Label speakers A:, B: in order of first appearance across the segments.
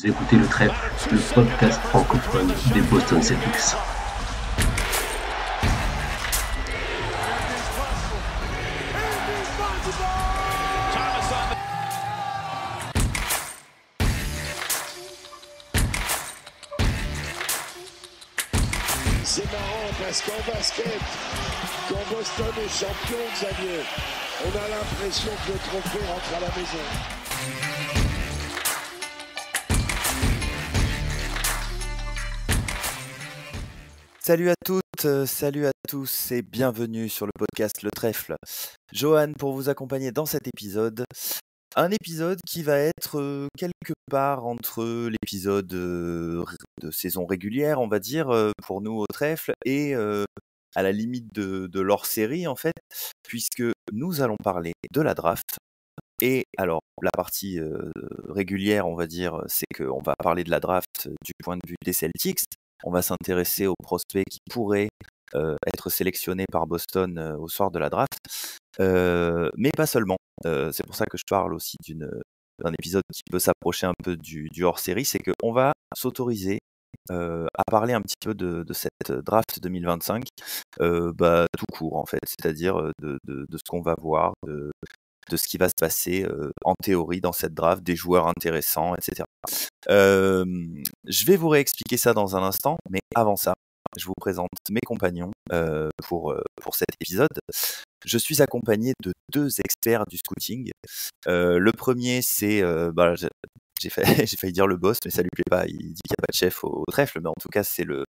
A: Vous écoutez le Trèfle, le podcast francophone des Boston Celtics.
B: C'est marrant parce qu'en basket, quand Boston est champion, Xavier, on a l'impression que le trophée rentre à la maison.
C: Salut à toutes, salut à tous et bienvenue sur le podcast Le Trèfle. Johan pour vous accompagner dans cet épisode. Un épisode qui va être quelque part entre l'épisode de saison régulière, on va dire, pour nous au Trèfle, et à la limite de l'hors-série en fait, puisque nous allons parler de la draft. Et alors, la partie régulière, on va dire, c'est qu'on va parler de la draft du point de vue des Celtics. On va s'intéresser aux prospects qui pourraient être sélectionnés par Boston au soir de la draft, mais pas seulement. C'est pour ça que je parle aussi d'un épisode qui peut s'approcher un peu du hors-série, c'est qu'on va s'autoriser à parler un petit peu de cette draft 2025, tout court en fait, c'est-à-dire de ce qu'on va voir, de ce qui va se passer en théorie dans cette draft, des joueurs intéressants, etc. Je vais vous réexpliquer ça dans un instant, mais avant ça, je vous présente mes compagnons pour cet épisode. Je suis accompagné de deux experts du scouting. Le premier, c'est... j'ai failli dire le boss, mais ça lui plaît pas. Il dit qu'il n'y a pas de chef au trèfle, mais en tout cas, c'est le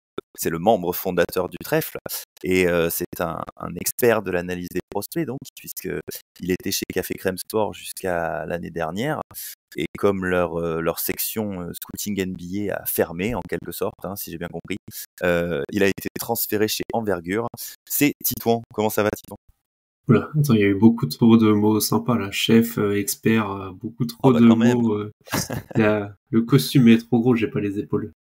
C: membre fondateur du trèfle. Et c'est un expert de l'analyse des prospects, donc, puisqu'il était chez Café Crème Sport jusqu'à l'année dernière. Et comme leur section scouting NBA a fermé, en quelque sorte, si j'ai bien compris, il a été transféré chez Envergure. C'est Titouan. Comment ça va, Titouan?
D: Oula, attends, il y a eu beaucoup trop de mots sympas là, chef, expert, beaucoup trop de mots. Le costume est trop gros, j'ai pas les épaules.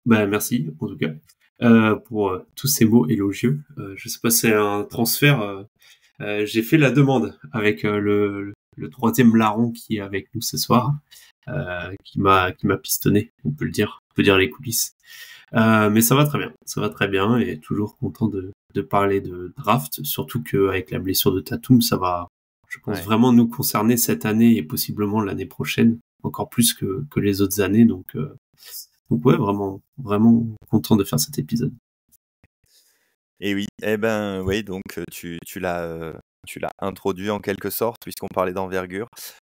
D: Merci en tout cas pour tous ces mots élogieux. Je sais pas si c'est un transfert. J'ai fait la demande avec le troisième larron qui est avec nous ce soir, qui m'a pistonné, on peut dire les coulisses. Mais ça va très bien et toujours content de parler de draft, surtout qu'avec la blessure de Tatum, ça va, je pense, vraiment nous concerner cette année et possiblement l'année prochaine, encore plus que les autres années. Donc ouais, vraiment content de faire cet épisode.
C: Et oui, donc tu l'as introduit en quelque sorte, puisqu'on parlait d'envergure.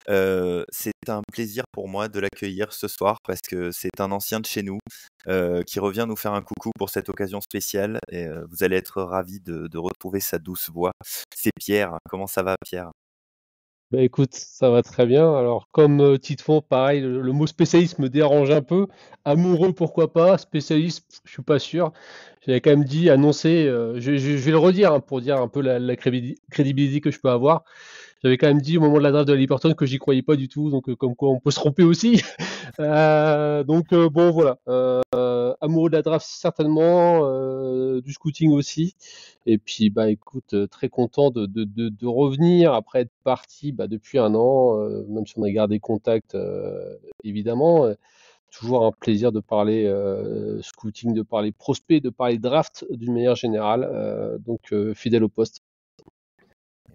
C: C'est un plaisir pour moi de l'accueillir ce soir parce que c'est un ancien de chez nous qui revient nous faire un coucou pour cette occasion spéciale et vous allez être ravis de retrouver sa douce voix. C'est Pierre. Comment ça va, Pierre?
E: Bah écoute, ça va très bien. Alors comme Titefond, pareil, le mot spécialiste me dérange un peu. Amoureux, pourquoi pas. Spécialiste, je suis pas sûr. J'avais quand même dit, annoncé, je vais le redire pour dire un peu la crédibilité que je peux avoir. J'avais quand même dit au moment de la draft de Haliburton que j'y croyais pas du tout, donc comme quoi on peut se tromper aussi. Bon voilà, amoureux de la draft certainement, du scouting aussi. Et puis bah écoute, très content de revenir après être parti depuis un an, même si on a gardé contact évidemment. Toujours un plaisir de parler scouting, de parler prospect, de parler draft d'une manière générale. Donc fidèle au poste.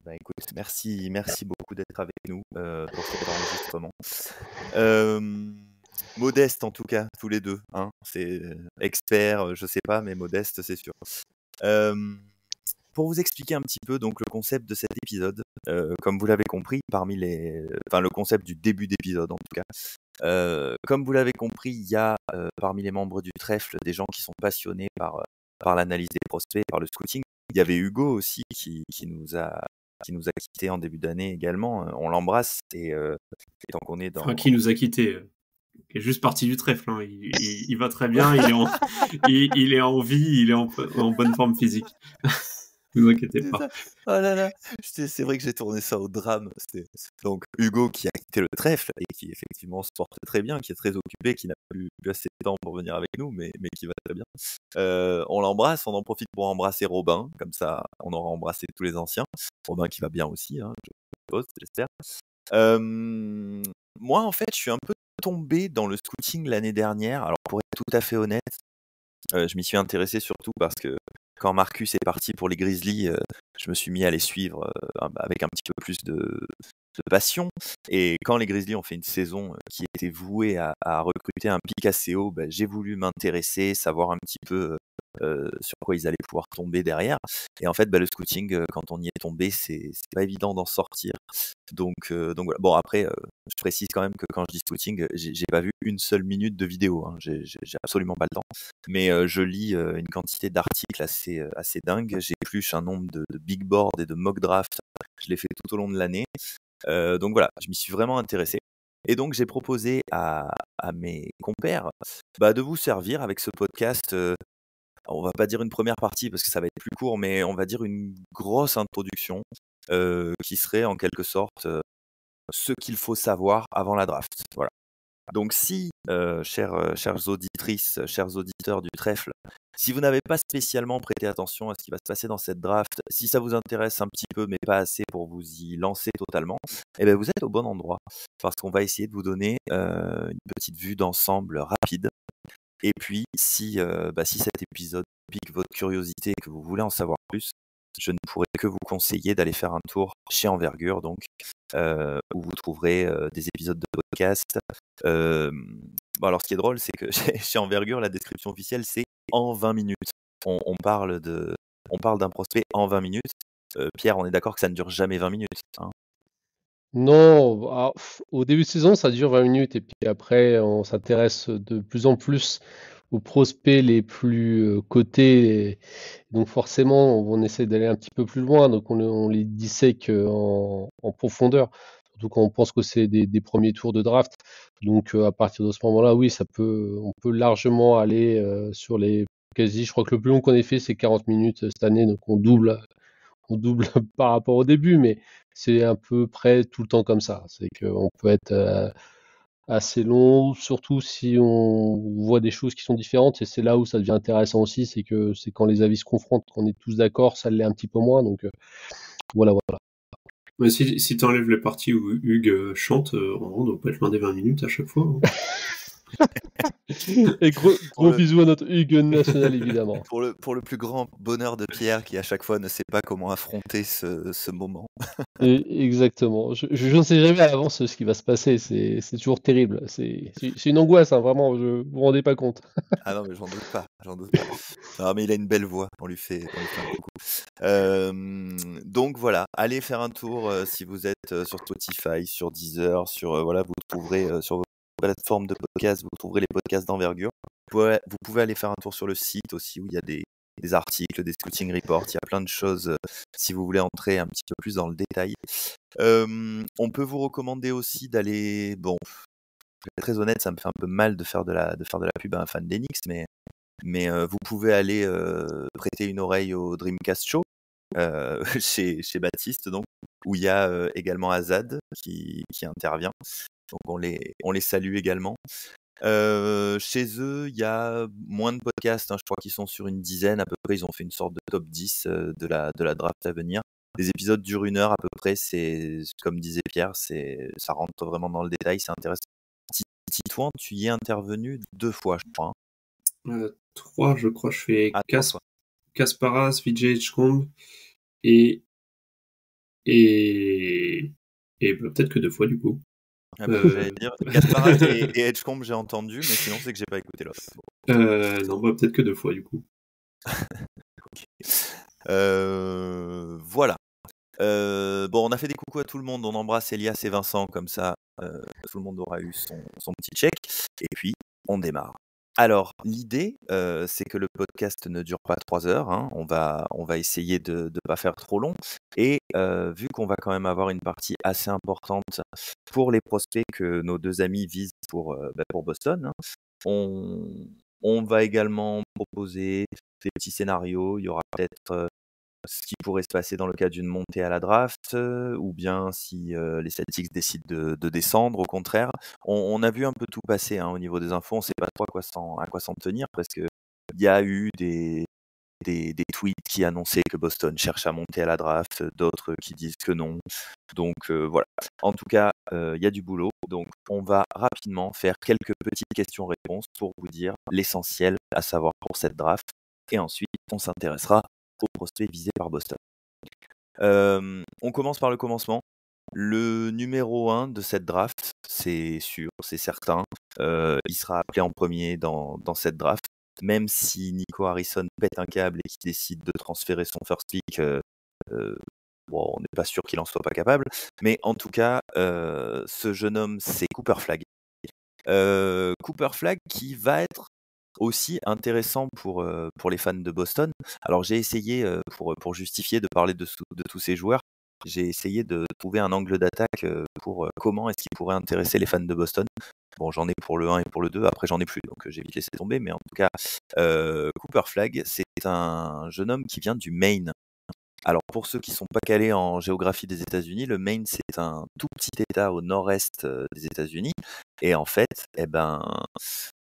C: Écoute, merci beaucoup d'être avec nous pour cet enregistrement. Modeste en tout cas, tous les deux. C'est expert, je sais pas, mais modeste, c'est sûr. Pour vous expliquer un petit peu donc le concept de cet épisode, comme vous l'avez compris, le concept du début d'épisode en tout cas. Comme vous l'avez compris, il y a parmi les membres du trèfle des gens qui sont passionnés par l'analyse des prospects, par le scouting. Il y avait Hugo aussi qui nous a quittés en début d'année également. On l'embrasse et tant qu'on est dans...
D: Enfin, qui nous a quittés il est juste parti du trèfle. Il va très bien, il est en vie, il est en bonne forme physique. Ne vous inquiétez pas.
C: Oh là là, c'est vrai que j'ai tourné ça au drame. Donc Hugo qui a quitté le trèfle et qui effectivement se porte très bien, qui est très occupé, qui n'a plus assez de temps pour venir avec nous, mais qui va très bien. On l'embrasse, on en profite pour embrasser Robin, comme ça on aura embrassé tous les anciens. Robin qui va bien aussi, je suppose, j'espère. moi, en fait, je suis un peu tombé dans le scouting l'année dernière. Alors, pour être tout à fait honnête, je m'y suis intéressé surtout parce que quand Marcus est parti pour les Grizzlies, je me suis mis à les suivre avec un petit peu plus de passion. Et quand les Grizzlies ont fait une saison qui était vouée à recruter un pick assez haut, j'ai voulu m'intéresser, savoir un petit peu sur quoi ils allaient pouvoir tomber derrière. Et en fait, le scouting, quand on y est tombé, c'est pas évident d'en sortir. Donc voilà. Bon, après, je précise quand même que quand je dis scouting, j'ai pas vu une seule minute de vidéo. Hein. J'ai absolument pas le temps. Mais je lis une quantité d'articles assez dingue. J'épluche un nombre de big boards et de mock drafts. Je l'ai fait tout au long de l'année. Donc voilà, je m'y suis vraiment intéressé. Et donc j'ai proposé à mes compères de vous servir avec ce podcast. On va pas dire une première partie parce que ça va être plus court, mais on va dire une grosse introduction qui serait en quelque sorte ce qu'il faut savoir avant la draft. Voilà. Donc si, chères auditrices, chers auditeurs du trèfle, si vous n'avez pas spécialement prêté attention à ce qui va se passer dans cette draft, si ça vous intéresse un petit peu mais pas assez pour vous y lancer totalement, vous êtes au bon endroit parce qu'on va essayer de vous donner une petite vue d'ensemble rapide. Et puis si cet épisode pique votre curiosité et que vous voulez en savoir plus, je ne pourrais que vous conseiller d'aller faire un tour chez Envergure, donc où vous trouverez des épisodes de podcast. Alors ce qui est drôle, c'est que chez Envergure, la description officielle, c'est en 20 minutes. On parle d'un prospect en 20 minutes. Pierre, on est d'accord que ça ne dure jamais 20 minutes, hein?
E: Non, au début de saison, ça dure 20 minutes et puis après, on s'intéresse de plus en plus aux prospects les plus cotés. Donc forcément, on essaie d'aller un petit peu plus loin, donc on les dissèque en profondeur. Surtout quand on pense que c'est des premiers tours de draft. Donc à partir de ce moment-là, oui, on peut largement aller sur les quasi. Je crois que le plus long qu'on ait fait, c'est 40 minutes cette année, donc on double par rapport au début, mais c'est à peu près tout le temps comme ça. C'est qu'on peut être assez long, surtout si on voit des choses qui sont différentes, et c'est là où ça devient intéressant aussi, c'est quand les avis se confrontent, qu'on est tous d'accord, ça l'est un petit peu moins, donc voilà.
D: Mais si t'enlèves les parties où Hugues chante, on doit pas être loin des 20 minutes à chaque fois. Hein.
E: Et gros bisous à notre Hugues national, évidemment.
C: Pour le plus grand bonheur de Pierre qui à chaque fois ne sait pas comment affronter ce moment.
E: Exactement. Je ne sais jamais à l'avance ce qui va se passer. C'est toujours terrible. C'est une angoisse, hein, vraiment. Vous vous rendez pas compte.
C: Ah non, mais j'en doute pas. Non, mais il a une belle voix. On lui fait un coucou. Donc voilà, allez faire un tour si vous êtes sur Spotify, sur Deezer, vous trouverez sur vos plateformes de podcast, vous trouverez les podcasts d'Envergure. Vous pouvez aller faire un tour sur le site aussi où il y a des articles, des scouting reports, il y a plein de choses si vous voulez entrer un petit peu plus dans le détail. On peut vous recommander aussi d'aller, pour être très honnête, ça me fait un peu mal de faire de la pub à un fan d'Enix, mais vous pouvez aller prêter une oreille au Dreamcast Show chez Baptiste, donc, où il y a également Azad qui intervient. Donc on les salue également. Chez eux, il y a moins de podcasts, hein, je crois qu'ils sont sur une dizaine à peu près. Ils ont fait une sorte de top 10 de la draft à venir. Les épisodes durent 1 heure à peu près. C'est comme disait Pierre, ça rentre vraiment dans le détail, c'est intéressant. Titouan, tu y es intervenu 2 fois, je crois.
D: 3, je crois. Je fais
C: 3 fois.
D: Kasparas, Vijay Edgecombe et peut-être que 2 fois du coup.
C: J'allais dire Kasparas et Edgecombe, j'ai entendu, mais sinon c'est que j'ai pas écouté l'autre.
D: Non, peut-être que 2 fois du coup.
C: Voilà. On a fait des coucous à tout le monde. On embrasse Elias et Vincent, comme ça tout le monde aura eu son petit check. Et puis on démarre. Alors l'idée, c'est que le podcast ne dure pas 3 heures, hein. On va essayer de ne pas faire trop long. Et vu qu'on va quand même avoir une partie assez importante pour les prospects que nos 2 amis visent pour Boston, hein, on va également proposer des petits scénarios. Il y aura peut-être ce qui pourrait se passer dans le cas d'une montée à la draft, ou bien si les Celtics décident de descendre, au contraire. On a vu un peu tout passer, hein, au niveau des infos. On ne sait pas trop à quoi s'en tenir parce qu'il y a eu des des tweets qui annonçaient que Boston cherche à monter à la draft, d'autres qui disent que non. Donc voilà. En tout cas, il y a du boulot. Donc on va rapidement faire quelques petites questions-réponses pour vous dire l'essentiel à savoir pour cette draft. Et ensuite, on s'intéressera aux prospects visés par Boston. On commence par le commencement. Le numéro 1 de cette draft, c'est sûr, c'est certain. Il sera appelé en premier dans cette draft. Même si Nico Harrison pète un câble et qu'il décide de transférer son first pick, bon, on n'est pas sûr qu'il en soit pas capable. Mais en tout cas, ce jeune homme, c'est Cooper Flagg. Cooper Flagg qui va être aussi intéressant pour les fans de Boston. Alors j'ai essayé, pour justifier de parler de tous ces joueurs, j'ai essayé de trouver un angle d'attaque pour comment est-ce qu'il pourrait intéresser les fans de Boston. Bon, j'en ai pour le 1 et pour le 2, après j'en ai plus, donc j'ai vite laissé tomber. Mais en tout cas, Cooper Flagg, c'est un jeune homme qui vient du Maine. Alors pour ceux qui ne sont pas calés en géographie des États-Unis, le Maine, c'est un tout petit état au nord-est des États-Unis. Et en fait,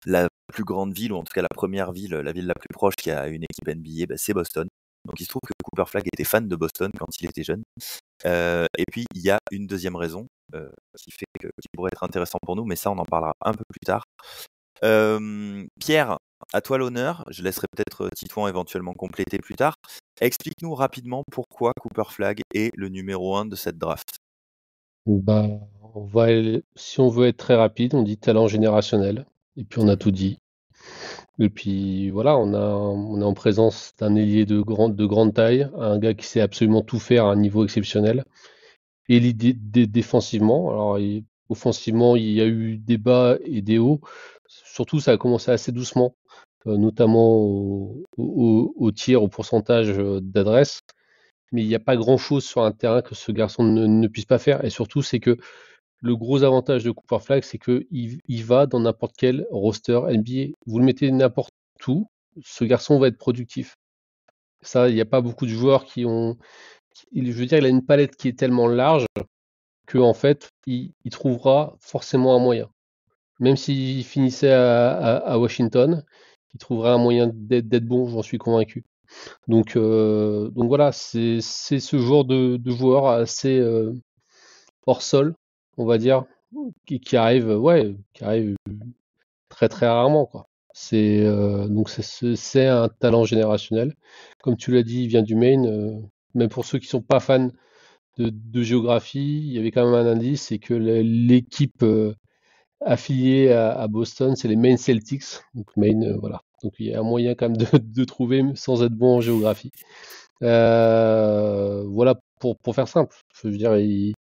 C: la plus grande ville, ou en tout cas la première ville, la ville la plus proche qui a une équipe NBA, c'est Boston. Donc il se trouve que Cooper Flagg était fan de Boston quand il était jeune. Et puis il y a une deuxième raison qui pourrait être intéressant pour nous, mais ça on en parlera un peu plus tard. Pierre, à toi l'honneur. Je laisserai peut-être Titouan éventuellement compléter plus tard. Explique-nous rapidement pourquoi Cooper Flagg est le numéro 1 de cette draft.
E: Bah, si on veut être très rapide, on dit talent générationnel. Et puis on a tout dit. Et puis voilà, on est en présence d'un ailier de grande taille, un gars qui sait absolument tout faire à un niveau exceptionnel. Et l'idée défensivement, alors offensivement, il y a eu des bas et des hauts. Surtout, ça a commencé assez doucement, notamment au tir, au pourcentage d'adresse. Mais il n'y a pas grand-chose sur un terrain que ce garçon ne puisse pas faire. Et surtout, c'est que le gros avantage de Cooper Flagg, c'est qu'il va dans n'importe quel roster NBA. Vous le mettez n'importe où, ce garçon va être productif. Ça, il n'y a pas beaucoup de joueurs qui ont... Je veux dire, il a une palette qui est tellement large qu'en fait, il trouvera forcément un moyen. Même s'il finissait à Washington, il trouverait un moyen d'être bon, j'en suis convaincu. Donc voilà, c'est ce genre de joueur assez hors sol, on va dire, qui arrive très très rarement, quoi. Donc c'est un talent générationnel. Comme tu l'as dit, il vient du Maine. Même pour ceux qui sont pas fans de géographie, il y avait quand même un indice, c'est que l'équipe affiliée à Boston, c'est les Maine Celtics. Donc Maine, voilà. Donc il y a un moyen quand même de trouver sans être bon en géographie. Voilà pour faire simple. Je veux dire, il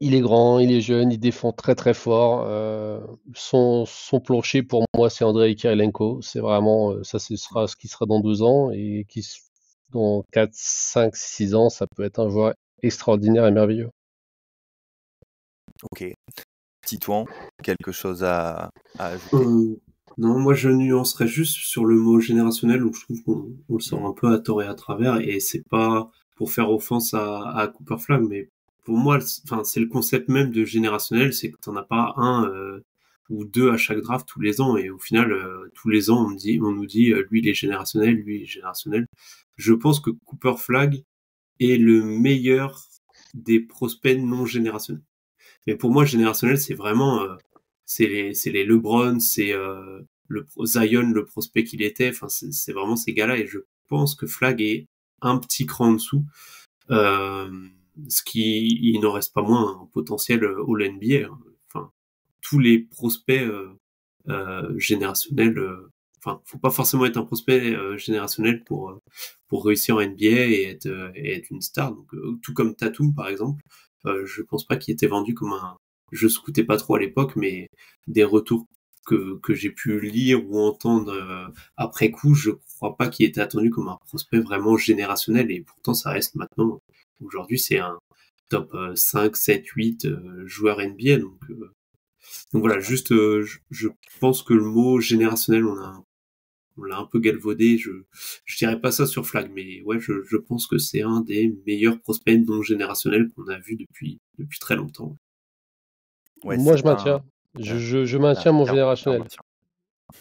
E: est grand, il est jeune, il défend très très fort. Son plancher pour moi, c'est Andrei Kirilenko. C'est vraiment ça, ce sera ce qui sera dans 2 ans et dans 4, 5, 6 ans, ça peut être un joueur extraordinaire et merveilleux.
C: Ok. Titouan, quelque chose à ajouter?
D: Non, moi je nuancerais juste sur le mot générationnel où je trouve qu'on le sort un peu à tort et à travers, et c'est pas pour faire offense à Cooper Flagg, mais pour moi, c'est le concept même de générationnel, c'est que t'en as pas un ou deux à chaque draft tous les ans, et au final, tous les ans, on nous dit lui il est générationnel, lui il est générationnel. Je pense que Cooper Flagg est le meilleur des prospects non générationnels. Mais pour moi, générationnel, c'est vraiment c'est les LeBron, c'est Zion, le prospect qu'il était. Enfin, c'est vraiment ces gars-là. Et je pense que Flagg est un petit cran en dessous, ce qui il n'en reste pas moins un potentiel All-NBA. Enfin, tous les prospects générationnels. Enfin, faut pas forcément être un prospect générationnel pour réussir en NBA et être une star. Donc, tout comme Tatum, par exemple. Je pense pas qu'il était vendu comme un... Je scoutais pas trop à l'époque, mais des retours que j'ai pu lire ou entendre après coup, je crois pas qu'il était attendu comme un prospect vraiment générationnel, et pourtant ça reste maintenant. Aujourd'hui, c'est un top 5, 7, 8 joueur NBA, donc voilà, juste je pense que le mot générationnel, on l'a un peu galvaudé. Je dirais pas ça sur Flagg, mais ouais, je pense que c'est un des meilleurs prospects non générationnels qu'on a vu depuis très longtemps.
E: Ouais, moi, je maintiens. Je maintiens mon générationnel.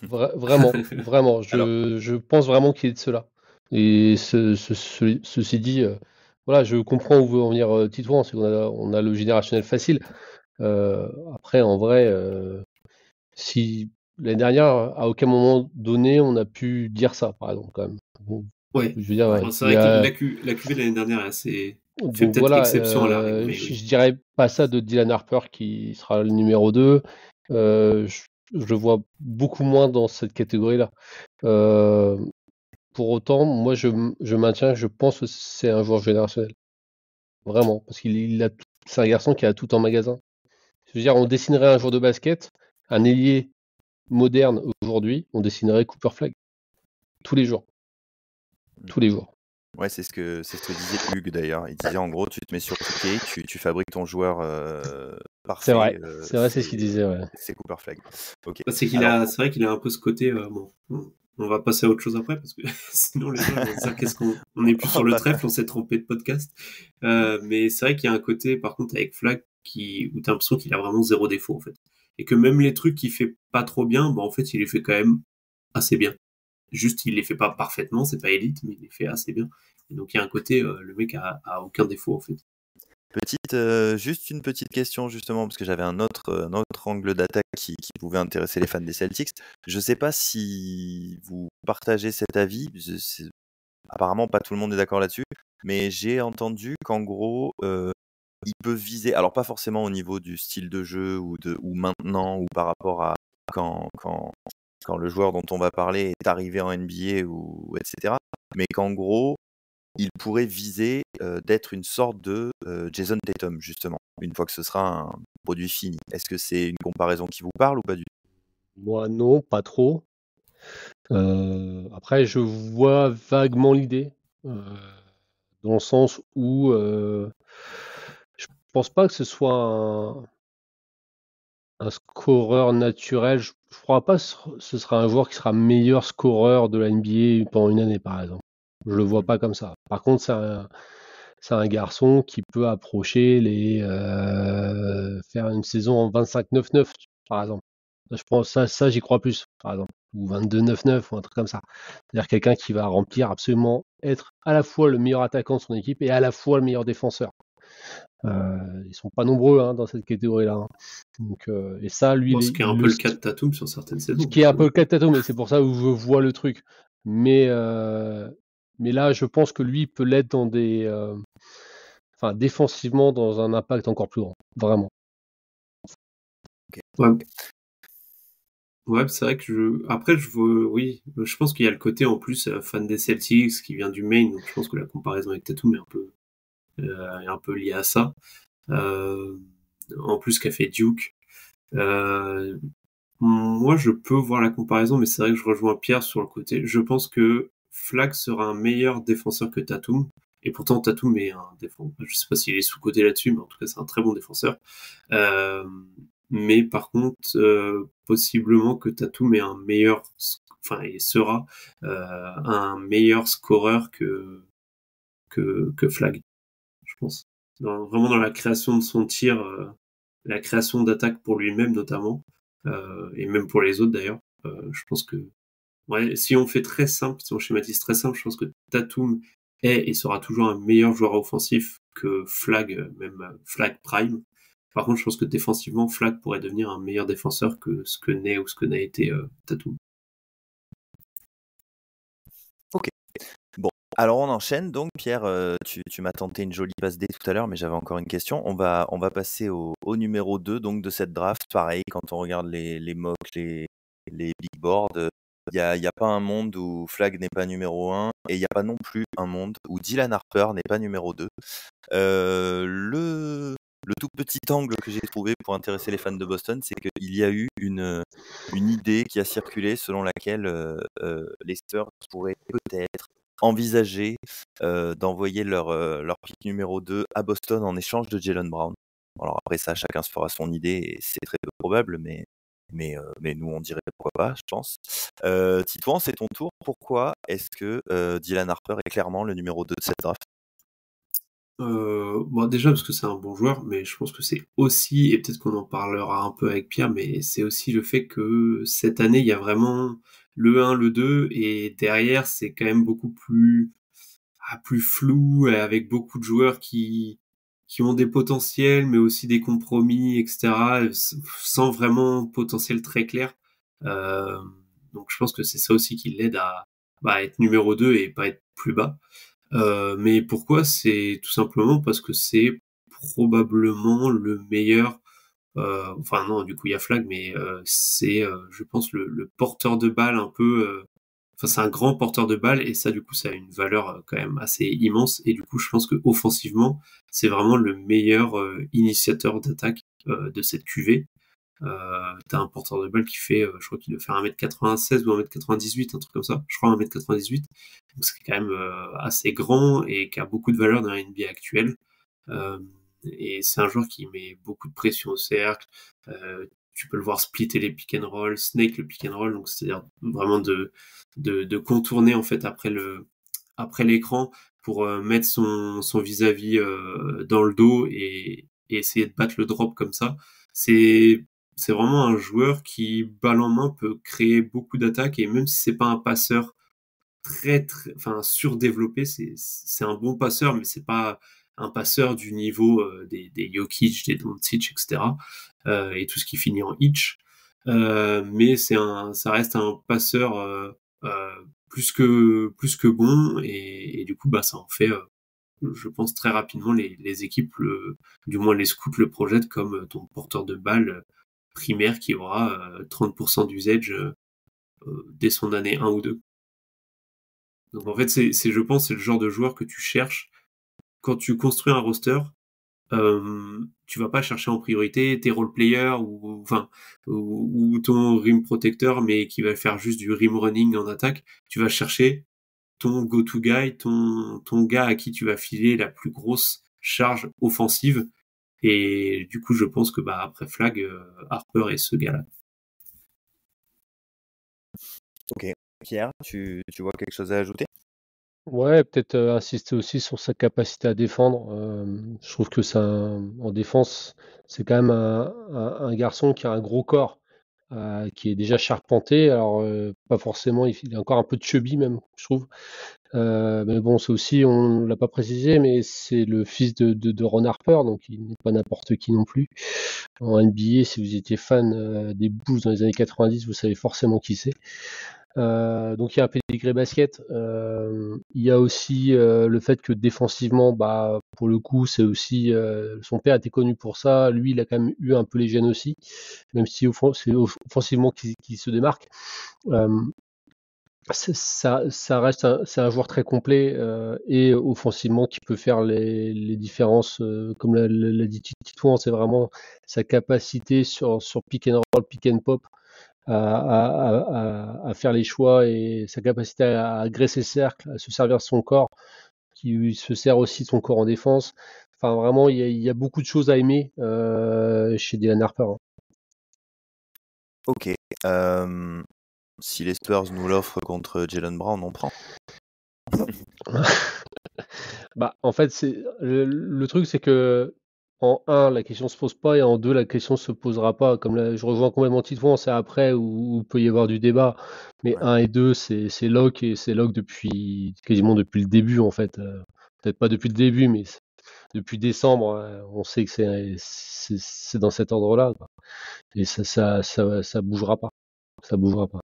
E: Vraiment, vraiment.
C: Alors,
E: Je pense vraiment qu'il est de cela. Et ceci dit, voilà, je comprends où veut en venir Titouan, c'est on a le générationnel facile. Après, en vrai, si l'année dernière, à aucun moment donné, on a pu dire ça, par exemple, quand même. Bon,
D: Ouais.
E: je veux dire,
C: ouais.
D: Bon, c'est
E: il y
D: vrai que
E: a,
D: la QV de l'année dernière fait
E: donc
D: peut-être
E: voilà,
D: exception à la règle, mais
E: je
D: oui.
E: dirais pas ça de Dylan Harper qui sera le numéro 2. Je le vois beaucoup moins dans cette catégorie-là. Euh, pour autant, moi, je maintiens, je pense que c'est un joueur générationnel. Vraiment. Parce c'est un garçon qui a tout en magasin. Je veux dire, on dessinerait un joueur de basket, un ailier moderne aujourd'hui, on dessinerait Cooper Flag. Tous les jours. Tous les jours.
C: Ouais, c'est ce que disait Hugues d'ailleurs. Il disait en gros, tu te mets sur 2K, tu fabriques ton joueur
E: C'est
C: parfait.
E: vrai. C'est vrai, c'est ce qu'il disait, ouais.
C: C'est Cooper Flag. Ok.
D: C'est
C: Alors,
D: c'est vrai qu'il a un peu ce côté. Bon, on va passer à autre chose après parce que sinon les gens vont se dire qu'est-ce qu'on on est plus sur le trèfle, on s'est trompé de podcast. Mais c'est vrai qu'il y a un côté, par contre, avec Flag où t'as l'impression qu'il a vraiment zéro défaut en fait, et que même les trucs qu'il fait pas trop bien, en fait, il les fait quand même assez bien. Juste, il les fait pas parfaitement, c'est pas élite, mais il les fait assez bien. Et donc il y a un côté, le mec a aucun défaut en fait.
C: juste une petite question justement, parce que j'avais un autre angle d'attaque qui pouvait intéresser les fans des Celtics. Je ne sais pas si vous partagez cet avis. Apparemment, pas tout le monde est d'accord là-dessus, mais j'ai entendu qu'en gros, il peut viser, alors pas forcément au niveau du style de jeu ou maintenant ou par rapport à quand le joueur dont on va parler est arrivé en NBA ou etc. Mais qu'en gros, il pourrait viser d'être une sorte de Jason Tatum, justement, une fois que ce sera un produit fini. Est-ce que c'est une comparaison qui vous parle ou pas du tout?
E: Moi, non, pas trop. Après, je vois vaguement l'idée, dans le sens où je pense pas que ce soit un scoreur naturel. Je crois pas que ce sera un joueur qui sera meilleur scoreur de la NBA pendant une année, par exemple. Je le vois pas comme ça. Par contre, c'est un garçon qui peut approcher faire une saison en 25-9-9, par exemple. Je pense ça j'y crois plus, par exemple. Ou 22-9-9 ou un truc comme ça. C'est-à-dire quelqu'un qui va remplir absolument, être à la fois le meilleur attaquant de son équipe et à la fois le meilleur défenseur. Ils sont pas nombreux dans cette catégorie-là. Donc, et ça, lui,
D: Ce qui est un peu le cas de Tatum sur certaines saisons.
E: ce qui est un peu le cas de Tatum, mais c'est pour ça où je vois le truc. Mais là, je pense que lui peut l'être dans défensivement dans un impact encore plus grand, vraiment.
D: Ouais. Ouais, c'est vrai que après, oui, je pense qu'il y a le côté en plus fan des Celtics qui vient du Maine, donc je pense que la comparaison avec Tatum est un peu liée à ça. En plus, qu'a fait Duke. Moi, je peux voir la comparaison, mais c'est vrai que je rejoins Pierre sur le côté. Je pense que Flag sera un meilleur défenseur que Tatum. Et pourtant, Tatum est un défenseur. Je sais pas s'il est sous-coté là-dessus, mais en tout cas, c'est un très bon défenseur. Mais par contre, possiblement que Tatum est il sera un meilleur scoreur que Flag, je pense. Vraiment dans la création de son tir, la création d'attaque pour lui-même notamment, et même pour les autres d'ailleurs. Je pense que si on fait très simple, si on schématise très simple, je pense que Tatum est et sera toujours un meilleur joueur offensif que Flag, même Flag Prime. Par contre, je pense que défensivement, Flag pourrait devenir un meilleur défenseur que ce que n'est ou ce que n'a été Tatum.
C: Ok. Bon, alors on enchaîne donc. Pierre, tu m'as tenté une jolie passe D tout à l'heure, mais j'avais encore une question. On va passer au numéro 2 donc, de cette draft. Pareil, quand on regarde les mocks, les big boards, il n'y a pas un monde où Flag n'est pas numéro 1 et il n'y a pas non plus un monde où Dylan Harper n'est pas numéro 2. Le tout petit angle que j'ai trouvé pour intéresser les fans de Boston, c'est qu'il y a eu une idée qui a circulé selon laquelle les Spurs pourraient peut-être envisager d'envoyer leur pick numéro 2 à Boston en échange de Jaylen Brown. Alors après ça, chacun se fera son idée et c'est très peu probable, mais nous on dirait pourquoi pas, je pense. Titouan, c'est ton tour. Pourquoi est-ce que Dylan Harper est clairement le numéro 2 de cette draft?
D: Bon, déjà parce que c'est un bon joueur, mais je pense que c'est aussi, et peut-être qu'on en parlera un peu avec Pierre, mais c'est aussi le fait que cette année, il y a vraiment le 1, le 2, et derrière, c'est quand même beaucoup plus flou, et avec beaucoup de joueurs qui ont des potentiels, mais aussi des compromis, etc., sans vraiment potentiel très clair. Euh, donc je pense que c'est ça aussi qui l'aide à être numéro 2 et pas être plus bas. Mais pourquoi? C'est tout simplement parce que c'est probablement le meilleur. Enfin non, du coup il y a Flag, mais c'est, je pense, le porteur de balle un peu. Enfin, c'est un grand porteur de balle et ça, du coup, ça a une valeur quand même assez immense. Et du coup, je pense que offensivement, c'est vraiment le meilleur initiateur d'attaque de cette QV. T'as un porteur de balle qui fait, je crois qu'il doit faire 1m96 ou 1m98, un truc comme ça. Je crois 1m98. Donc c'est quand même assez grand et qui a beaucoup de valeur dans la NBA actuelle. Euh, et c'est un joueur qui met beaucoup de pression au cercle. Tu peux le voir splitter les pick and roll, snake le pick and roll, donc c'est-à-dire vraiment de contourner en fait après l'écran pour mettre son vis-à-vis dans le dos et essayer de battre le drop comme ça. C'est vraiment un joueur qui, balle en main, peut créer beaucoup d'attaques et même si c'est pas un passeur enfin, surdéveloppé, c'est un bon passeur, mais c'est pas un passeur du niveau des Jokic, des Doncic, etc. Et tout ce qui finit en hitch. Mais ça reste un passeur plus que bon et du coup, bah, ça en fait, je pense très rapidement les équipes, du moins les scouts le projettent comme ton porteur de balle primaire qui aura 30% d'usage dès son année 1 ou 2. Donc en fait, je pense, c'est le genre de joueur que tu cherches quand tu construis un roster. Tu vas pas chercher en priorité tes role players ou ton rim protecteur, mais qui va faire juste du rim running en attaque. Tu vas chercher ton go-to guy, ton gars à qui tu vas filer la plus grosse charge offensive. Et du coup, je pense que bah après Flag, Harper est ce gars-là.
C: Ok. Pierre, tu vois quelque chose à ajouter?
E: Ouais, peut-être insister aussi sur sa capacité à défendre. Je trouve que en défense, c'est quand même un garçon qui a un gros corps, qui est déjà charpenté. Alors, pas forcément, il est encore un peu chubby même, je trouve. Mais bon, c'est aussi, on l'a pas précisé, mais c'est le fils de Ron Harper, donc il n'est pas n'importe qui non plus. En NBA, si vous étiez fan des Bulls dans les années 90, vous savez forcément qui c'est. Donc il y a un pédigré basket. Il y a aussi le fait que défensivement, bah, pour le coup, c'est aussi son père était connu pour ça. Lui, il a quand même eu un peu les gènes aussi, même si c'est offensivement qui se démarque. Ça reste c'est un joueur très complet et offensivement qui peut faire les différences, comme l'a dit Titouan, c'est vraiment sa capacité sur pick and roll, pick and pop à faire les choix et sa capacité à agresser le cercle, à se servir de son corps, qui se sert aussi de son corps en défense. Enfin, vraiment, il y a beaucoup de choses à aimer chez Dylan Harper. Hein.
C: Ok. Si les Spurs nous l'offrent contre Jaylen Brown, on prend.
E: Bah, en fait, le truc, c'est que en 1, la question se pose pas, et en 2, la question se posera pas. Comme là, je rejoins complètement Titouan, c'est après où il peut y avoir du débat. Mais
C: Ouais.
E: 1 et 2, c'est lock, et c'est lock quasiment depuis le début, en fait. Peut-être pas depuis le début, mais depuis décembre, on sait que c'est dans cet ordre-là, quoi. Et ça bougera pas. Ça bougera pas.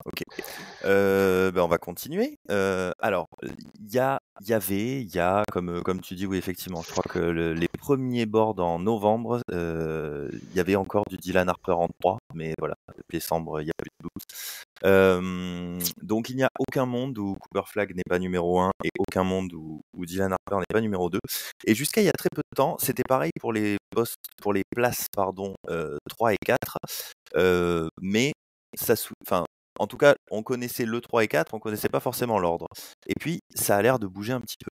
C: Ok. On va continuer. Alors, il y a, comme tu dis, oui, effectivement, je crois que les premiers boards en novembre, il y avait encore du Dylan Harper en 3, mais voilà, depuis décembre, il n'y a plus de boost. Donc, il n'y a aucun monde où Cooper Flag n'est pas numéro 1 et aucun monde où Dylan Harper n'est pas numéro 2. Et jusqu'à il y a très peu de temps, c'était pareil pour les places 3 et 4. Mais en tout cas, on connaissait le 3 et 4, on connaissait pas forcément l'ordre. Et puis, ça a l'air de bouger un petit peu.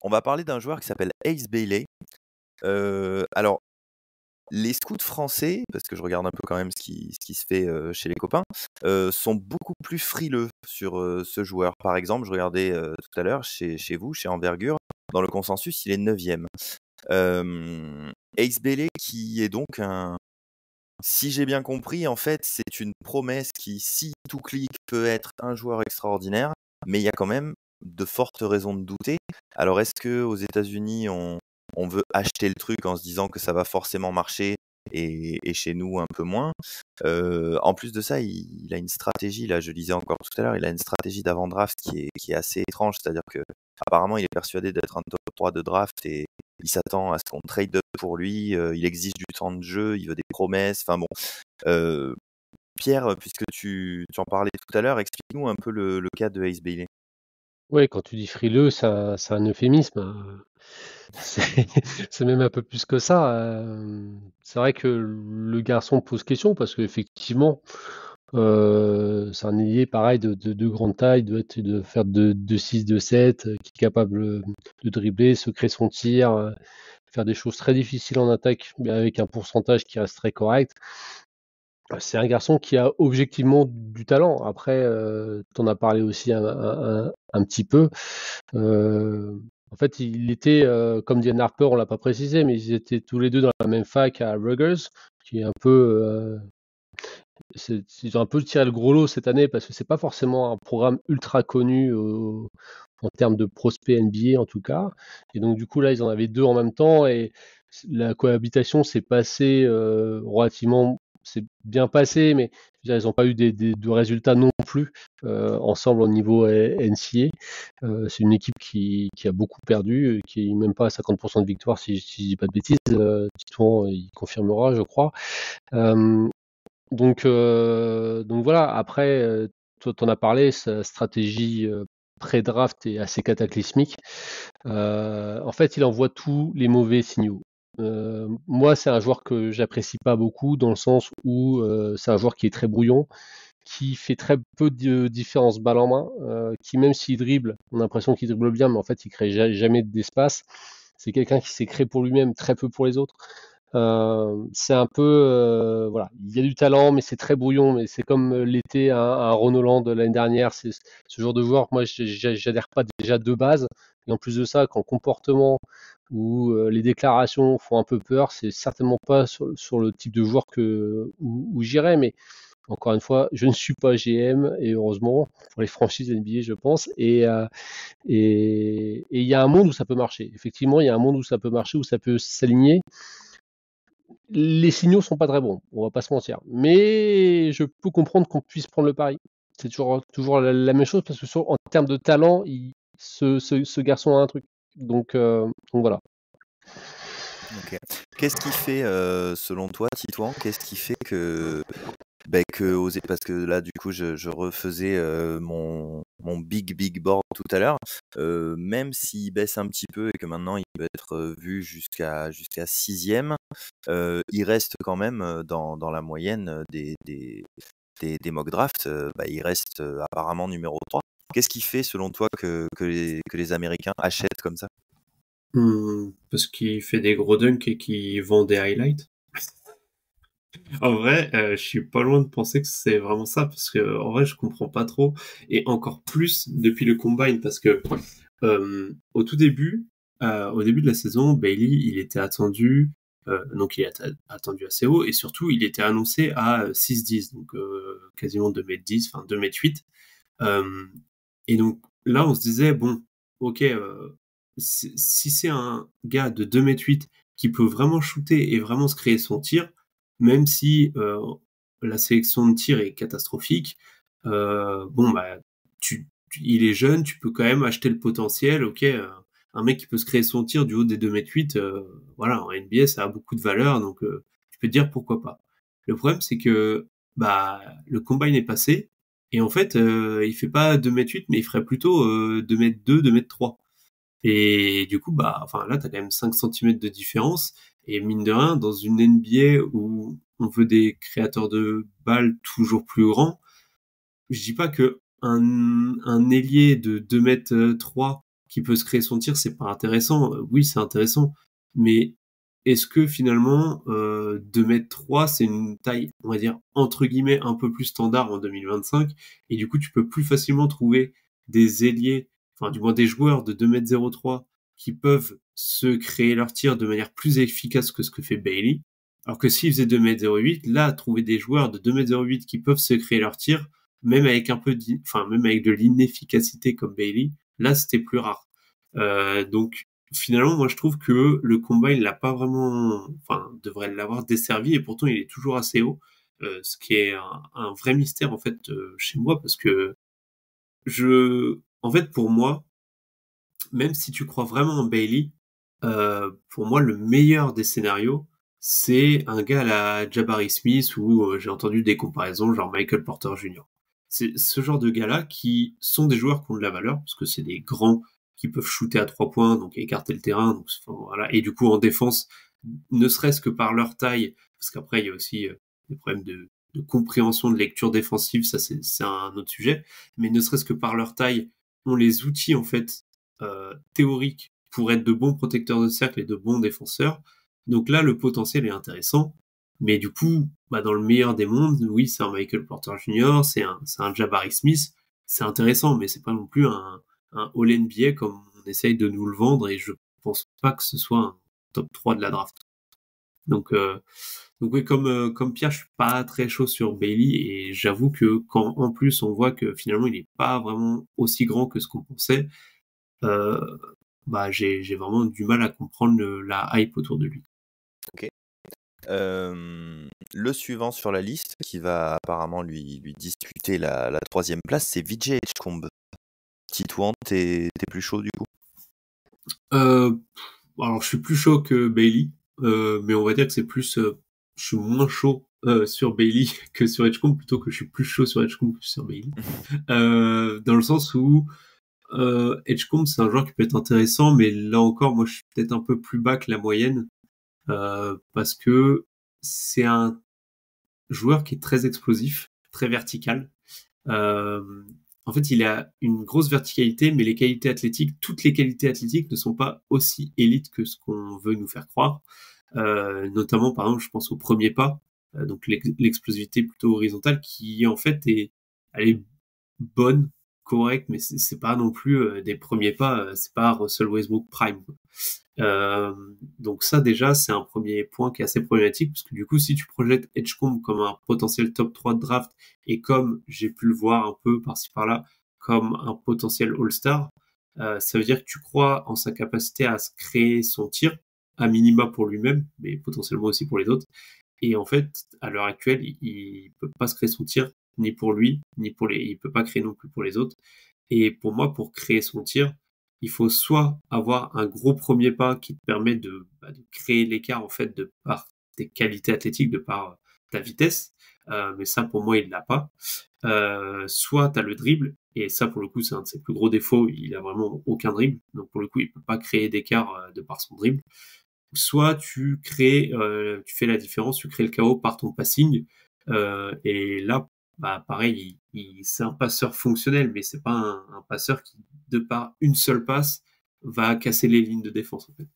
C: On va parler d'un joueur qui s'appelle Ace Bailey. Alors, les scouts français, parce que je regarde un peu quand même ce qui se fait chez les copains, sont beaucoup plus frileux sur ce joueur. Par exemple, je regardais tout à l'heure chez vous, chez Envergure, dans le consensus, il est 9e. Ace Bailey, qui est donc si j'ai bien compris, en fait, c'est une promesse qui, si tout clique, peut être un joueur extraordinaire, mais il y a quand même de fortes raisons de douter. Alors, est-ce que aux États-Unis, on veut acheter le truc en se disant que ça va forcément marcher et chez nous un peu moins? En plus de ça, il a une stratégie, là, je lisais encore tout à l'heure, il a une stratégie d'avant-draft qui est assez étrange, c'est-à-dire que apparemment, il est persuadé d'être un top 3 de draft et il s'attend à ce qu'on trade up pour lui, il exige du temps de jeu, il veut des promesses, enfin bon. Pierre, puisque tu en parlais tout à l'heure, explique-nous un peu le cas de Ace Bailey.
E: Ouais, quand tu dis frileux, c'est un euphémisme, hein. C'est c'est même un peu plus que ça. C'est vrai que le garçon pose question parce qu'effectivement, c'est un ailier pareil de grande taille, de faire de 6, de 7, qui est capable de dribbler, se créer son tir, faire des choses très difficiles en attaque, mais avec un pourcentage qui reste très correct. C'est un garçon qui a objectivement du talent. Après, tu en as parlé aussi un petit peu. En fait, il était, comme Diane Harper, on l'a pas précisé, mais ils étaient tous les deux dans la même fac à Rutgers, qui est un peu, ils ont un peu tiré le gros lot cette année parce que c'est pas forcément un programme ultra connu en termes de prospects NBA en tout cas. Et donc du coup là, ils en avaient deux en même temps et la cohabitation s'est passée relativement, c'est bien passé, mais je veux dire, ils n'ont pas eu de résultats non plus ensemble au niveau NCA. C'est une équipe qui a beaucoup perdu, qui est même pas à 50% de victoire si je dis pas de bêtises. Titouan, il confirmera, je crois. Donc voilà, après, toi t'en as parlé, sa stratégie pré-draft est assez cataclysmique. En fait, il envoie tous les mauvais signaux. Moi, c'est un joueur que j'apprécie pas beaucoup dans le sens où c'est un joueur qui est très brouillon, qui fait très peu de différence balle en main, qui même s'il dribble, on a l'impression qu'il dribble bien, mais en fait, il crée jamais d'espace. C'est quelqu'un qui s'est créé pour lui-même, très peu pour les autres. C'est un peu, voilà, il y a du talent, mais c'est très brouillon. Mais c'est comme l'était un Ron Holland l'année dernière. C'est ce genre de joueur que moi, j'adhère pas déjà de base. Et en plus de ça, quand le comportement ou les déclarations font un peu peur, c'est certainement pas sur le type de joueur où j'irais. Mais encore une fois, je ne suis pas GM et heureusement pour les franchises NBA, je pense. Et il y a un monde où ça peut marcher. Effectivement, il y a un monde où ça peut marcher, où ça peut s'aligner. Les signaux sont pas très bons, on va pas se mentir. Mais je peux comprendre qu'on puisse prendre le pari. C'est toujours la même chose parce que en termes de talent, ce garçon a un truc. Donc voilà.
C: Ok. Qu'est-ce qui fait, selon toi, Titouan, qu'est-ce qui fait que parce que là, du coup, je refaisais mon big board tout à l'heure. Même s'il baisse un petit peu et que maintenant il peut être vu jusqu'à 6e, il reste quand même dans la moyenne des mock drafts. Il reste apparemment numéro 3. Qu'est-ce qui fait, selon toi, que les Américains achètent comme ça?
D: Parce qu'il fait des gros dunks et qu'il vend des highlights. En vrai, je suis pas loin de penser que c'est vraiment ça, parce que en vrai, je comprends pas trop, et encore plus depuis le combine, parce que au début de la saison, Bailey, il était attendu, donc il est attendu assez haut, et surtout, il était annoncé à 6'10", donc quasiment 2m10, enfin 2m8. Et donc là, on se disait, bon, ok, si c'est un gars de 2m8 qui peut vraiment shooter et vraiment se créer son tir, même si la sélection de tir est catastrophique, bon bah il est jeune, tu peux quand même acheter le potentiel. Ok, un mec qui peut se créer son tir du haut des 2m8, voilà, en NBA ça a beaucoup de valeur, donc tu peux te dire pourquoi pas. Le problème c'est que bah le combine est passé et en fait il fait pas 2m8 mais il ferait plutôt 2m2, 2m3. Et du coup, bah, enfin, là, t'as quand même 5 cm de différence. Et mine de rien, dans une NBA où on veut des créateurs de balles toujours plus grands, je dis pas que un ailier de 2m3 qui peut se créer son tir, c'est pas intéressant. Oui, c'est intéressant. Mais est-ce que finalement 2m3 c'est une taille, on va dire entre guillemets un peu plus standard en 2025, et du coup tu peux plus facilement trouver des ailiers, enfin du moins des joueurs de 2m03 qui peuvent se créer leur tir de manière plus efficace que ce que fait Bailey. Alors que s'il faisait 2m08, là trouver des joueurs de 2m08 qui peuvent se créer leur tir, même avec même avec de l'inefficacité comme Bailey, là c'était plus rare. Donc finalement, moi je trouve que le combat il l'a pas vraiment, enfin devrait l'avoir desservi, et pourtant il est toujours assez haut, ce qui est un vrai mystère en fait chez moi, parce que en fait pour moi, même si tu crois vraiment en Bailey, pour moi le meilleur des scénarios c'est un gars à la Jabari Smith, où j'ai entendu des comparaisons genre Michael Porter Jr. C'est ce genre de gars-là qui sont des joueurs qui ont de la valeur, parce que c'est des grands qui peuvent shooter à 3 points, donc écarter le terrain, donc voilà. Et du coup en défense, ne serait-ce que par leur taille, parce qu'après il y a aussi des problèmes de compréhension de lecture défensive, ça c'est un autre sujet, mais ne serait-ce que par leur taille, ont les outils en fait théoriques pour être de bons protecteurs de cercle et de bons défenseurs. Donc là le potentiel est intéressant, mais du coup dans le meilleur des mondes, oui c'est un Michael Porter Jr., c'est un Jabari Smith, c'est intéressant, mais c'est pas non plus un All-NBA comme on essaye de nous le vendre, et je pense pas que ce soit un top 3 de la draft. Donc oui, comme Pierre, je suis pas très chaud sur Bailey, et j'avoue que quand en plus on voit que finalement il est pas vraiment aussi grand que ce qu'on pensait, j'ai vraiment du mal à comprendre la hype autour de lui.
C: Ok. Le suivant sur la liste, qui va apparemment lui disputer la 3e place, c'est Vijay Edgecombe. Titouan, t'es plus chaud du coup?
D: Alors je suis plus chaud que Bailey, mais on va dire que c'est plus, je suis moins chaud sur Bailey que sur Edgecombe, plutôt que je suis plus chaud sur Edgecombe que sur Bailey. Dans le sens où Edgecombe c'est un joueur qui peut être intéressant, mais là encore moi je suis peut-être un peu plus bas que la moyenne, parce que c'est un joueur qui est très explosif, très vertical. En fait, il a une grosse verticalité, mais toutes les qualités athlétiques ne sont pas aussi élites que ce qu'on veut nous faire croire. Notamment, par exemple, je pense au premier pas, donc l'explosivité plutôt horizontale, qui en fait elle est bonne, correcte, mais c'est pas non plus des premiers pas, c'est pas Russell Westbrook prime, quoi. Donc ça déjà c'est un premier point qui est assez problématique, parce que du coup si tu projettes Edgecombe comme un potentiel top 3 de draft, et comme j'ai pu le voir un peu par-ci par-là comme un potentiel All-Star, ça veut dire que tu crois en sa capacité à se créer son tir, à minima pour lui-même, mais potentiellement aussi pour les autres. Et en fait à l'heure actuelle il peut pas se créer son tir, ni pour lui ni il peut pas créer non plus pour les autres. Et pour moi, pour créer son tir, il faut soit avoir un gros premier pas qui te permet de créer l'écart en fait de par tes qualités athlétiques, de par ta vitesse, mais ça pour moi il l'a pas. Soit tu as le dribble, et ça pour le coup c'est un de ses plus gros défauts, il a vraiment aucun dribble, donc pour le coup il peut pas créer d'écart de par son dribble. Soit tu fais la différence, tu crées le chaos par ton passing, et là pareil, c'est un passeur fonctionnel, mais c'est pas un passeur qui, de par une seule passe, va casser les lignes de défense en fait.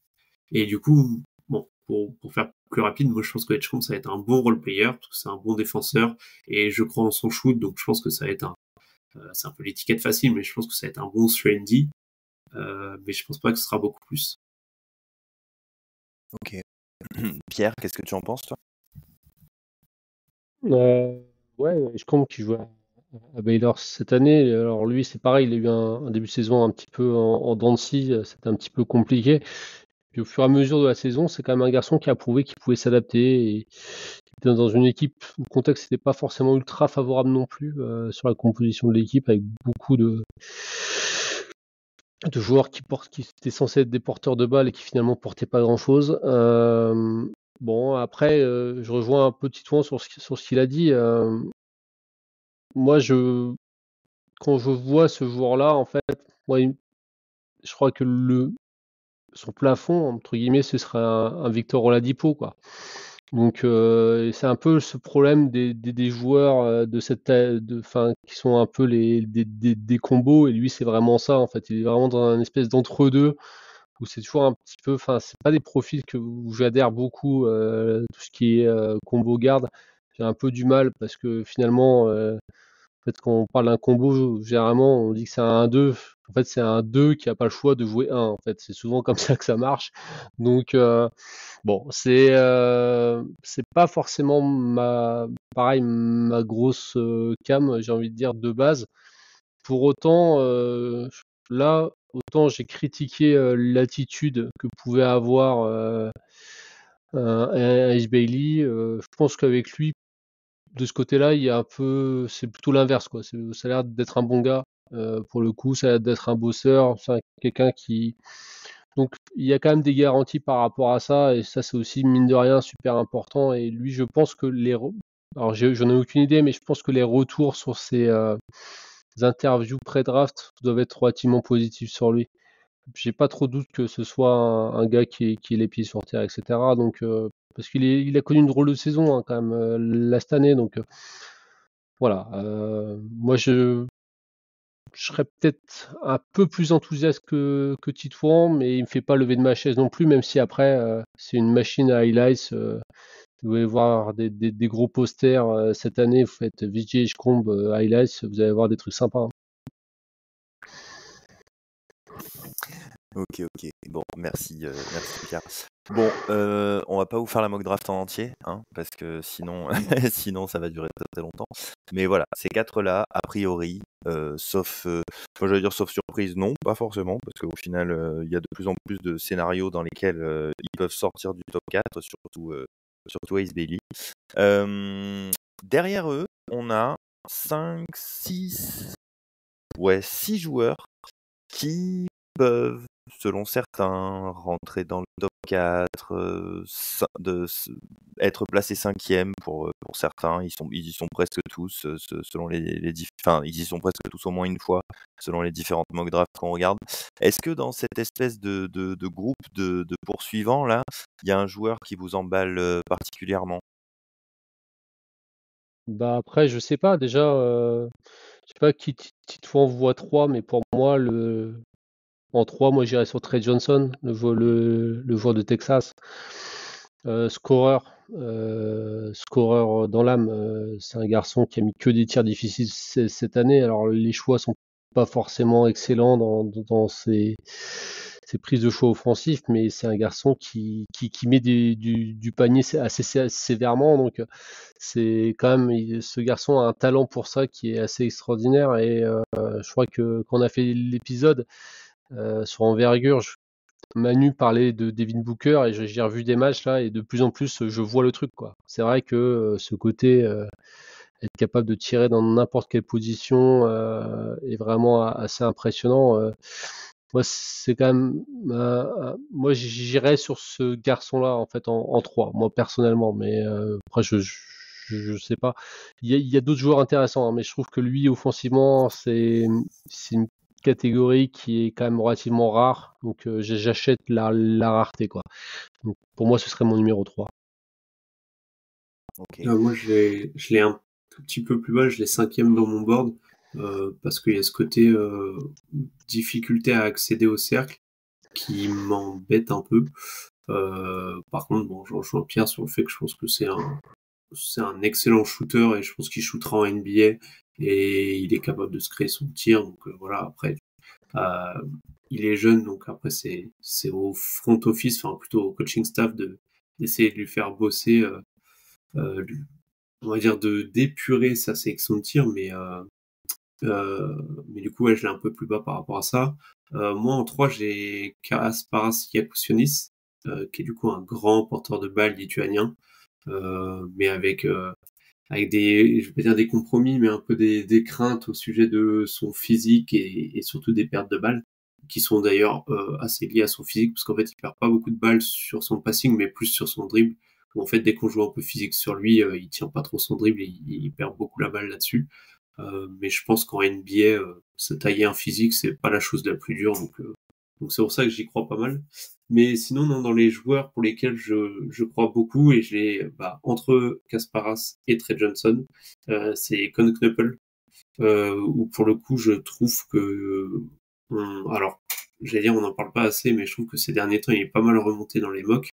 D: Et du coup, bon, pour faire plus rapide, moi je pense que Edgecombe ça va être un bon role player, parce que c'est un bon défenseur, et je crois en son shoot, donc je pense que ça va être c'est un peu l'étiquette facile, mais je pense que ça va être un bon 3&D, mais je pense pas que ce sera beaucoup plus.
C: Ok. Pierre, qu'est-ce que tu en penses toi?
E: Ouais, Edgecombe qui joue à Baylor cette année. Alors lui, c'est pareil, il a eu un début de saison un petit peu en dents de scie, c'était un petit peu compliqué. Puis au fur et à mesure de la saison, c'est quand même un garçon qui a prouvé qu'il pouvait s'adapter, et qui était dans une équipe où le contexte n'était pas forcément ultra favorable non plus sur la composition de l'équipe, avec beaucoup de joueurs qui étaient censés être des porteurs de balles et qui finalement portaient pas grand-chose. Bon, après, je rejoins un peu Titouan sur ce qu'il a dit. Moi, quand je vois ce joueur-là, en fait, moi, je crois que son plafond, entre guillemets, ce serait un Victor Oladipo, quoi. Donc, c'est un peu ce problème des joueurs de cette taille, qui sont un peu des combos, et lui, c'est vraiment ça, en fait. Il est vraiment dans un espèce d'entre-deux, où c'est toujours un petit peu, enfin, c'est pas des profils où j'adhère beaucoup, tout ce qui est combo garde. J'ai un peu du mal parce que finalement, en fait, quand on parle d'un combo, généralement, on dit que c'est un 1-2. En fait, c'est un 2 qui a pas le choix de jouer 1. En fait, c'est souvent comme ça que ça marche. Donc, bon, c'est pas forcément ma grosse cam, j'ai envie de dire, de base. Pour autant, là, autant j'ai critiqué l'attitude que pouvait avoir un Ace Bailey. Je pense qu'avec lui, de ce côté-là, il y a un peu, c'est plutôt l'inverse, quoi. Ça a l'air d'être un bon gars. Pour le coup, ça a l'air d'être un bosseur. C'est quelqu'un qui. Donc, il y a quand même des garanties par rapport à ça, et ça, c'est aussi mine de rien super important. Et lui, je pense que alors, j'en ai aucune idée, mais je pense que les retours sur ses interviews pré-draft doivent être relativement positifs sur lui. J'ai pas trop de doute que ce soit un gars qui ait les pieds sur terre, etc. Donc, parce il a connu une drôle de saison hein, quand même là cette année. Donc, voilà. Moi, je serais peut-être un peu plus enthousiaste que Titouan, mais il me fait pas lever de ma chaise non plus, même si après, c'est une machine à highlights. Vous allez voir des gros posters cette année. Vous faites VJ Combe highlights, vous allez voir des trucs sympas. Hein.
C: Ok, bon, merci Pierre. Bon, on va pas vous faire la mock draft en entier, hein, parce que sinon, sinon ça va durer très longtemps. Mais voilà, ces 4-là, a priori, sauf, moi j'allais dire sauf surprise, non, pas forcément, parce qu'au final, il y a de plus en plus de scénarios dans lesquels ils peuvent sortir du top 4, surtout Ace Bailey. Derrière eux, on a 6 joueurs qui peuvent, selon certains, rentrer dans le top 4, être placés 5e pour certains. Ils y sont presque tous, selon enfin, ils y sont presque tous au moins une fois, selon les différentes mock drafts qu'on regarde. Est-ce que dans cette espèce de groupe de poursuivants, là, il y a un joueur qui vous emballe particulièrement?
E: Bah après, je sais pas, déjà, je sais pas qui Titouan voit 3, mais pour moi, en 3, moi j'irais sur Trey Johnson, le joueur de Texas. Scoreur dans l'âme, c'est un garçon qui a mis que des tirs difficiles cette année. Alors les choix sont pas forcément excellents dans ses prises de choix offensifs, mais c'est un garçon qui met du panier assez sévèrement. Donc c'est quand même, ce garçon a un talent pour ça qui est assez extraordinaire. Et je crois que quand on a fait l'épisode sur Envergure, Manu parlait de Devin Booker et j'ai revu des matchs là et de plus en plus je vois le truc quoi. C'est vrai que ce côté être capable de tirer dans n'importe quelle position est vraiment assez impressionnant. Moi c'est quand même moi j'irais sur ce garçon là en fait en 3 moi personnellement, mais après je sais pas. Il y a d'autres joueurs intéressants hein, mais je trouve que lui offensivement c'est une catégorie qui est quand même relativement rare, donc j'achète la rareté quoi. Donc pour moi ce serait mon numéro 3.
C: Ok.
D: Moi je l'ai un tout petit peu plus bas, je l'ai 5e dans mon board, parce qu'il y a ce côté difficulté à accéder au cercle qui m'embête un peu. Par contre, bon, je rejoins Pierre sur le fait que je pense que c'est un excellent shooter et je pense qu'il shootera en NBA et il est capable de se créer son tir. Donc voilà, après, il est jeune, donc après c'est au front office, enfin plutôt au coaching staff d'essayer de lui faire bosser, on va dire d'épurer sa sélection de tir, mais du coup ouais, je l'ai un peu plus bas par rapport à ça. Moi en 3 j'ai Kasparas Jakusionis, qui est du coup un grand porteur de balle lituanien, mais avec des, je vais pas dire des compromis, mais un peu des craintes au sujet de son physique et surtout des pertes de balles, qui sont d'ailleurs assez liées à son physique, parce qu'en fait il perd pas beaucoup de balles sur son passing, mais plus sur son dribble, où en fait dès qu'on joue un peu physique sur lui, il tient pas trop son dribble, il perd beaucoup la balle là-dessus. Mais je pense qu'en NBA, se tailler un physique, c'est pas la chose la plus dure, donc c'est pour ça que j'y crois pas mal. Mais sinon, non, dans les joueurs pour lesquels je crois beaucoup, et j'ai entre Kasparas et Trey Johnson, c'est Con Knuppel, où pour le coup, je trouve que alors j'allais dire, on n'en parle pas assez, mais je trouve que ces derniers temps, il est pas mal remonté dans les mocks.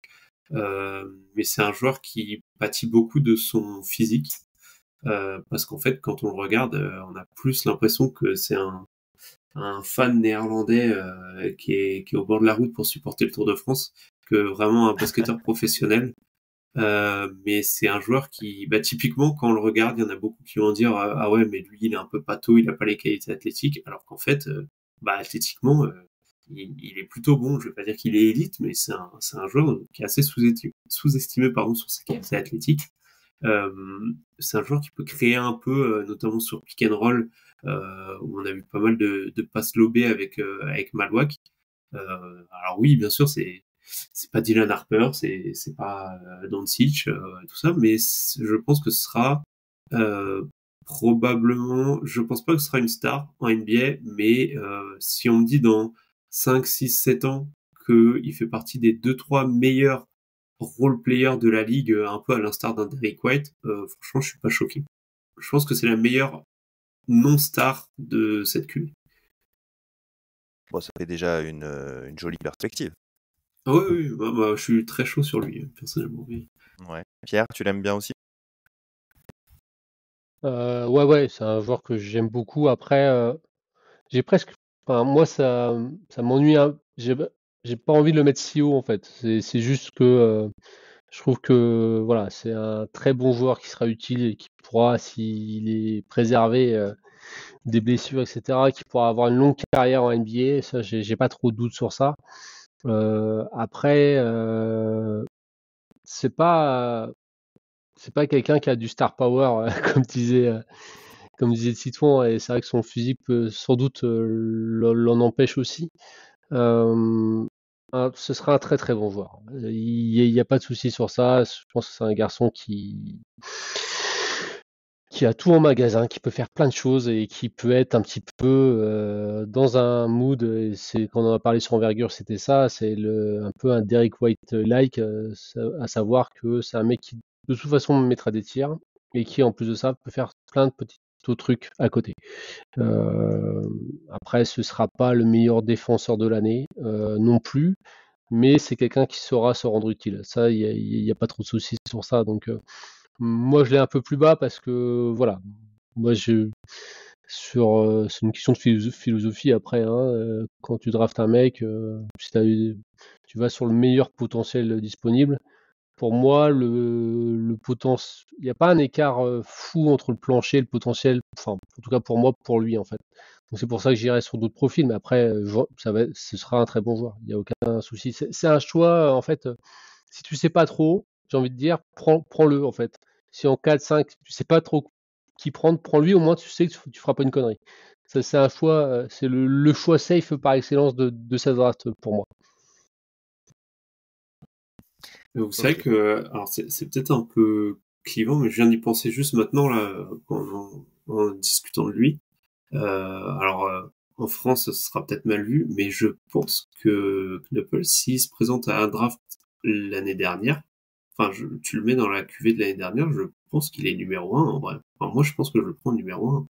D: Mais c'est un joueur qui pâtit beaucoup de son physique, parce qu'en fait, quand on le regarde, on a plus l'impression que c'est un fan néerlandais qui est au bord de la route pour supporter le Tour de France, que vraiment un basketteur professionnel. Mais c'est un joueur qui, bah, typiquement, quand on le regarde, il y en a beaucoup qui vont dire ah ouais, mais lui, il est un peu pâteau, il a pas les qualités athlétiques, alors qu'en fait, bah, athlétiquement, il est plutôt bon. Je vais pas dire qu'il est élite, mais c'est un joueur qui est assez sous-estimé, pardon, sur ses qualités athlétiques. C'est un joueur qui peut créer un peu, notamment sur pick and roll, où on a vu pas mal de passes lobées avec Malwak. Alors oui, bien sûr, c'est pas Dylan Harper, c'est pas Doncic, tout ça, mais je pense que ce sera probablement, je pense pas que ce sera une star en NBA, mais si on me dit dans 5, 6, 7 ans qu'il fait partie des 2-3 meilleurs role players de la ligue, un peu à l'instar d'un Derrick White, franchement, je suis pas choqué. Je pense que c'est la meilleure non-star de cette QV.
C: Bon, ça fait déjà une jolie perspective.
D: Ah oui, bah, je suis très chaud sur lui, personnellement. Oui.
C: Ouais. Pierre, tu l'aimes bien aussi?
E: Ouais, c'est un joueur que j'aime beaucoup. Après, j'ai presque, enfin, moi, ça m'ennuie. J'ai pas envie de le mettre si haut en fait. C'est juste que je trouve que voilà, c'est un très bon joueur qui sera utile et qui pourra, s'il est préservé des blessures, etc., qui pourra avoir une longue carrière en NBA. Ça, j'ai pas trop de doute sur ça. Après, c'est pas quelqu'un qui a du star power, comme disait Titouan, et c'est vrai que son physique peut sans doute l'en empêche aussi. Ce sera un très très bon joueur. Il n'y a pas de souci sur ça. Je pense que c'est un garçon qui a tout en magasin, qui peut faire plein de choses et qui peut être un petit peu dans un mood. Et c'est quand on en a parlé sur Envergure, c'était ça. C'est un peu un Derrick White-like, à savoir que c'est un mec qui de toute façon mettra des tirs et qui en plus de ça peut faire plein de petits autres trucs à côté. Après, ce sera pas le meilleur défenseur de l'année non plus, mais c'est quelqu'un qui saura se rendre utile. Ça, il y a pas trop de soucis sur ça. Donc moi, je l'ai un peu plus bas parce que voilà, moi c'est une question de philosophie après. Hein, quand tu draftes un mec, si tu vas sur le meilleur potentiel disponible. Pour moi, le potentiel, il n'y a pas un écart fou entre le plancher et le potentiel. Enfin, en tout cas pour moi, pour lui en fait. Donc c'est pour ça que j'irai sur d'autres profils. Mais après, ce sera un très bon joueur. Il n'y a aucun souci. C'est un choix en fait. Si tu sais pas trop, j'ai envie de dire, prends-le en fait. Si en 4, 5, tu sais pas trop qui prendre, prends-lui, au moins tu sais que tu feras pas une connerie. Ça, c'est un choix, c'est le choix safe par excellence de cette draft pour moi.
D: Vous savez que, alors c'est peut-être un peu clivant, mais je viens d'y penser juste maintenant là, en discutant de lui. En France, ce sera peut-être mal vu, mais je pense que Knuppel, s'il se présente à un draft l'année dernière, enfin, tu le mets dans la QV de l'année dernière, je pense qu'il est numéro 1 en vrai. Enfin, moi, je pense que je le prends numéro 1.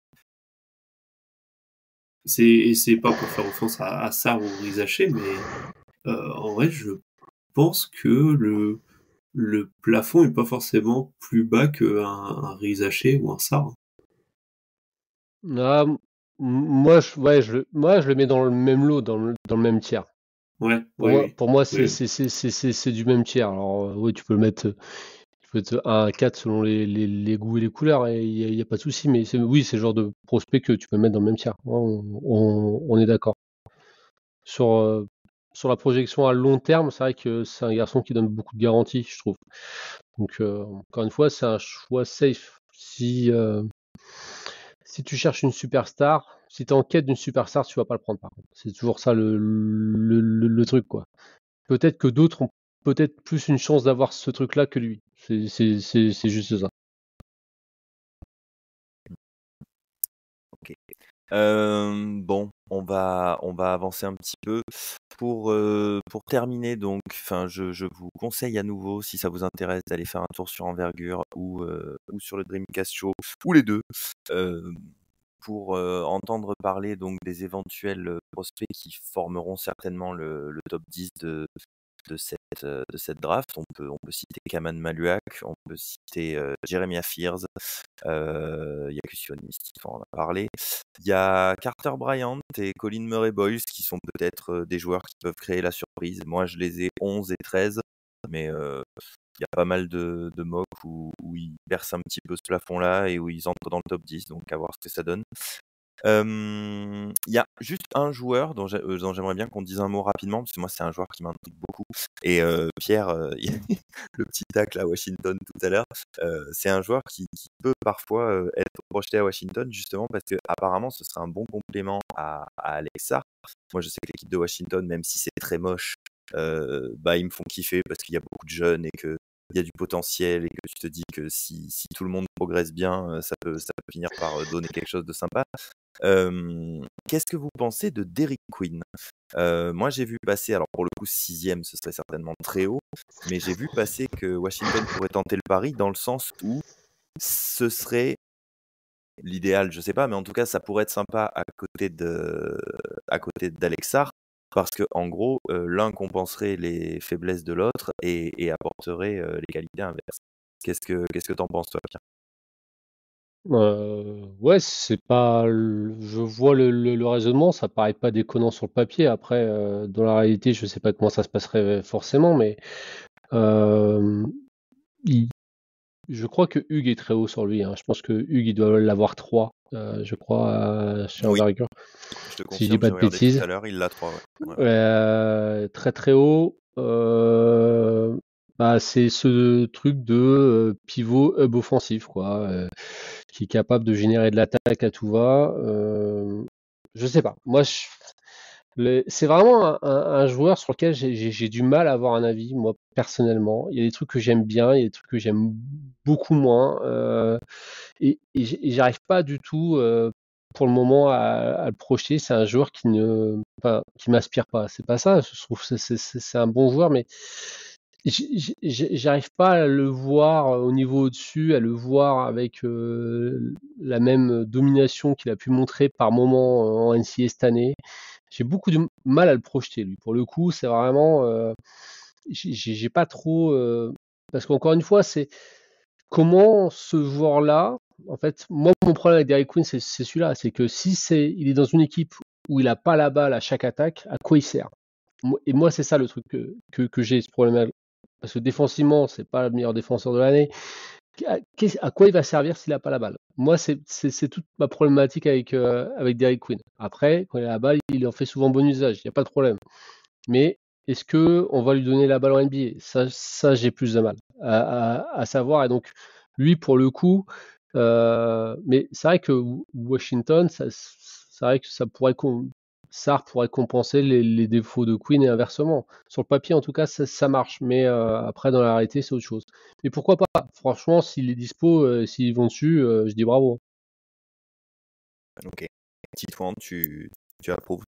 D: C'est pas pour faire offense à Sarr ou Rizaché, mais en vrai, je pense que le plafond est pas forcément plus bas qu'un Rizaché ou un Sarr.
E: Ah, moi, je le mets dans le même lot, dans le même tiers.
D: Ouais,
E: Pour moi,
D: oui.
E: c'est du même tiers. Alors, oui, tu peux le mettre, 1 à 4 selon les goûts et les couleurs, et il n'y a pas de souci. Mais oui, c'est le genre de prospect que tu peux mettre dans le même tiers. On est d'accord. Sur la projection à long terme, c'est vrai que c'est un garçon qui donne beaucoup de garanties, je trouve. Donc, encore une fois, c'est un choix safe. Si tu cherches une superstar, si tu es en quête d'une superstar, tu vas pas le prendre par contre. C'est toujours ça le truc, quoi. Peut-être que d'autres ont peut-être plus une chance d'avoir ce truc-là que lui. C'est juste ça.
C: Ok. Bon, on va avancer un petit peu. Pour terminer, donc, je vous conseille à nouveau, si ça vous intéresse, d'aller faire un tour sur Envergure ou sur le Dreamcast Show, ou les deux. pour entendre parler donc des éventuels prospects qui formeront certainement le top 10 de cette draft. On peut citer Kaman Maluak, on peut citer Jeremiah Fears, Yakution Mystic, on en a parlé. Il y a Carter Bryant et Colin Murray-Boyles qui sont peut-être des joueurs qui peuvent créer la surprise. Moi, je les ai 11 et 13, mais il y a pas mal de mocks où ils percent un petit peu ce plafond-là et où ils entrent dans le top 10, donc à voir ce que ça donne. Il y a juste un joueur dont j'aimerais bien qu'on dise un mot rapidement, parce que moi c'est un joueur qui m'intrigue beaucoup. Et Pierre, le petit tacle à Washington tout à l'heure, c'est un joueur qui peut parfois être projeté à Washington, justement parce que apparemment ce serait un bon complément à Alex Sarr. Moi je sais que l'équipe de Washington, même si c'est très moche, ils me font kiffer parce qu'il y a beaucoup de jeunes et que il y a du potentiel et que tu te dis que si tout le monde progresse bien, ça peut finir par donner quelque chose de sympa. Qu'est-ce que vous pensez de Derrick Queen? Moi j'ai vu passer, alors pour le coup 6e ce serait certainement très haut, mais j'ai vu passer que Washington pourrait tenter le pari dans le sens où ce serait l'idéal, je sais pas, mais en tout cas ça pourrait être sympa à côté d'Alex Sarr, parce que en gros l'un compenserait les faiblesses de l'autre et apporterait les qualités inverses. Qu'est-ce que t'en penses toi, Pierre?
E: Ouais, c'est pas. Je vois le raisonnement, ça paraît pas déconnant sur le papier. Après, dans la réalité, je sais pas comment ça se passerait forcément, mais euh, il- je crois que Hugues est très haut sur lui, hein. Je pense que Hugues, il doit l'avoir 3, je crois, chez
C: Oui,
E: Envergure,
C: je te
E: si je dis
C: confirme,
E: pas
C: j'ai
E: de
C: regardé tout
E: bêtises.
C: à l'heure, il l'a 3, ouais.
E: Très très haut. C'est ce truc de pivot hub offensif, quoi, qui est capable de générer de l'attaque à tout va. Je sais pas. Moi, c'est vraiment un joueur sur lequel j'ai du mal à avoir un avis, moi, personnellement. Il y a des trucs que j'aime bien, il y a des trucs que j'aime beaucoup moins. Et j'arrive pas du tout, pour le moment, à le projeter. C'est un joueur qui m'inspire pas. C'est pas ça. Je trouve que c'est un bon joueur, mais j'arrive pas à le voir au niveau au-dessus, à le voir avec la même domination qu'il a pu montrer par moment en NCAA cette année. J'ai beaucoup de mal à le projeter, lui. Pour le coup, c'est vraiment, j'ai pas trop, parce qu'encore une fois, c'est comment ce joueur-là, en fait, moi, mon problème avec Derrick Queen, c'est celui-là, c'est que si il est dans une équipe où il a pas la balle à chaque attaque, à quoi il sert? Et moi, c'est ça le truc que j'ai, ce problème-là. Parce que défensivement, c'est pas le meilleur défenseur de l'année. À quoi il va servir s'il a pas la balle? Moi, c'est toute ma problématique avec Derrick Queen. Après, quand il a la balle, il en fait souvent bon usage, il n'y a pas de problème. Mais est-ce que on va lui donner la balle en NBA? Ça, j'ai plus de mal à savoir. Et donc, lui, pour le coup, mais c'est vrai que Washington, c'est vrai que Sarr pourrait compenser les défauts de Queen et inversement. Sur le papier, en tout cas, ça marche. Mais après, dans la réalité, c'est autre chose. Mais pourquoi pas? Franchement, s'il est dispo, s'ils vont dessus, je dis bravo.
C: Ok. Titouan, tu approuves?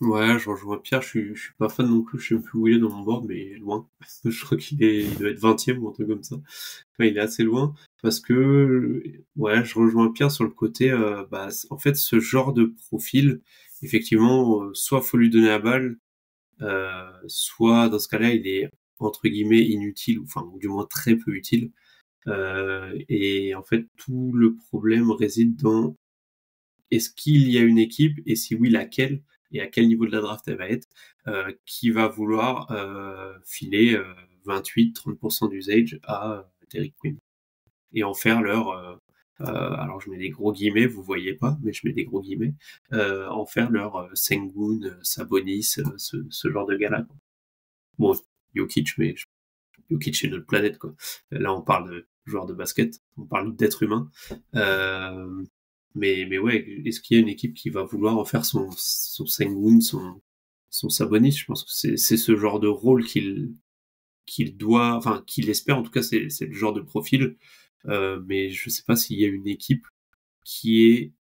D: Ouais, je rejoins Pierre, je suis pas fan non plus, je sais même plus où il est dans mon board, mais loin. Je crois il doit être 20e ou un truc comme ça. Enfin, il est assez loin, parce que, ouais, je rejoins Pierre sur le côté, en fait, ce genre de profil, effectivement, soit faut lui donner la balle, soit dans ce cas-là, il est, entre guillemets, inutile, ou du moins très peu utile. Et en fait, tout le problème réside dans est-ce qu'il y a une équipe, et si oui, laquelle, et à quel niveau de la draft elle va être, qui va vouloir filer 28-30% d'usage à Derrick Queen et en faire alors je mets des gros guillemets, vous voyez pas, mais je mets des gros guillemets, en faire leur Sengun, Sabonis, ce genre de gars-là. Bon, Jokic, mais Jokic c'est notre planète, quoi. Là, on parle de joueur de basket, on parle d'être humain. Mais ouais, est-ce qu'il y a une équipe qui va vouloir en faire son Sengun, son Sabonis? Je pense que c'est ce genre de rôle qu'il doit, enfin, qu'il espère, en tout cas, c'est le genre de profil. Mais je sais pas s'il y a une équipe qui est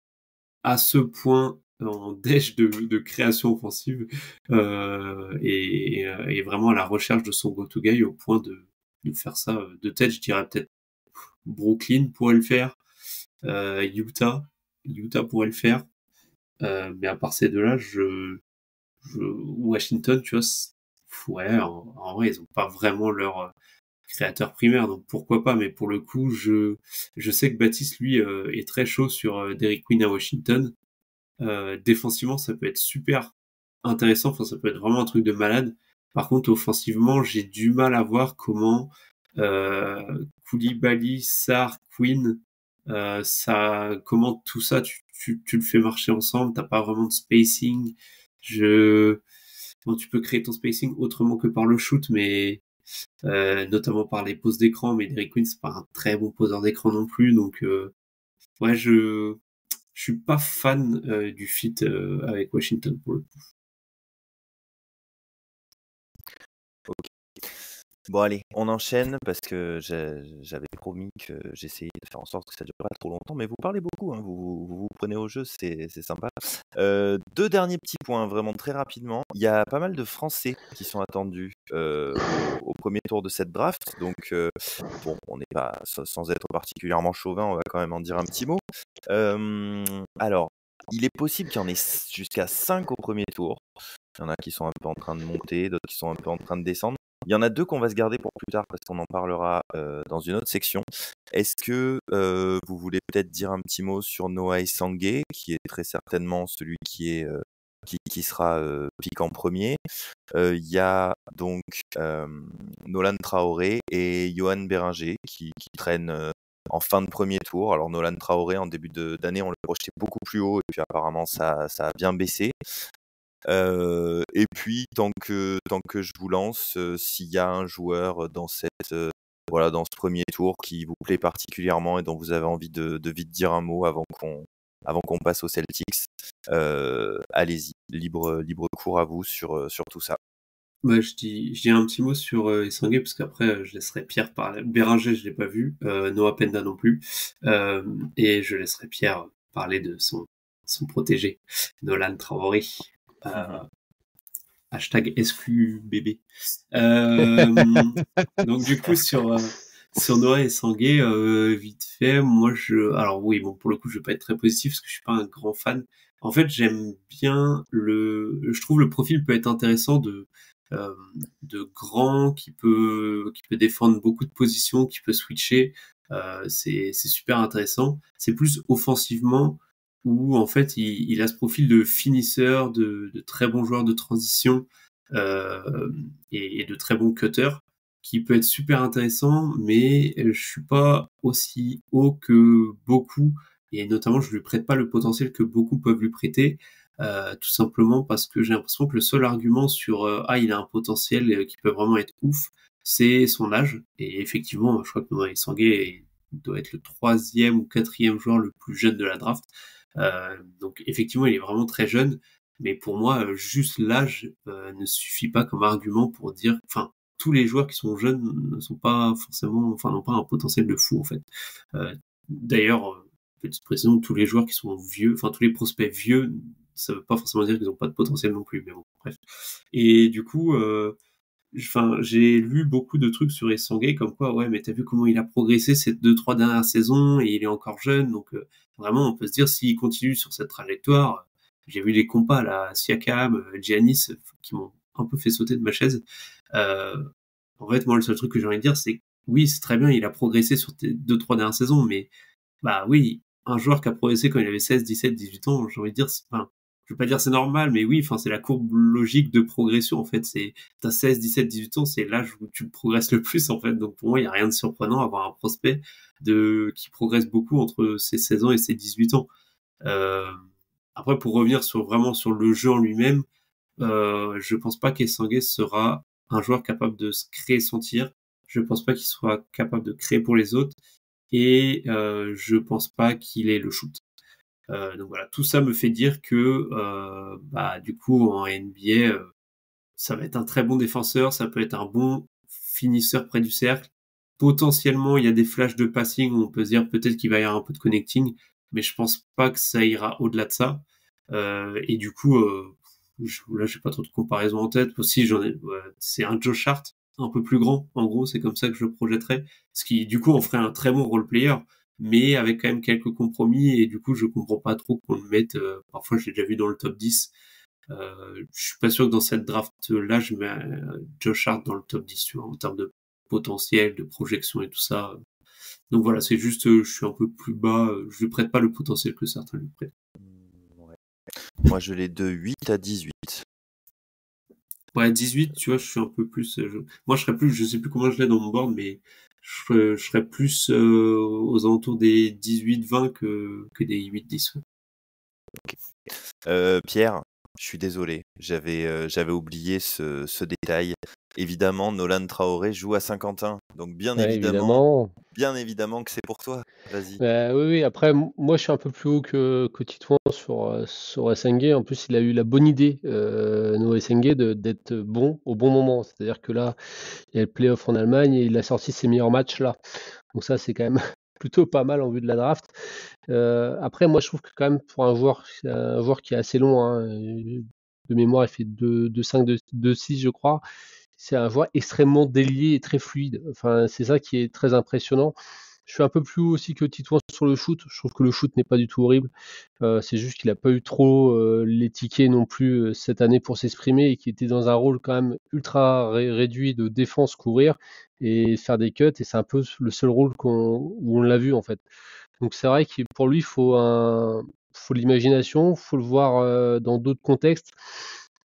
D: à ce point en dèche de création offensive et vraiment à la recherche de son go-to guy au point de faire ça de tête. Je dirais peut-être Brooklyn pourrait le faire, Utah, Utah pourrait le faire. Mais à part ces deux-là, Washington, tu vois, ouais, en vrai, ils ont pas vraiment leur créateur primaire, donc pourquoi pas. Mais pour le coup, je sais que Baptiste, lui, est très chaud sur Derrick Queen à Washington. Défensivement, ça peut être super intéressant. Enfin, ça peut être vraiment un truc de malade. Par contre, offensivement, j'ai du mal à voir comment Koulibaly, Sarr, Queen, comment tout ça, tu le fais marcher ensemble. T'as pas vraiment de spacing. Bon, tu peux créer ton spacing autrement que par le shoot, mais notamment par les poses d'écran. Mais Derrick Queen, c'est pas un très bon poseur d'écran non plus. Donc, ouais, je suis pas fan du fit avec Washington pour le coup.
C: Ok. Bon allez, on enchaîne parce que j'avais promis que j'essayais de faire en sorte que ça dure pas trop longtemps, mais vous parlez beaucoup, hein, vous prenez au jeu, c'est sympa. Deux derniers petits points, vraiment très rapidement. Il y a pas mal de Français qui sont attendus au premier tour de cette draft, donc bon, on n'est pas sans être particulièrement chauvin, on va quand même en dire un petit mot. Alors, il est possible qu'il y en ait jusqu'à 5 au premier tour. Il y en a qui sont un peu en train de monter, d'autres qui sont un peu en train de descendre. Il y en a deux qu'on va se garder pour plus tard parce qu'on en parlera dans une autre section. Est-ce que vous voulez peut-être dire un petit mot sur Noah Essanguet, qui est très certainement celui qui sera pick en premier. Il y a donc Nolan Traoré et Johan Béringer qui traînent en fin de premier tour. Alors Nolan Traoré, en début d'année, on le projetait beaucoup plus haut et puis apparemment ça a bien baissé. Et puis tant que je vous lance, s'il y a un joueur dans dans ce premier tour qui vous plaît particulièrement et dont vous avez envie de vite dire un mot avant qu'on passe aux Celtics, allez-y, libre cours à vous sur tout ça.
D: Bah, je dis un petit mot sur Essanguet parce qu'après je laisserai Pierre parler. Béringer, je l'ai pas vu, Noah Penda non plus, et je laisserai Pierre parler de son protégé, Nolan Traoré. Hashtag SQBB. Donc du coup sur Noah Essanguet, vite fait, alors oui, bon, pour le coup je vais pas être très positif parce que je suis pas un grand fan. En fait, j'aime bien je trouve le profil peut être intéressant de grand qui peut défendre beaucoup de positions, qui peut switcher. C'est super intéressant. C'est plus offensivement où en fait il a ce profil de finisseur, de très bon joueur de transition et de très bon cutter qui peut être super intéressant, mais je suis pas aussi haut que beaucoup et notamment je lui prête pas le potentiel que beaucoup peuvent lui prêter. Tout simplement parce que j'ai l'impression que le seul argument sur il a un potentiel qui peut vraiment être ouf, c'est son âge. Et effectivement, je crois que Noah Essanguet doit être le 3e ou 4e joueur le plus jeune de la draft. Donc effectivement, il est vraiment très jeune. Mais pour moi, juste l'âge ne suffit pas comme argument pour dire... Enfin, tous les joueurs qui sont jeunes ne sont pas forcément... Enfin, n'ont pas un potentiel de fou, en fait. D'ailleurs, petite précision, tous les joueurs qui sont vieux... Enfin, tous les prospects vieux, ça veut pas forcément dire qu'ils n'ont pas de potentiel non plus. Mais bon, bref. Et du coup... j'ai lu beaucoup de trucs sur Essanguet comme quoi ouais mais t'as vu comment il a progressé ces 2-3 dernières saisons et il est encore jeune donc vraiment on peut se dire s'il continue sur cette trajectoire, j'ai vu les compas là, Siakam, Giannis qui m'ont un peu fait sauter de ma chaise. En fait moi le seul truc que j'ai envie de dire c'est que oui c'est très bien il a progressé sur tes 2-3 dernières saisons mais bah oui un joueur qui a progressé quand il avait 16, 17, 18 ans j'ai envie de dire je veux pas dire c'est normal, mais oui, enfin, c'est la courbe logique de progression, en fait. T'as 16, 17, 18 ans, c'est l'âge où tu progresses le plus, en fait. Donc, pour moi, il y a rien de surprenant à avoir un prospect qui progresse beaucoup entre ses 16 ans et ses 18 ans. Après, pour revenir vraiment sur le jeu en lui-même, je pense pas qu'Essanguet sera un joueur capable de se créer son tir. Je pense pas qu'il soit capable de créer pour les autres. Et, je pense pas qu'il ait le shoot. Donc voilà, tout ça me fait dire que du coup en NBA, ça va être un très bon défenseur, ça peut être un bon finisseur près du cercle. Potentiellement, il y a des flashs de passing où on peut se dire peut-être qu'il va y avoir un peu de connecting, mais je pense pas que ça ira au-delà de ça. Et du coup, là j'ai pas trop de comparaison en tête. Aussi, c'est un Josh Hart un peu plus grand. En gros, c'est comme ça que je le projetterais. Ce qui, du coup, en ferait un très bon role player. mais avec quand même quelques compromis, et du coup, je comprends pas trop qu'on le mette, parfois je l'ai déjà vu dans le top 10. Je suis pas sûr que dans cette draft-là, je mets Josh Hart dans le top 10, tu vois, en termes de potentiel, de projection et tout ça. Donc voilà, c'est juste, je suis un peu plus bas, je lui prête pas le potentiel que certains lui prêtent.
C: Ouais. Moi, je l'ai de 8 à 18.
D: Ouais, 18, tu vois, je suis un peu plus. Moi, je serais plus, je sais plus comment je l'ai dans mon board, mais je serais plus aux alentours des 18-20 que des 8-10. Ouais.
C: Pierre, je suis désolé, j'avais oublié ce détail. Évidemment, Nolan Traoré joue à Saint-Quentin, donc bien
E: Ouais,
C: évidemment
E: évidemment.
C: que c'est pour toi. Vas-y.
E: Oui, oui, après, moi je suis un peu plus haut que Titouan sur Essengue. En plus, il a eu la bonne idée, Noah Essengue, d'être bon au bon moment. C'est-à-dire que là, il y a le play-off en Allemagne et il a sorti ses meilleurs matchs là. Donc ça, c'est quand même plutôt pas mal en vue de la draft. Après, moi je trouve que quand même pour un joueur qui est assez long, hein, de mémoire, il fait 2,5, 2,6 je crois. C'est un joueur extrêmement délié et très fluide. Enfin, c'est ça qui est très impressionnant. Je suis un peu plus haut aussi que Titouan sur le shoot. Je trouve que le shoot n'est pas du tout horrible. C'est juste qu'il n'a pas eu trop les tickets non plus cette année pour s'exprimer et qu'il était dans un rôle quand même ultra réduit de défense, courir et faire des cuts. Et c'est un peu le seul rôle où on l'a vu en fait. Donc c'est vrai que pour lui, il faut l'imagination, il faut le voir dans d'autres contextes.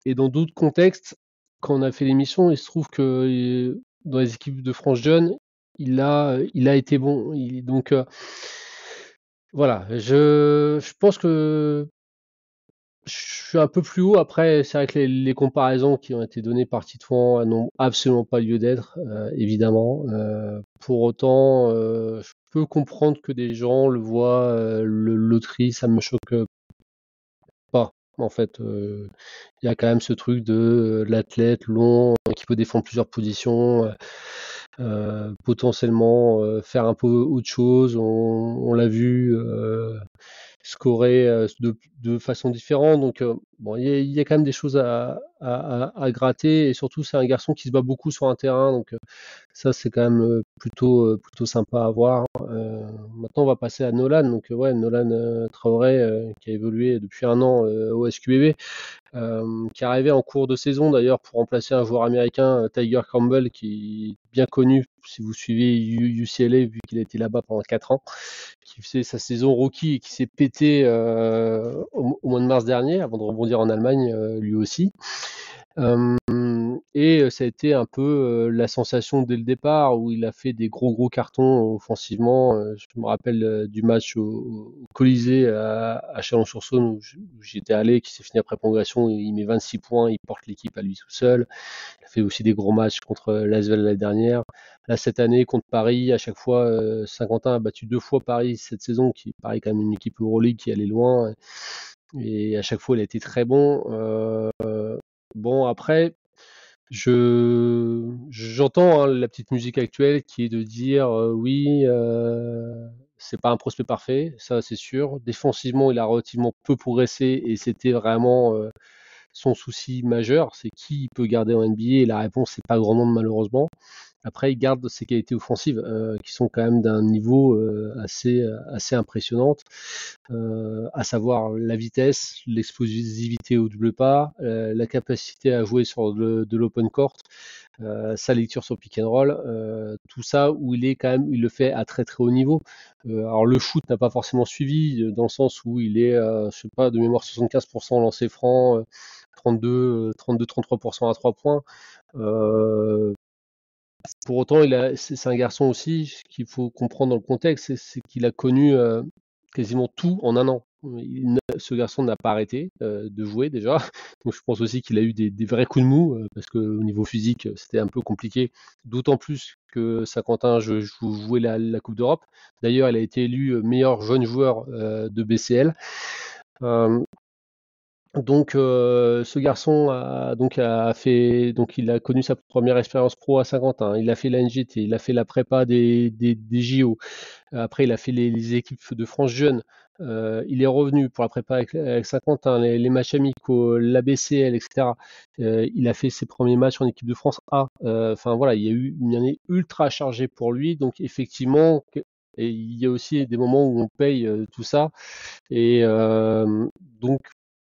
E: Et dans d'autres contextes, quand on a fait l'émission, il se trouve que dans les équipes de France Jeunes, il a été bon. Donc voilà, je pense que je suis un peu plus haut. Après, c'est vrai que les comparaisons qui ont été données par Titouan n'ont absolument pas lieu d'être, évidemment. Pour autant, je peux comprendre que des gens le voient loterie, ça me choque pas. En fait, il y a quand même ce truc de l'athlète long qui peut défendre plusieurs positions, potentiellement faire un peu autre chose. On l'a vu scorer de façon différente. Donc, bon, il y a quand même des choses à gratter. Et surtout, c'est un garçon qui se bat beaucoup sur un terrain. Donc, ça, c'est quand même plutôt sympa à voir. Maintenant, on va passer à Nolan. Donc, ouais, Nolan Traoré, qui a évolué depuis un an au SQBB, qui est arrivé en cours de saison d'ailleurs pour remplacer un joueur américain, Tiger Campbell, qui est bien connu si vous suivez UCLA, vu qu'il a été là-bas pendant 4 ans, qui faisait sa saison rookie et qui s'est pété au mois de mars dernier, avant de rebondir en Allemagne lui aussi. Et ça a été un peu la sensation dès le départ, où il a fait des gros cartons offensivement. Je me rappelle du match au Colisée à Chalon-sur-Saône où j'étais allé, qui s'est fini après prolongation. Il met 26 points, il porte l'équipe à lui tout seul. Il a fait aussi des gros matchs contre l'Asvel l'année dernière. Là, cette année, contre Paris, à chaque fois, Saint-Quentin a battu 2 fois Paris cette saison, qui paraît quand même une équipe Euroleague qui allait loin. Et à chaque fois, il a été très bon. Bon, après, j'entends hein, la petite musique actuelle qui est de dire oui, c'est pas un prospect parfait, ça c'est sûr. Défensivement, il a relativement peu progressé et c'était vraiment son souci majeur, c'est qui il peut garder en NBA, et la réponse c'est pas grand monde malheureusement. Après, il garde ses qualités offensives qui sont quand même d'un niveau assez impressionnante, à savoir la vitesse, l'explosivité au double pas, la capacité à jouer sur de l'open court, sa lecture sur pick and roll, tout ça où il le fait à très très haut niveau. Alors le shoot n'a pas forcément suivi dans le sens où il est, je sais pas, de mémoire 75% lancé franc, 33% à 3 points. Pour autant, c'est un garçon aussi qu'il faut comprendre dans le contexte, c'est qu'il a connu quasiment tout en un an. Ce garçon n'a pas arrêté de jouer déjà. Donc je pense aussi qu'il a eu des vrais coups de mou parce qu'au niveau physique, c'était un peu compliqué. D'autant plus que Saint-Quentin jouait la Coupe d'Europe. D'ailleurs, il a été élu meilleur jeune joueur de BCL. Donc, ce garçon il a connu sa première expérience pro à Saint-Quentin. Il a fait la NGT, il a fait la prépa des JO. Après, il a fait les équipes de France Jeunes. Il est revenu pour la prépa avec Saint-Quentin, les matchs amicaux, l'ABCL, etc. Il a fait ses premiers matchs en équipe de France A. Enfin voilà, il y a eu une année ultra chargée pour lui. Donc effectivement, Et il y a aussi des moments où on paye tout ça. Et donc,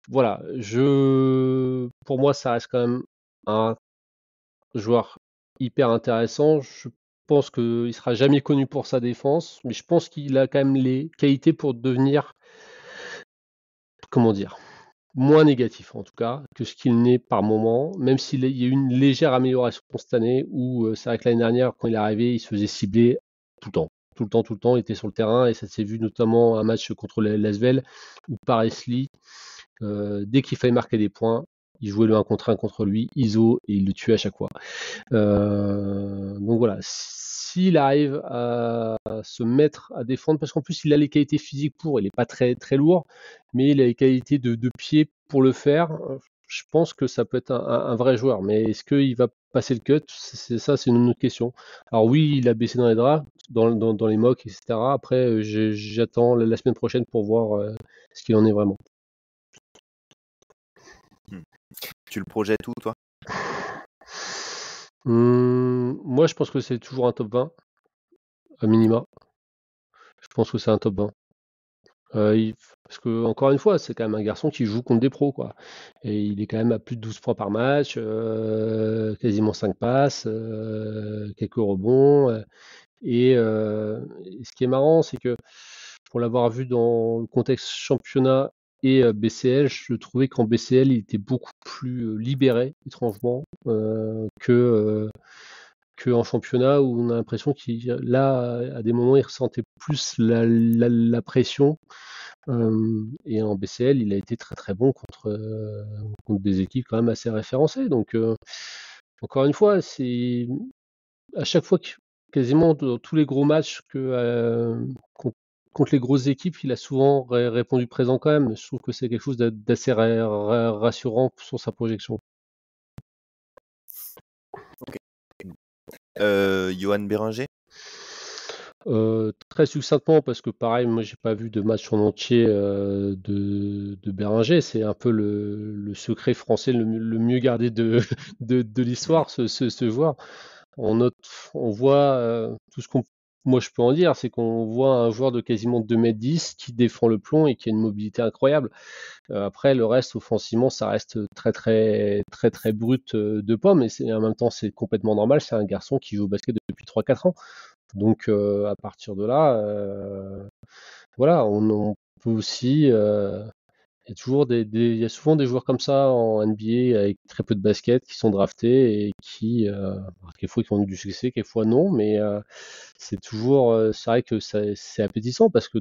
E: voilà, pour moi, ça reste quand même un joueur hyper intéressant. Je pense qu'il sera jamais connu pour sa défense, mais je pense qu'il a quand même les qualités pour devenir, comment dire, moins négatif en tout cas que ce qu'il n'est par moment, même s'il y a eu une légère amélioration cette année où c'est vrai que l'année dernière, quand il est arrivé, il se faisait cibler tout le temps. Tout le temps, il était sur le terrain et ça s'est vu notamment un match contre l'Asvel où Paresli, dès qu'il fallait marquer des points, il jouait le 1 contre 1 contre lui, ISO, et il le tuait à chaque fois. Donc voilà, s'il arrive à se mettre à défendre, parce qu'en plus il a les qualités physiques pour, il n'est pas très très lourd, mais il a les qualités de pied pour le faire. Je pense que ça peut être un vrai joueur, mais est-ce qu'il va passer le cut? C'est une autre question. Alors oui, il a baissé dans les drafts, dans les mocks, etc. Après, j'attends la semaine prochaine pour voir ce qu'il en est vraiment.
C: Tu le projettes où, toi?
E: Moi, je pense que c'est toujours un top 20, à minima. Je pense que c'est un top 20. Parce que, encore une fois, c'est quand même un garçon qui joue contre des pros, quoi. Et il est quand même à plus de 12 points par match, quasiment 5 passes, quelques rebonds. Et ce qui est marrant, c'est que pour l'avoir vu dans le contexte championnat et BCL, je trouvais qu'en BCL, il était beaucoup plus libéré, étrangement, que en championnat où on a l'impression qu'il, là, à des moments, il ressentait plus la pression. Et en BCL, il a été très très bon contre des équipes quand même assez référencées. Donc, encore une fois, c'est à chaque fois quasiment dans tous les gros matchs contre les grosses équipes, il a souvent répondu présent quand même. Je trouve que c'est quelque chose d'assez rassurant sur sa projection.
C: Johan Bérenger?
E: Très succinctement, parce que pareil, moi j'ai pas vu de match en entier de Bérenger. C'est un peu le secret français le mieux gardé de l'histoire, ce joueur. On voit tout ce qu'on. Moi je peux en dire, c'est qu'on voit un joueur de quasiment 2,10 m qui défend le plomb et qui a une mobilité incroyable. Après, le reste, offensivement, ça reste très très très très brut de pomme, et en même temps c'est complètement normal. C'est un garçon qui joue au basket depuis 3-4 ans. Donc à partir de là, voilà, on peut aussi. Il y a souvent des joueurs comme ça en NBA avec très peu de basket qui sont draftés et qui, quelquefois, qui ont eu du succès, quelquefois non, mais c'est vrai que c'est appétissant parce que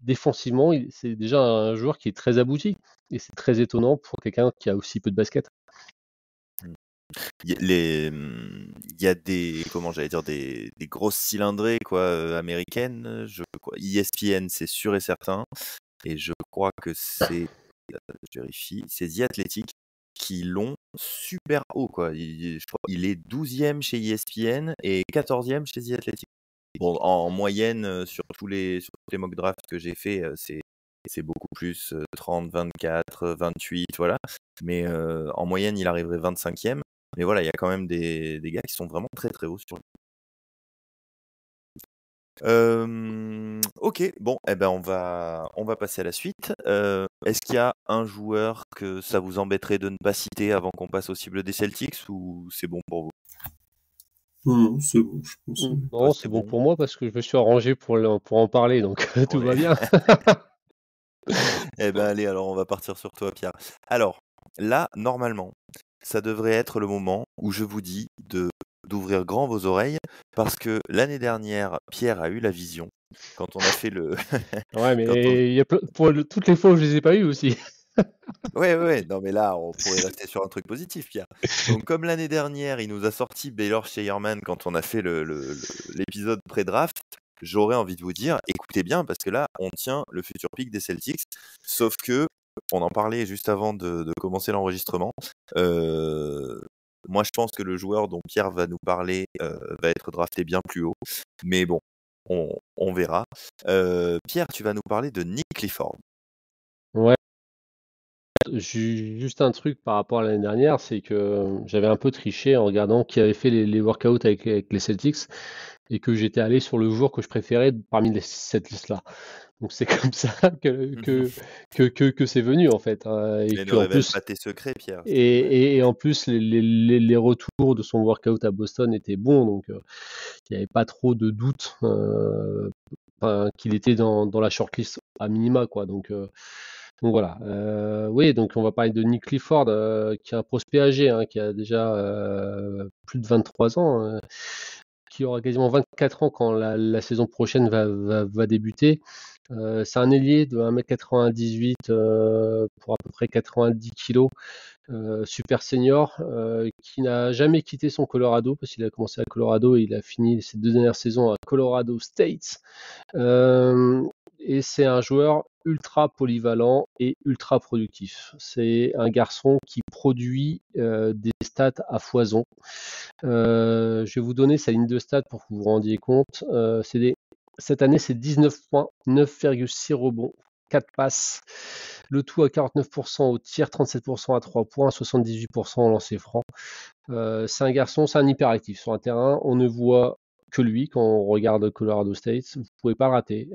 E: défensivement, c'est déjà un joueur qui est très abouti et c'est très étonnant pour quelqu'un qui a aussi peu de basket.
C: Il y a des, comment j'allais dire, des grosses cylindrées quoi, américaines. ESPN, c'est sûr et certain. Et je crois que c'est, je vérifie, c'est The Athletic qui l'ont super haut, quoi. Je crois qu'il est 12e chez ESPN et 14e chez The Athletic. Bon, en moyenne, sur tous les mock drafts que j'ai fait, c'est beaucoup plus, 30, 24, 28, voilà. Mais en moyenne, il arriverait 25e. Mais voilà, il y a quand même des gars qui sont vraiment très très hauts sur lui. Ok, bon, eh ben on va passer à la suite. Est-ce qu'il y a un joueur que ça vous embêterait de ne pas citer avant qu'on passe aux cibles des Celtics, ou c'est bon pour vous?
D: Non, c'est bon, je pense.
E: Non, c'est bon pour moi parce que je me suis arrangé pour en parler, donc tout va bien.
C: Eh ben allez, alors on va partir sur toi, Pierre. Alors, là, normalement, ça devrait être le moment où je vous dis d'ouvrir grand vos oreilles, parce que l'année dernière, Pierre a eu la vision quand on a fait le.
E: Ouais, mais il y a toutes les fois où je les ai pas eu aussi.
C: Ouais, non mais là, on pourrait rester sur un truc positif, Pierre. Donc comme l'année dernière, il nous a sorti Baylor Scheierman quand on a fait l'épisode pré-draft, j'aurais envie de vous dire, écoutez bien, parce que là, on tient le futur pick des Celtics, sauf que, on en parlait juste avant de commencer l'enregistrement, moi je pense que le joueur dont Pierre va nous parler va être drafté bien plus haut, mais bon, on verra. Pierre, tu vas nous parler de Nick Clifford.
E: Ouais, juste un truc par rapport à l'année dernière, c'est que j'avais un peu triché en regardant qui avait fait les workouts avec les Celtics et que j'étais allé sur le joueur que je préférais parmi cette liste-là. Donc c'est comme ça que c'est venu en fait, hein, et
C: Et ne
E: que en
C: révèle
E: plus
C: pas tes secrets, Pierre, s'il te plaît.
E: et en plus les retours de son workout à Boston étaient bons, donc il n'y avait pas trop de doute qu'il était dans la shortlist à minima, quoi. Donc voilà. Oui, donc on va parler de Nick Clifford, qui est un prospect âgé, hein, qui a déjà plus de 23 ans, qui aura quasiment 24 ans quand la saison prochaine va débuter. C'est un ailier de 1m98 pour à peu près 90 kg, super senior, qui n'a jamais quitté son Colorado parce qu'il a commencé à Colorado et il a fini ses 2 dernières saisons à Colorado State. Et c'est un joueur ultra polyvalent et ultra productif. C'est un garçon qui produit des stats à foison. Je vais vous donner sa ligne de stats pour que vous vous rendiez compte. Cette année, c'est 19 points, 9,6 rebonds, 4 passes. Le tout à 49% au tir, 37% à 3 points, 78% au lancer franc. C'est un garçon, c'est un hyperactif sur un terrain. On ne voit que lui quand on regarde Colorado State. Vous ne pouvez pas le rater.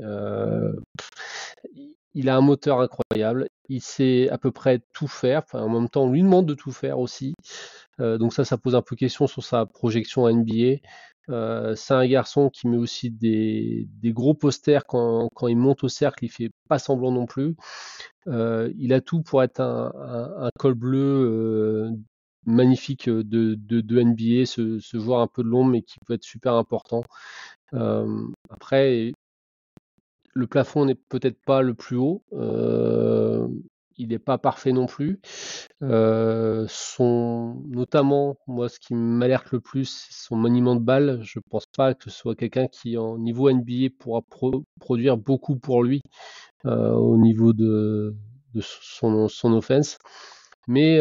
E: Il a un moteur incroyable. Il sait à peu près tout faire. Enfin, en même temps, on lui demande de tout faire aussi. Donc ça pose un peu question sur sa projection à NBA. C'est un garçon qui met aussi des gros posters quand il monte au cercle. Il fait pas semblant non plus. Il a tout pour être un col bleu magnifique de NBA, ce joueur un peu de l'ombre mais qui peut être super important. Après, le plafond n'est peut-être pas le plus haut. Il n'est pas parfait non plus. Notamment, moi, ce qui m'alerte le plus, c'est son maniement de balle. Je pense pas que ce soit quelqu'un qui, en niveau NBA, pourra produire beaucoup pour lui au niveau de son offense. Mais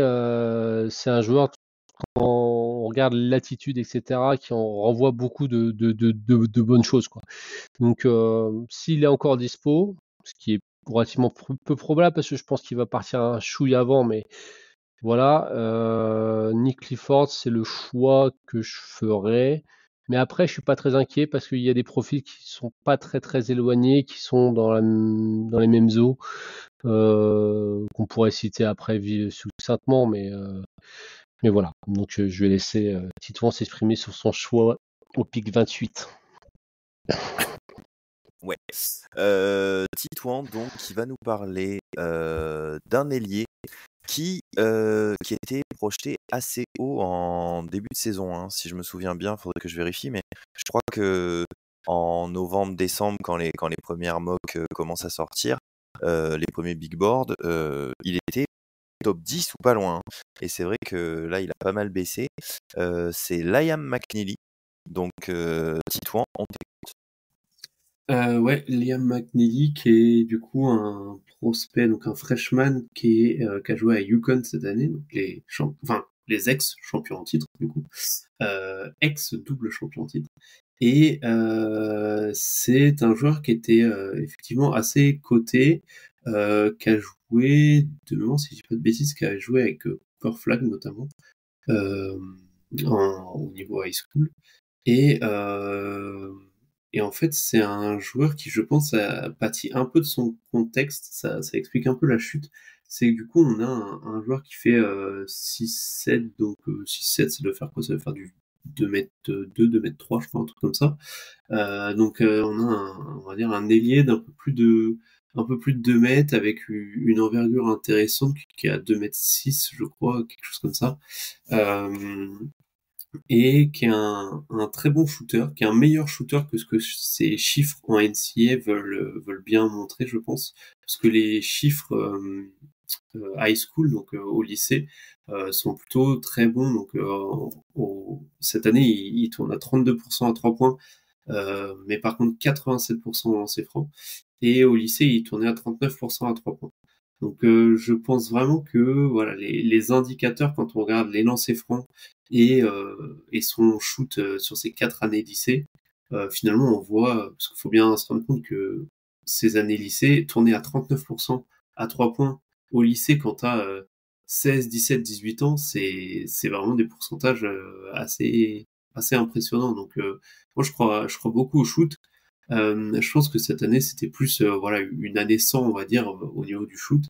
E: c'est un joueur, quand on regarde l'attitude, etc., qui en renvoie beaucoup de bonnes choses, quoi. Donc, s'il est encore dispo, ce qui est relativement peu probable parce que je pense qu'il va partir un chouille avant, mais voilà, Nick Clifford, c'est le choix que je ferais. Mais après, je suis pas très inquiet parce qu'il y a des profils qui sont pas très très éloignés, qui sont dans les mêmes eaux, qu'on pourrait citer après succinctement, mais voilà. Donc, je vais laisser Titouan s'exprimer sur son choix au pic 28.
C: Ouais. Titouan, donc, qui va nous parler d'un ailier qui était projeté assez haut en début de saison, hein, si je me souviens bien, il faudrait que je vérifie, mais je crois que en novembre-décembre, quand les premières mocks commencent à sortir, les premiers big boards, il était top 10 ou pas loin, hein. Et c'est vrai que là, il a pas mal baissé. C'est Liam McNeely. Donc, Titouan, on t'écoute.
D: Ouais, Liam McNeely, qui est du coup un prospect, donc un freshman qui a joué à UConn cette année, donc les ex-champions en titre, du coup, ex-double champion en titre. Et c'est un joueur qui était effectivement assez coté, qui a joué, de mémoire si je dis pas de bêtises, qui a joué avec Cooper Flag notamment, au niveau high school. Et en fait, c'est un joueur qui, je pense, a pâti un peu de son contexte. Ça explique un peu la chute. C'est que du coup, on a un joueur qui fait 6-7, donc 6-7, ça doit faire quoi? Ça doit faire du 2m2, 2m3, je crois, un truc comme ça. Donc on a on va dire un ailier d'un peu plus de 2 mètres avec une envergure intéressante qui est à 2m6, je crois, quelque chose comme ça. Et qui est un très bon shooter, qui est un meilleur shooter que ce que ses chiffres en NCAA veulent bien montrer, je pense, parce que les chiffres high school, donc au lycée, sont plutôt très bons. Donc cette année, il tourne à 32% à 3 points, mais par contre 87% au lancer franc. Et au lycée, il tournait à 39% à 3 points. Donc je pense vraiment que voilà, les indicateurs, quand on regarde les lancers francs et son shoot sur ces 4 années lycée, finalement on voit, parce qu'il faut bien se rendre compte que ces années lycée, tourner à 39% à 3 points au lycée, quand tu as 16, 17, 18 ans, c'est vraiment des pourcentages assez impressionnants. Donc, moi, je crois beaucoup au shoot. Je pense que cette année, c'était plus voilà, une année sans, on va dire, au niveau du shoot.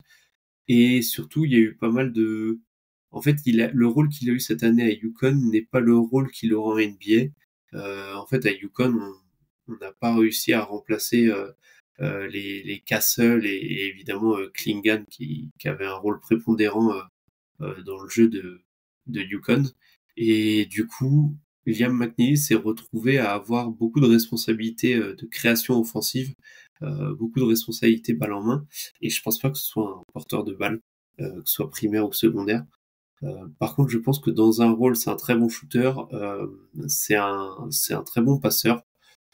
D: Et surtout, il y a eu pas mal de... En fait, le rôle qu'il a eu cette année à UConn n'est pas le rôle qu'il aura en NBA. En fait, à UConn, on n'a pas réussi à remplacer les Castle et évidemment Klingan qui avait un rôle prépondérant dans le jeu de UConn. Et du coup, Liam McNeely s'est retrouvé à avoir beaucoup de responsabilités de création offensive, beaucoup de responsabilités balle en main. Et je pense pas que ce soit un porteur de balle, que ce soit primaire ou secondaire. Par contre, je pense que dans un rôle, c'est un très bon shooter, c'est un très bon passeur.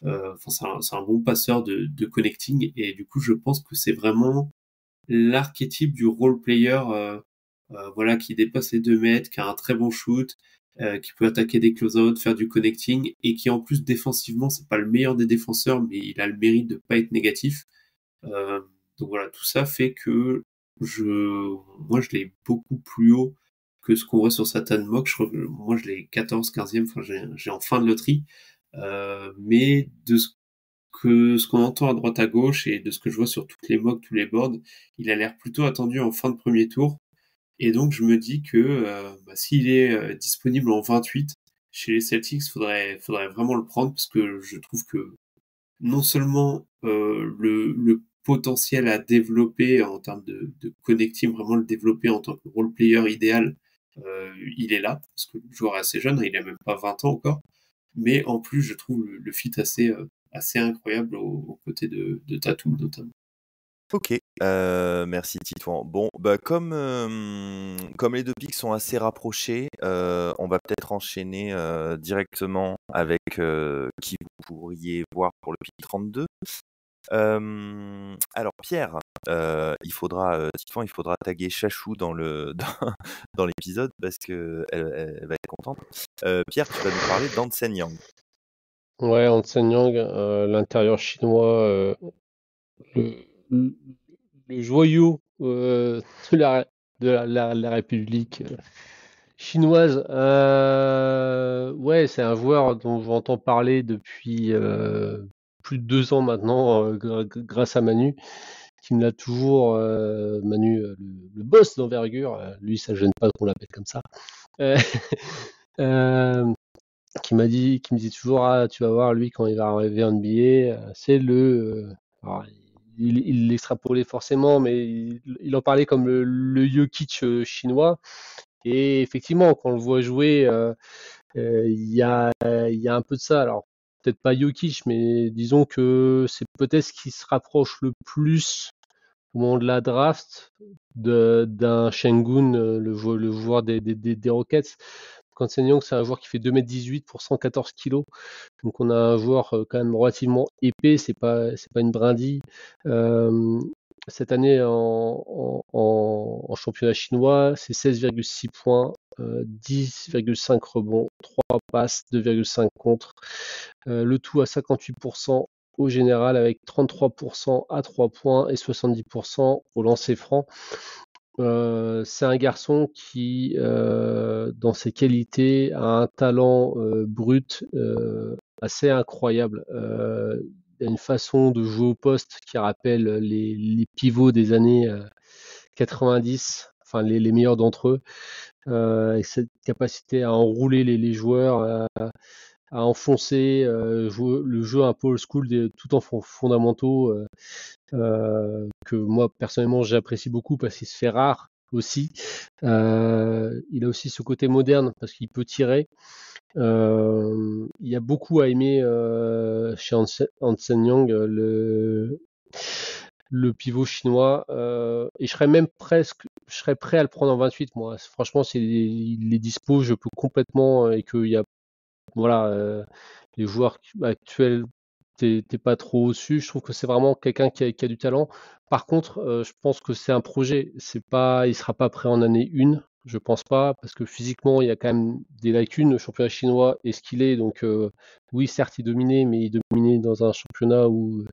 D: Enfin, c'est un bon passeur de connecting. Et du coup, je pense que c'est vraiment l'archétype du role player, voilà, qui dépasse les 2 mètres, qui a un très bon shoot, qui peut attaquer des close-out, faire du connecting, et qui en plus défensivement, c'est pas le meilleur des défenseurs, mais il a le mérite de pas être négatif. Donc voilà, tout ça fait que moi je l'ai beaucoup plus haut que ce qu'on voit sur Satan Mock. Moi je l'ai 14, 15e, enfin j'ai en fin de loterie. Mais de ce qu'on entend à droite à gauche et de ce que je vois sur toutes les mocks, tous les boards, il a l'air plutôt attendu en fin de premier tour. Et donc je me dis que s'il est disponible en 28 chez les Celtics, faudrait vraiment le prendre, parce que je trouve que non seulement le potentiel à développer en termes de connecting, vraiment le développer en tant que role player idéal, il est là, parce que le joueur est assez jeune, il a même pas 20 ans encore, mais en plus je trouve le fit assez incroyable aux côtés de Tatum notamment.
C: Ok, merci Titouan. Bon, bah comme les deux pics sont assez rapprochés, on va peut-être enchaîner directement avec qui vous pourriez voir pour le pic 32. Alors Pierre, Titouan, il faudra taguer Chachou dans dans l'épisode, parce que elle va être contente. Pierre, tu vas nous parler d'Hansen Yang.
E: Ouais, Hansen Yang, l'intérieur chinois, le, le joyau de la République chinoise. Ouais, c'est un joueur dont j'entends parler depuis plus de 2 ans maintenant, grâce à Manu, qui me l'a toujours, Manu, le boss d'envergure, lui ça gêne pas qu'on l'appelle comme ça, euh, qui me disait toujours, ah, tu vas voir, lui quand il va arriver en NBA, c'est alors, il l'extrapolait forcément, mais il en parlait comme le Jokic chinois. Et effectivement, quand on le voit jouer, il y a un peu de ça. Alors, peut-être pas Jokic, mais disons que c'est peut-être ce qui se rapproche le plus au moment de la draft d'un Şengün, le joueur des Rockets. Quand Young, c'est un joueur qui fait 2,18 m pour 114 kg. Donc on a un joueur quand même relativement épais, c'est pas une brindille. Cette année en championnat chinois, c'est 16,6 points, 10,5 rebonds, 3 passes, 2,5 contre. Le tout à 58% au général, avec 33% à 3 points et 70% au lancer franc. C'est un garçon qui, dans ses qualités, a un talent brut assez incroyable. Il a une façon de jouer au poste qui rappelle les pivots des années 90, enfin les meilleurs d'entre eux, et cette capacité à enrouler les joueurs, à enfoncer le jeu un peu old school tout en fondamentaux, que moi personnellement j'apprécie beaucoup parce qu'il se fait rare aussi. Il a aussi ce côté moderne parce qu'il peut tirer. Il y a beaucoup à aimer chez Hansen Yang, le pivot chinois, et je serais prêt à le prendre en 28, moi. Franchement, il est dispo, je peux complètement, et qu'il y a, voilà, les joueurs actuels, t'es pas trop au-dessus. Je trouve que c'est vraiment quelqu'un qui a du talent. Par contre, je pense que c'est un projet. Il sera pas prêt en année 1, je pense pas, parce que physiquement, il y a quand même des lacunes. Le championnat chinois est ce qu'il est, donc oui, certes, il dominait, mais il dominait dans un championnat où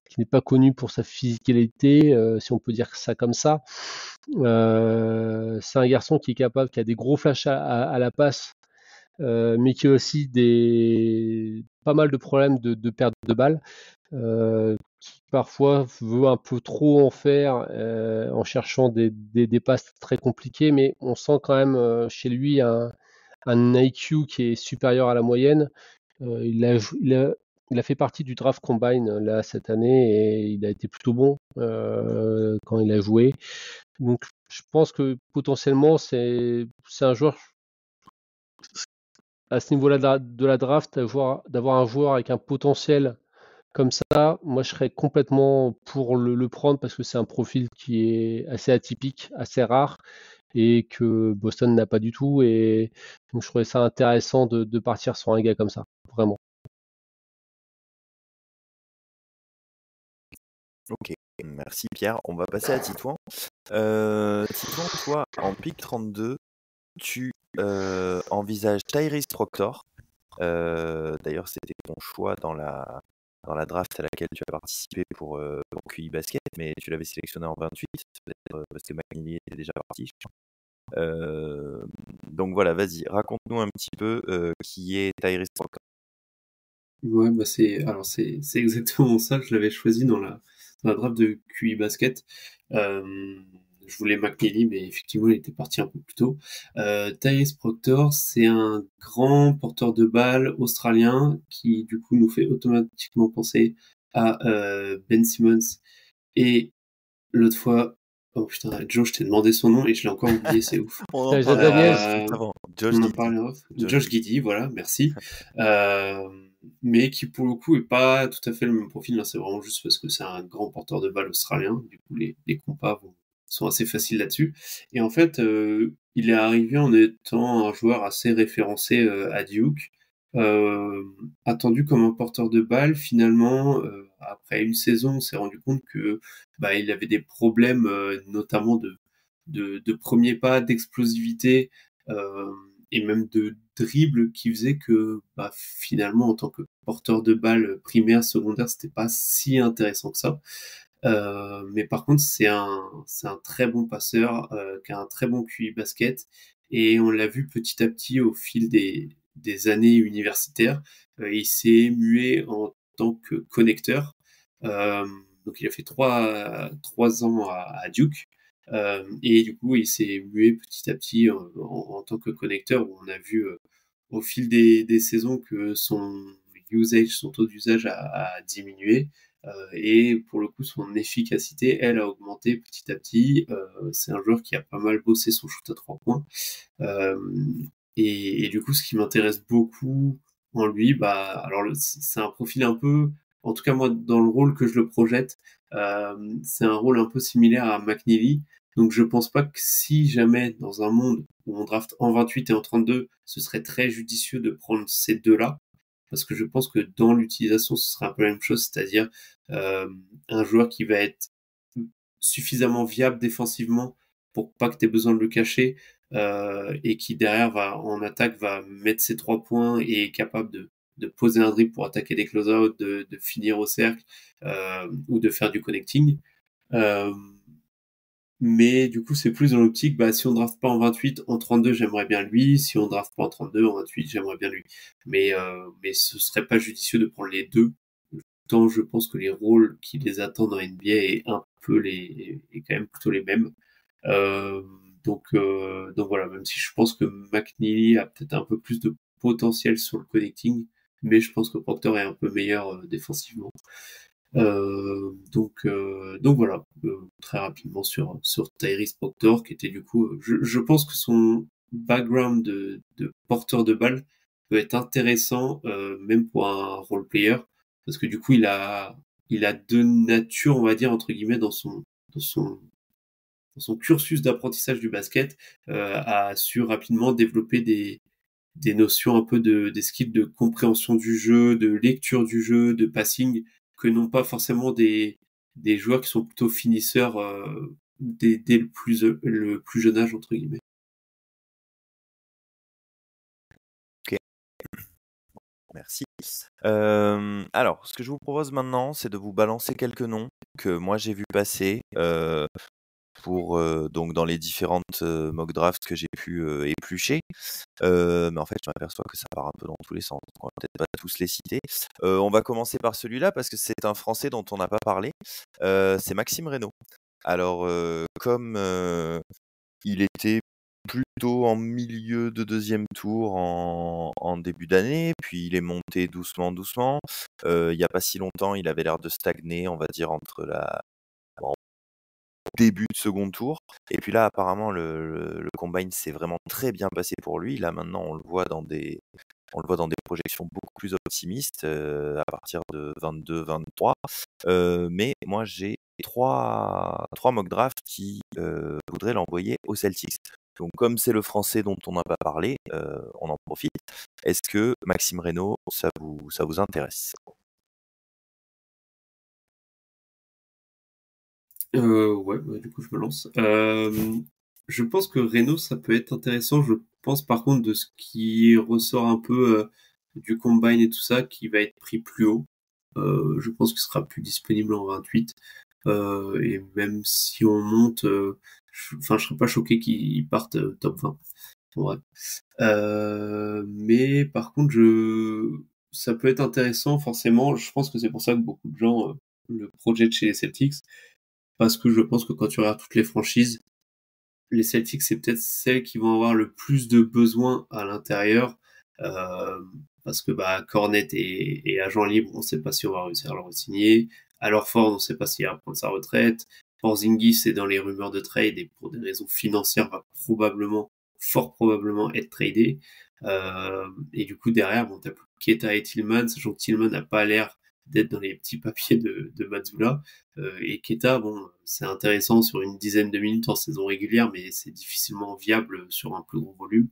E: qui n'est pas connu pour sa physicalité, si on peut dire ça comme ça. C'est un garçon qui est capable, qui a des gros flashs à la passe, mais qui a aussi pas mal de problèmes de perte de balles, qui parfois veut un peu trop en faire, en cherchant des passes très compliquées, mais on sent quand même chez lui un IQ qui est supérieur à la moyenne. Il a fait partie du draft combine là cette année et il a été plutôt bon quand il a joué. Donc je pense que potentiellement c'est un joueur à ce niveau-là de la draft, d'avoir un joueur avec un potentiel comme ça, moi je serais complètement pour le prendre parce que c'est un profil qui est assez atypique, assez rare et que Boston n'a pas du tout. Et donc je trouvais ça intéressant de partir sur un gars comme ça, vraiment.
C: Ok, merci Pierre. On va passer à Titouan. Titouan, toi, en pick 32, tu envisages Tyrese Proctor. D'ailleurs, c'était ton choix dans la draft à laquelle tu as participé pour QI Basket, mais tu l'avais sélectionné en 28, peut-être parce que McNeely était déjà parti. Donc voilà, vas-y, raconte-nous un petit peu qui est Tyrese Proctor.
D: Ouais, bah c'est exactement ça. Je l'avais choisi dans la draft de QI Basket. Je voulais McNeely, mais effectivement, il était parti un peu plus tôt. Tyrese Proctor, c'est un grand porteur de balle australien qui, du coup, nous fait automatiquement penser à Ben Simmons. Et l'autre fois, oh putain, Joe, je t'ai demandé son nom et je l'ai encore oublié, c'est ouf.
C: On en
E: Josh
C: parlait
E: Daniels.
C: juste avant.
D: On en parlait en off. Josh Giddey, voilà, merci. Mais qui pour le coup est pas tout à fait le même profil, hein. C'est vraiment juste parce que c'est un grand porteur de balle australien. Du coup, les compas sont assez faciles là-dessus. Et en fait, il est arrivé en étant un joueur assez référencé à Duke, attendu comme un porteur de balle. Finalement, après une saison, on s'est rendu compte que il avait des problèmes, notamment de premier pas, d'explosivité. Et même de dribble qui faisait que finalement en tant que porteur de balle primaire, secondaire, c'était pas si intéressant que ça. Mais par contre, c'est un très bon passeur qui a un très bon QI basket et on l'a vu petit à petit au fil des années universitaires. Il s'est mué en tant que connecteur. Donc il a fait trois ans à Duke. Et du coup, il s'est mué petit à petit en tant que connecteur, où on a vu au fil des saisons que son taux d'usage a diminué. Et pour le coup, son efficacité, elle, a augmenté petit à petit. C'est un joueur qui a pas mal bossé son shoot à 3 points. Et du coup, ce qui m'intéresse beaucoup en lui, alors c'est un profil un peu, en tout cas moi, dans le rôle que je le projette, c'est un rôle un peu similaire à McNeely. Donc je pense pas que si jamais dans un monde où on draft en 28 et en 32, ce serait très judicieux de prendre ces deux-là, parce que je pense que dans l'utilisation, ce serait un peu la même chose, c'est-à-dire un joueur qui va être suffisamment viable défensivement pour pas que tu aies besoin de le cacher, et qui derrière en attaque va mettre ses 3 points et est capable de poser un dribble pour attaquer des close-out, de finir au cercle, ou de faire du connecting. Mais du coup, c'est plus dans l'optique, si on draft pas en 28, en 32, j'aimerais bien lui. Si on draft pas en 32, en 28, j'aimerais bien lui. Mais ce serait pas judicieux de prendre les deux. Tant je pense que les rôles qui les attendent en NBA est quand même plutôt les mêmes. Donc voilà, même si je pense que McNeely a peut-être un peu plus de potentiel sur le connecting, mais je pense que Proctor est un peu meilleur défensivement. Donc voilà, très rapidement sur Tyrese Proctor, qui était du coup, je pense que son background de porteur de balle peut être intéressant, même pour un role player, parce que du coup il a deux natures, on va dire entre guillemets, dans son cursus d'apprentissage du basket, a su rapidement développer des notions un peu des skills de compréhension du jeu, de lecture du jeu, de passing, que n'ont pas forcément des joueurs qui sont plutôt finisseurs dès le plus jeune âge, entre guillemets.
C: Ok, merci. Alors, ce que je vous propose maintenant, c'est de vous balancer quelques noms que moi j'ai vu passer pour donc dans les différentes mock drafts que j'ai pu éplucher. Mais en fait, je m'aperçois que ça part un peu dans tous les sens. Donc on va peut-être pas tous les citer. On va commencer par celui-là parce que c'est un Français dont on n'a pas parlé. C'est Maxime Reynaud. Alors, comme il était plutôt en milieu de deuxième tour en début d'année, puis il est monté doucement, doucement. Il n'y a pas si longtemps, il avait l'air de stagner, on va dire, entre bon, début de second tour. Et puis là, apparemment, le combine s'est vraiment très bien passé pour lui. Là, maintenant, on le voit dans des projections beaucoup plus optimistes à partir de 22-23. Mais moi, j'ai trois mock drafts qui voudraient l'envoyer aux Celtics. Donc, comme c'est le français dont on n'a pas parlé, on en profite. Est-ce que Maxime Reynaud, ça vous intéresse?
D: Ouais, bah, du coup, je me lance. Je pense que Renault, ça peut être intéressant. Je pense par contre de ce qui ressort un peu du combine et tout ça, qui va être pris plus haut. Je pense qu'il sera plus disponible en 28. Et même si on monte, je serais pas choqué qu'il parte top 20. Ouais. Mais par contre, ça peut être intéressant, forcément. Je pense que c'est pour ça que beaucoup de gens le projettent chez les Celtics. Parce que je pense que quand tu regardes toutes les franchises, les Celtics, c'est peut-être celles qui vont avoir le plus de besoins à l'intérieur. Euh, Parce que Cornet est agent libre, on ne sait pas si on va réussir à le re-signer. Alors Ford, on ne sait pas s'il va prendre sa retraite. Porzingis est dans les rumeurs de trade et pour des raisons financières va fort probablement être tradé. Et du coup, derrière, t'as plus Keita et Tillman, sachant que Tillman n'a pas l'air d'être dans les petits papiers de Mazzulla. Et Keita, c'est intéressant sur une dizaine de minutes en saison régulière, mais c'est difficilement viable sur un plus gros volume.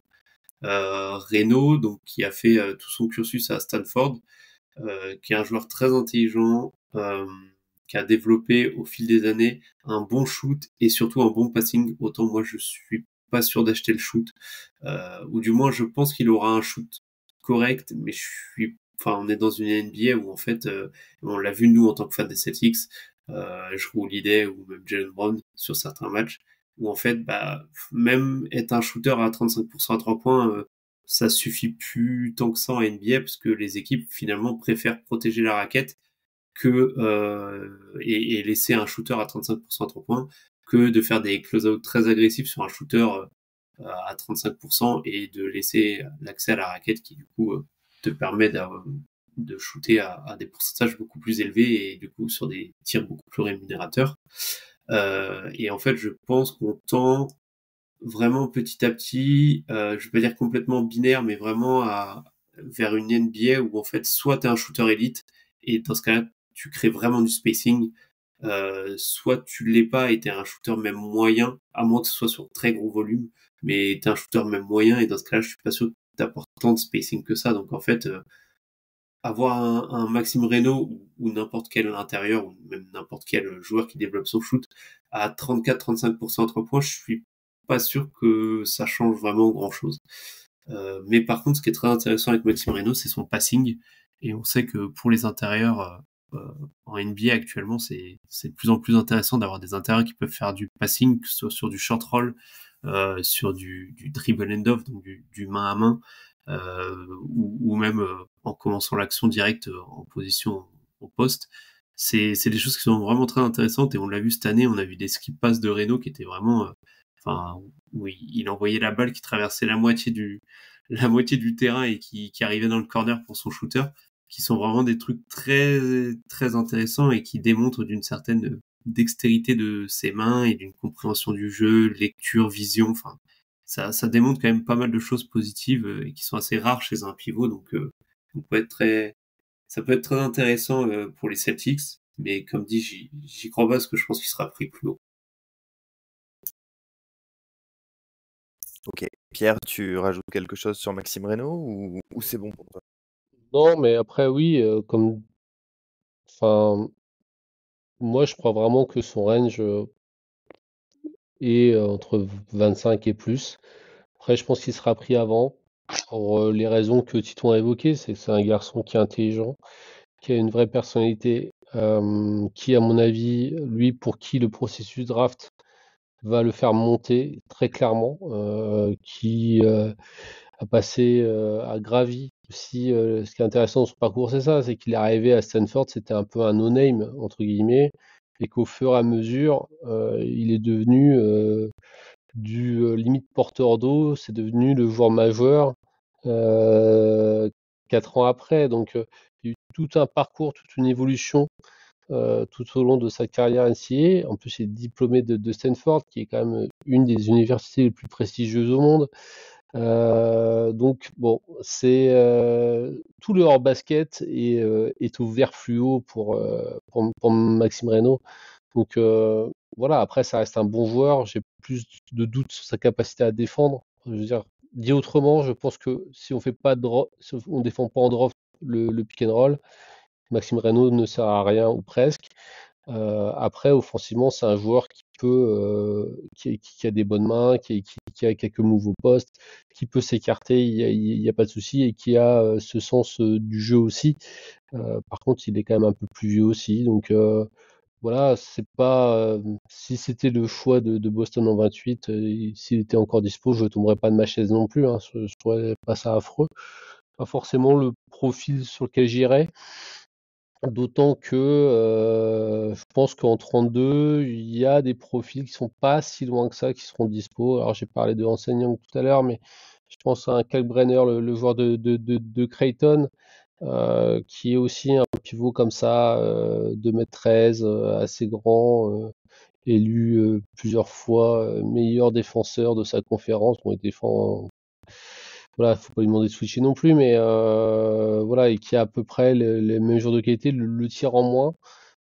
D: Renault, donc qui a fait tout son cursus à Stanford, qui est un joueur très intelligent, qui a développé au fil des années un bon shoot et surtout un bon passing. Autant moi je suis pas sûr d'acheter le shoot, ou du moins je pense qu'il aura un shoot correct, mais on est dans une NBA où en fait, on l'a vu nous en tant que fans des Celtics, je roule l'idée ou même Jalen Brown sur certains matchs, où en fait, même être un shooter à 35% à 3 points, ça suffit plus tant que ça en NBA, parce que les équipes finalement préfèrent protéger la raquette et laisser un shooter à 35% à 3 points que de faire des close-out très agressifs sur un shooter à 35% et de laisser l'accès à la raquette qui du coup te permet de shooter à des pourcentages beaucoup plus élevés et du coup sur des tirs beaucoup plus rémunérateurs. Et en fait, je pense qu'on tend vraiment petit à petit, je vais pas dire complètement binaire, mais vraiment vers une NBA où en fait, soit t'es un shooter élite, et dans ce cas-là, tu crées vraiment du spacing, soit tu l'es pas et t'es un shooter même moyen, à moins que ce soit sur très gros volume, mais t'es un shooter même moyen, et dans ce cas-là, je suis pas sûr que t'apportes tant de spacing que ça. Donc en fait, avoir un Maxime Reynaud ou n'importe quel intérieur, ou même n'importe quel joueur qui développe son shoot à 34-35% à 3 points, je suis pas sûr que ça change vraiment grand-chose. Mais par contre, ce qui est très intéressant avec Maxime Reynaud, c'est son passing. Et on sait que pour les intérieurs, en NBA actuellement, c'est de plus en plus intéressant d'avoir des intérieurs qui peuvent faire du passing, que ce soit sur du short roll, sur du dribble end off, donc du main à main, ou même en commençant l'action directe en position au poste. C'est des choses qui sont vraiment très intéressantes, et on l'a vu cette année, on a vu des skip passes de Reynaud qui étaient vraiment où il envoyait la balle qui traversait la moitié du terrain et qui arrivait dans le corner pour son shooter, qui sont vraiment des trucs très très intéressants et qui démontrent d'une certaine dextérité de ses mains et d'une compréhension du jeu, lecture, vision. Enfin, ça démontre quand même pas mal de choses positives et qui sont assez rares chez un pivot. Donc, ça peut être très intéressant pour les Celtics. Mais comme dit, j'y crois pas parce que je pense qu'il sera pris plus haut.
C: Ok. Pierre, tu rajoutes quelque chose sur Maxime Reynaud ou c'est bon pour toi?
E: Non, mais après, oui, enfin, moi, je crois vraiment que son range est entre 25 et plus. Après, je pense qu'il sera pris avant. Pour les raisons que Titon a évoquées, c'est que c'est un garçon qui est intelligent, qui a une vraie personnalité, qui, à mon avis, lui, pour qui le processus draft va le faire monter très clairement, qui a gravi aussi. Ce qui est intéressant dans son parcours, c'est ça, c'est qu'il est arrivé à Stanford, c'était un peu un no-name, entre guillemets, et qu'au fur et à mesure, il est devenu du limite porteur d'eau, c'est devenu le joueur majeur 4 ans après. Donc, il y a eu tout un parcours, toute une évolution tout au long de sa carrière NCAA. En plus, il est diplômé de Stanford, qui est quand même une des universités les plus prestigieuses au monde. Donc, bon, c'est tout le hors-basket est au vert fluo pour Maxime Reynaud. Donc, voilà, après, ça reste un bon joueur. J'ai plus de doutes sur sa capacité à défendre. Je veux dire, dit autrement, je pense que si on fait pas de si on défend pas en draft le pick and roll, Maxime Reynaud ne sert à rien ou presque. Après, offensivement, c'est un joueur qui a des bonnes mains, qui a quelques moves au poste, qui peut s'écarter, il y a pas de souci, et qui a ce sens du jeu aussi. Par contre, il est quand même un peu plus vieux aussi, donc voilà, c'est pas. Si c'était le choix de Boston en 28, s'il était encore dispo, je tomberais pas de ma chaise non plus, hein, je trouverais pas ça affreux. Pas forcément le profil sur lequel j'irais. D'autant que je pense qu'en 32, il y a des profils qui sont pas si loin que ça, qui seront dispo. Alors j'ai parlé de enseignants tout à l'heure, mais je pense à un Kalkbrenner, le joueur de Creighton, qui est aussi un pivot comme ça, 2,13 m, assez grand, élu plusieurs fois meilleur défenseur de sa conférence. Bon, il défend. Voilà, faut pas lui demander de switcher non plus, mais voilà, et qui a à peu près les mêmes jours de qualité, le tir en moins,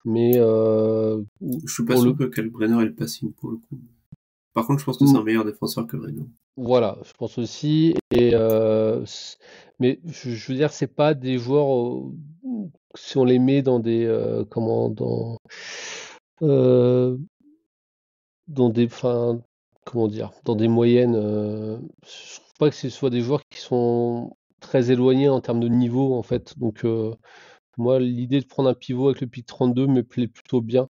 E: mais
D: Je suis pas
E: pour le
D: sûr que Kalkbrenner ait le passing pour le coup. Par contre, je pense que c'est un meilleur défenseur que Reynaud.
E: voilà, je pense aussi. Et mais je veux dire, c'est pas des joueurs si on les met dans des euh, dans des enfin comment dire, dans des moyennes. Je trouve pas que ce soit des joueurs qui sont très éloignés en termes de niveau en fait. Donc moi, l'idée de prendre un pivot avec le pick 32 me plaît plutôt bien.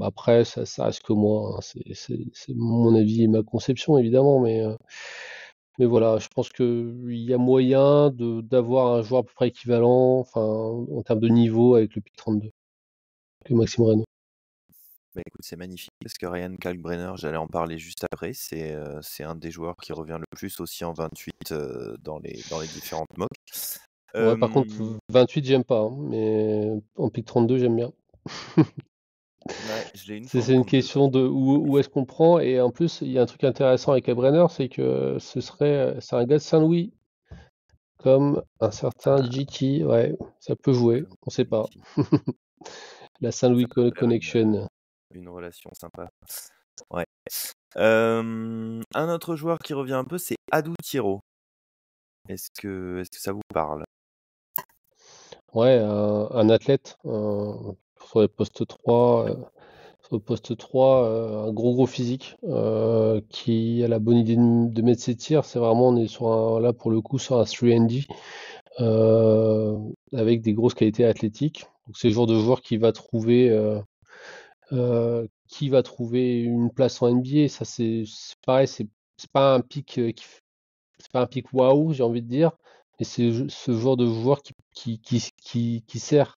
E: Après, ça reste que moi, hein. C'est mon avis et ma conception, évidemment, mais voilà, je pense qu'il y a moyen d'avoir un joueur à peu près équivalent, enfin, en termes de niveau avec le pick 32 que Maxime Reynaud.
C: Bah écoute, c'est magnifique parce que Ryan Kalkbrenner, j'allais en parler juste après, c'est un des joueurs qui revient le plus aussi en 28 dans les différentes mocks.
E: Ouais, par contre, 28, j'aime pas, hein, mais en pick 32, j'aime bien.
C: Ouais, je l'ai une fois en
E: C'est une
C: 32.
E: question de où est-ce qu'on prend, et en plus, il y a un truc intéressant avec Kalkbrenner, c'est que c'est un gars de Saint-Louis, comme un certain GT, ouais, ça peut jouer, on sait pas. La Saint-Louis
C: Ça peut faire
E: Connection.
C: une relation sympa. Ouais. Un autre joueur qui revient un peu, c'est Adou Thiro. Est-ce que ça vous parle?
E: Ouais, un athlète sur les postes 3, sur le poste 3, un gros physique, qui a la bonne idée de mettre ses tirs. C'est vraiment, on est là pour le coup sur un 3&D, avec des grosses qualités athlétiques. Donc c'est le genre de joueur qui va trouver une place en NBA. Ça c'est pareil, c'est pas un pic c'est pas un pic waouh, j'ai envie de dire, mais c'est ce genre de joueur qui sert.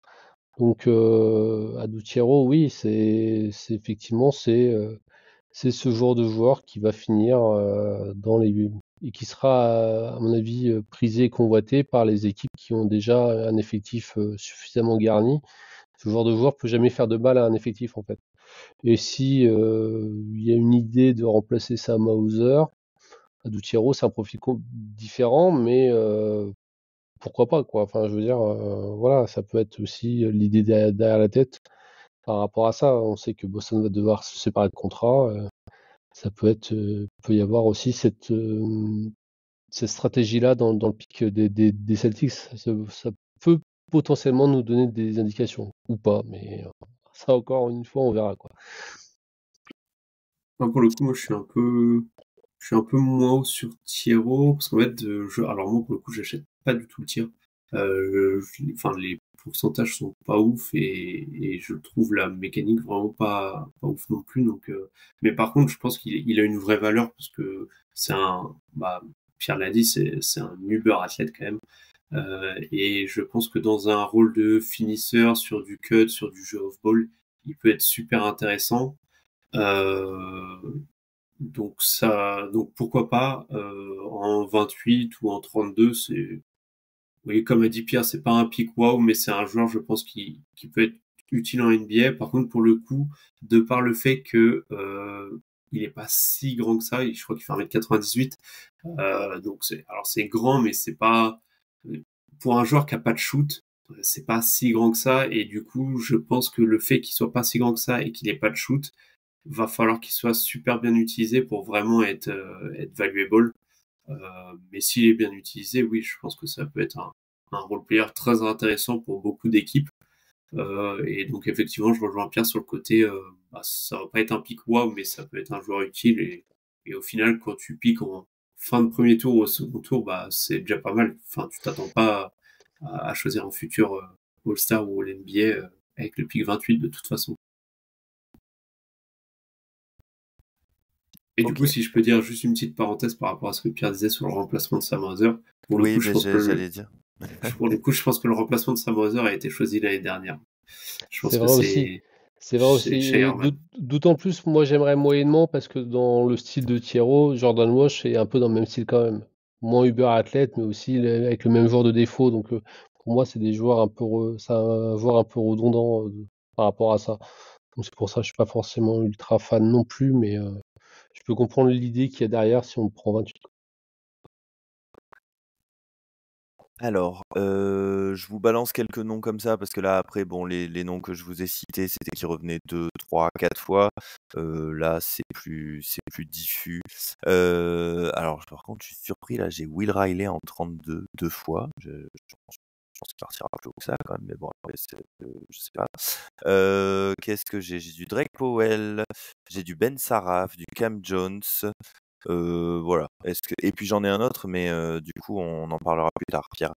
E: Donc Adutiero, oui, c'est effectivement c'est ce genre de joueur qui va finir dans les et qui sera à mon avis prisé et convoité par les équipes qui ont déjà un effectif suffisamment garni. Ce genre de joueur peut jamais faire de mal à un effectif en fait. Et si il y a une idée de remplacer Sam Hauser, Adutiero, c'est un profil différent, mais pourquoi pas, quoi. Enfin, je veux dire, voilà, ça peut être aussi l'idée derrière la tête par rapport à ça. On sait que Boston va devoir se séparer de contrat. Ça peut y avoir aussi cette stratégie-là dans le pic des Celtics. Ça peut potentiellement nous donner des indications, ou pas, mais ça encore une fois, on verra, quoi.
D: Enfin, pour le coup, moi, je suis un peu je suis un peu moins haut sur Thiero, parce qu'en fait, alors moi, pour le coup, j'achète pas du tout le tir. Enfin, les pourcentages sont pas ouf et je trouve la mécanique vraiment pas ouf non plus. Donc, mais par contre, je pense qu'il a une vraie valeur parce que Pierre l'a dit, c'est un Uber athlète quand même. Et je pense que dans un rôle de finisseur sur du cut, sur du jeu off-ball, il peut être super intéressant. Euh, donc pourquoi pas en 28 ou en 32, oui, comme a dit Pierre, c'est pas un pic wow, mais c'est un joueur, je pense, qui peut être utile en NBA. Par contre, pour le coup, de par le fait que il est pas si grand que ça, je crois qu'il fait 1m98, donc c'est grand, mais c'est pas pour un joueur qui a pas de shoot, c'est pas si grand que ça, et du coup, je pense que le fait qu'il soit pas si grand que ça et qu'il ait pas de shoot, va falloir qu'il soit super bien utilisé pour vraiment être valuable. Mais s'il est bien utilisé, oui, je pense que ça peut être un role player très intéressant pour beaucoup d'équipes. Et donc effectivement, je rejoins Pierre sur le côté, ça va pas être un pick wow, mais ça peut être un joueur utile. Et au final, quand tu piques en fin de premier tour ou au second tour, c'est déjà pas mal. Enfin, tu t'attends pas à choisir un futur All-Star ou All-NBA avec le pick 28 de toute façon. Et du coup, si je peux dire juste une petite parenthèse par rapport à ce que Pierre disait sur le remplacement de Sam Hauser, pour le coup, je pense que le remplacement de Sam Hauser a été choisi l'année dernière. Je pense que
E: c'est vrai aussi. D'autant plus, moi j'aimerais moyennement parce que dans le style de Thiero, Jordan Walsh est un peu dans le même style quand même. Moins Uber athlète, mais aussi avec le même joueur de défaut. Donc pour moi, c'est des joueurs un peu, un joueur un peu redondant par rapport à ça. Donc c'est pour ça que je suis pas forcément ultra fan non plus, mais je peux comprendre l'idée qu'il y a derrière si on le prend 28.
C: Alors, je vous balance quelques noms comme ça parce que là après bon les noms que je vous ai cités, c'était qui revenaient 2, 3, 4 fois. Là c'est plus diffus. Alors par contre je suis surpris là, j'ai Will Riley en 32 2 fois. Je pense qu'il partira plus haut que ça quand même, mais bon après je sais pas. Qu'est-ce que j'ai? J'ai du Drake Powell, j'ai du Ben Saraf, du Cam Jones. Voilà. Et puis j'en ai un autre, mais du coup on en parlera plus tard, Pierre.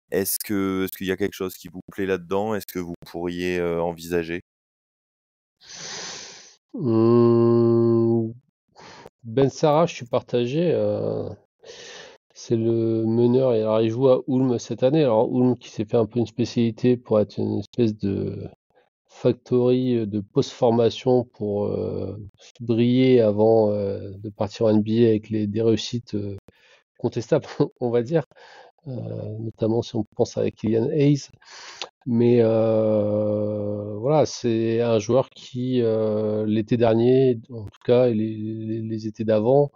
C: Est-ce qu'il y a quelque chose qui vous plaît là-dedans? Est-ce que vous pourriez envisager?
E: Ben Sarah, je suis partagé. C'est le meneur. Et alors, il joue à Ulm cette année. Alors, Ulm qui s'est fait un peu une spécialité pour être une espèce de factory de post-formation pour briller avant de partir en NBA avec des réussites contestables, on va dire. Notamment si on pense à Killian Hayes. Mais voilà, c'est un joueur qui, l'été dernier, en tout cas, et les étés d'avant,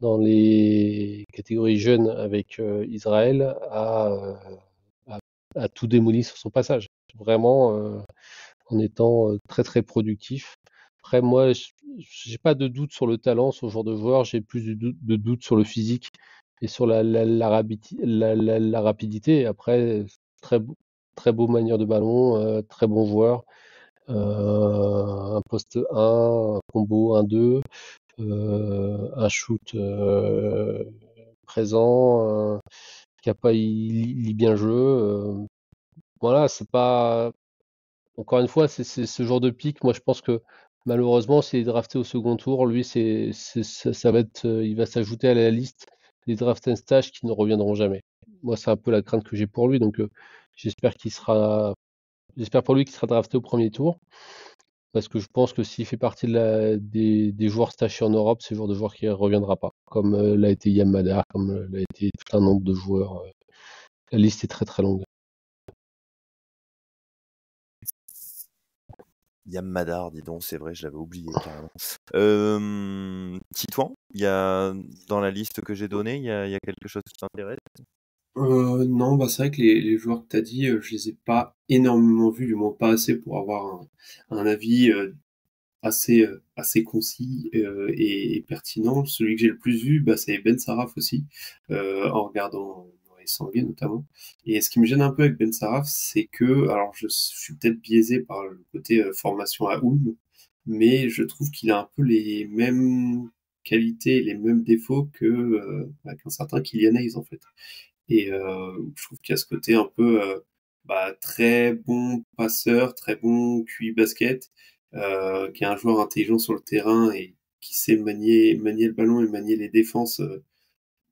E: dans les catégories jeunes avec Israël, a tout démoli sur son passage. Vraiment, en étant très très productif. Après, moi, j'ai pas de doute sur le talent, sur ce genre de joueur. J'ai plus de doute sur le physique et sur la rapidité. Après, très beau manière de ballon, très bon joueur. Un poste 1, un combo 1-2, un shoot présent, il lit bien le jeu. Voilà, c'est pas. Encore une fois, c'est ce genre de pic. Moi, je pense que malheureusement, s'il est drafté au second tour, lui, ça va être, il va s'ajouter à la liste des draft and stash qui ne reviendront jamais. Moi, c'est un peu la crainte que j'ai pour lui. Donc, j'espère pour lui qu'il sera drafté au premier tour. Parce que je pense que s'il fait partie des joueurs stashés en Europe, c'est le genre de joueur qui ne reviendra pas. Comme l'a été Yam Madar, comme l'a été tout un nombre de joueurs. La liste est très très longue.
C: Yam Madar, dis donc, c'est vrai, je l'avais oublié carrément. Titouan, il y a dans la liste que j'ai donnée, il y a quelque chose qui t'intéresse?
D: Non, c'est vrai que les joueurs que tu as dit, je les ai pas énormément vus, du moins pas assez pour avoir un avis assez concis et pertinent. Celui que j'ai le plus vu, c'est Ben Saraf aussi, en regardant les Sanguets notamment. Et ce qui me gêne un peu avec Ben Saraf, c'est que, alors je suis peut-être biaisé par le côté formation à Ulm, mais je trouve qu'il a un peu les mêmes qualités et les mêmes défauts qu'un certain Kylian Hayes, en fait. Et je trouve qu'il y a ce côté un peu très bon passeur, très bon QI basket, qui est un joueur intelligent sur le terrain et qui sait manier le ballon et manier les défenses.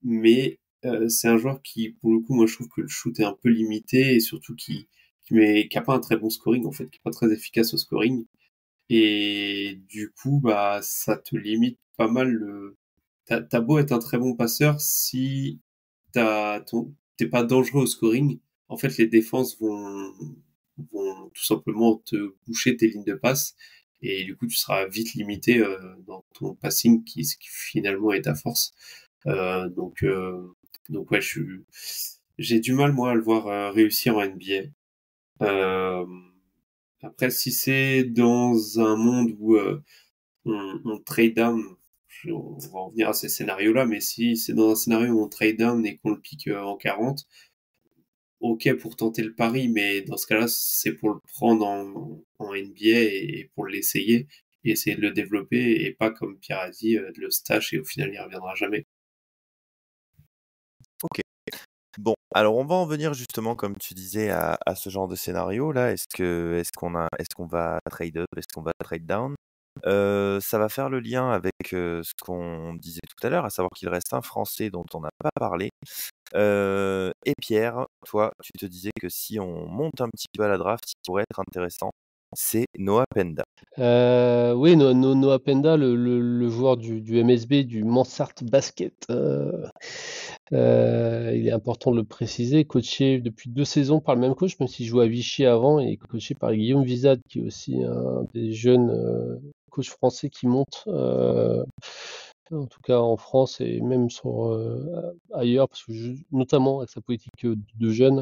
D: Mais c'est un joueur qui, pour le coup, moi je trouve que le shoot est un peu limité et surtout qui a pas un très bon scoring, en fait, qui est pas très efficace au scoring. Et du coup, ça te limite pas mal T'as beau être un très bon passeur, si t'es pas dangereux au scoring, en fait, les défenses vont tout simplement te boucher tes lignes de passe. Et du coup, tu seras vite limité dans ton passing ce qui finalement est ta force. Donc ouais, j'ai du mal, moi, à le voir réussir en NBA. Après, si c'est dans un monde où on trade down, on va en venir à ces scénarios-là, mais si c'est dans un scénario où on trade down et qu'on le pique en 40, ok pour tenter le pari, mais dans ce cas-là, c'est pour le prendre en NBA et pour l'essayer et essayer de le développer et pas, comme Pierre a dit, de le stash et au final, il reviendra jamais.
C: Ok. Bon, alors on va en venir justement, comme tu disais, à ce genre de scénario là. Est-ce qu'on va trade up, est-ce qu'on va trade down? Ça va faire le lien avec ce qu'on disait tout à l'heure, à savoir qu'il reste un Français dont on n'a pas parlé. Et Pierre, toi, tu te disais que si on monte un petit peu à la draft, ce qui pourrait être intéressant, c'est Noah Penda.
E: Oui, Noah Penda, le joueur du MSB, du Mansart Basket. Il est important de le préciser, coaché depuis 2 saisons par le même coach, même s'il jouait à Vichy avant, et coaché par Guillaume Vizade, qui est aussi un des jeunes coachs français qui montent, en tout cas en France et même ailleurs, parce que notamment avec sa politique de jeunes,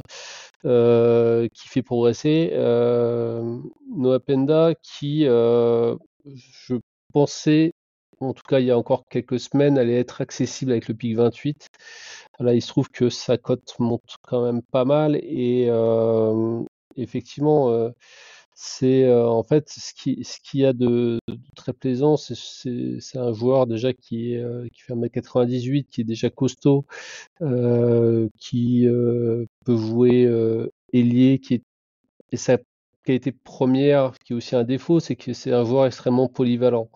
E: qui fait progresser. Noah Penda, qui, je pensais, en tout cas il y a encore quelques semaines, allait être accessible avec le pick 28. Là, il se trouve que sa cote monte quand même pas mal et effectivement, c'est en fait ce qu'il y a de très plaisant, c'est un joueur déjà qui fait 1m98, qui est déjà costaud, qui peut jouer ailier, et sa qualité première, qui est aussi un défaut, c'est que c'est un joueur extrêmement polyvalent.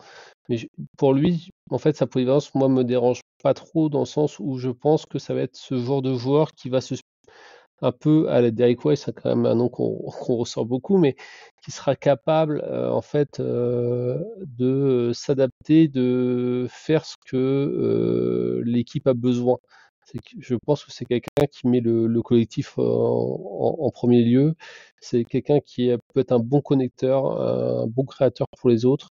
E: Mais pour lui, en fait, sa polyvalence, moi, me dérange pas trop, dans le sens où je pense que ça va être ce genre de joueur qui va un peu à la Derrick White, c'est quand même un nom qu'on ressort beaucoup, mais qui sera capable, en fait, de s'adapter, de faire ce que l'équipe a besoin. Je pense que c'est quelqu'un qui met le collectif en premier lieu. C'est quelqu'un qui peut être un bon connecteur, un bon créateur pour les autres.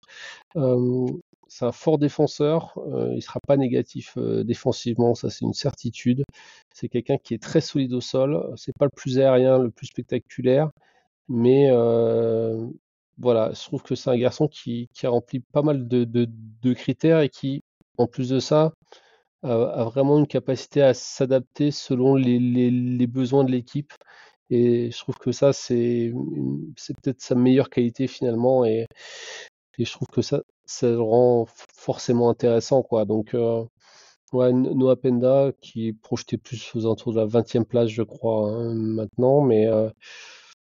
E: C'est un fort défenseur, il ne sera pas négatif défensivement, ça c'est une certitude. C'est quelqu'un qui est très solide au sol, c'est pas le plus aérien, le plus spectaculaire, mais voilà, je trouve que c'est un garçon qui remplit pas mal de critères et qui, en plus de ça, a vraiment une capacité à s'adapter selon les besoins de l'équipe. Et je trouve que ça, c'est peut-être sa meilleure qualité finalement. Et je trouve que ça le rend forcément intéressant, quoi. Donc, ouais, Noah Penda, qui est projeté plus aux alentours de la 20e place, je crois, hein, maintenant. Mais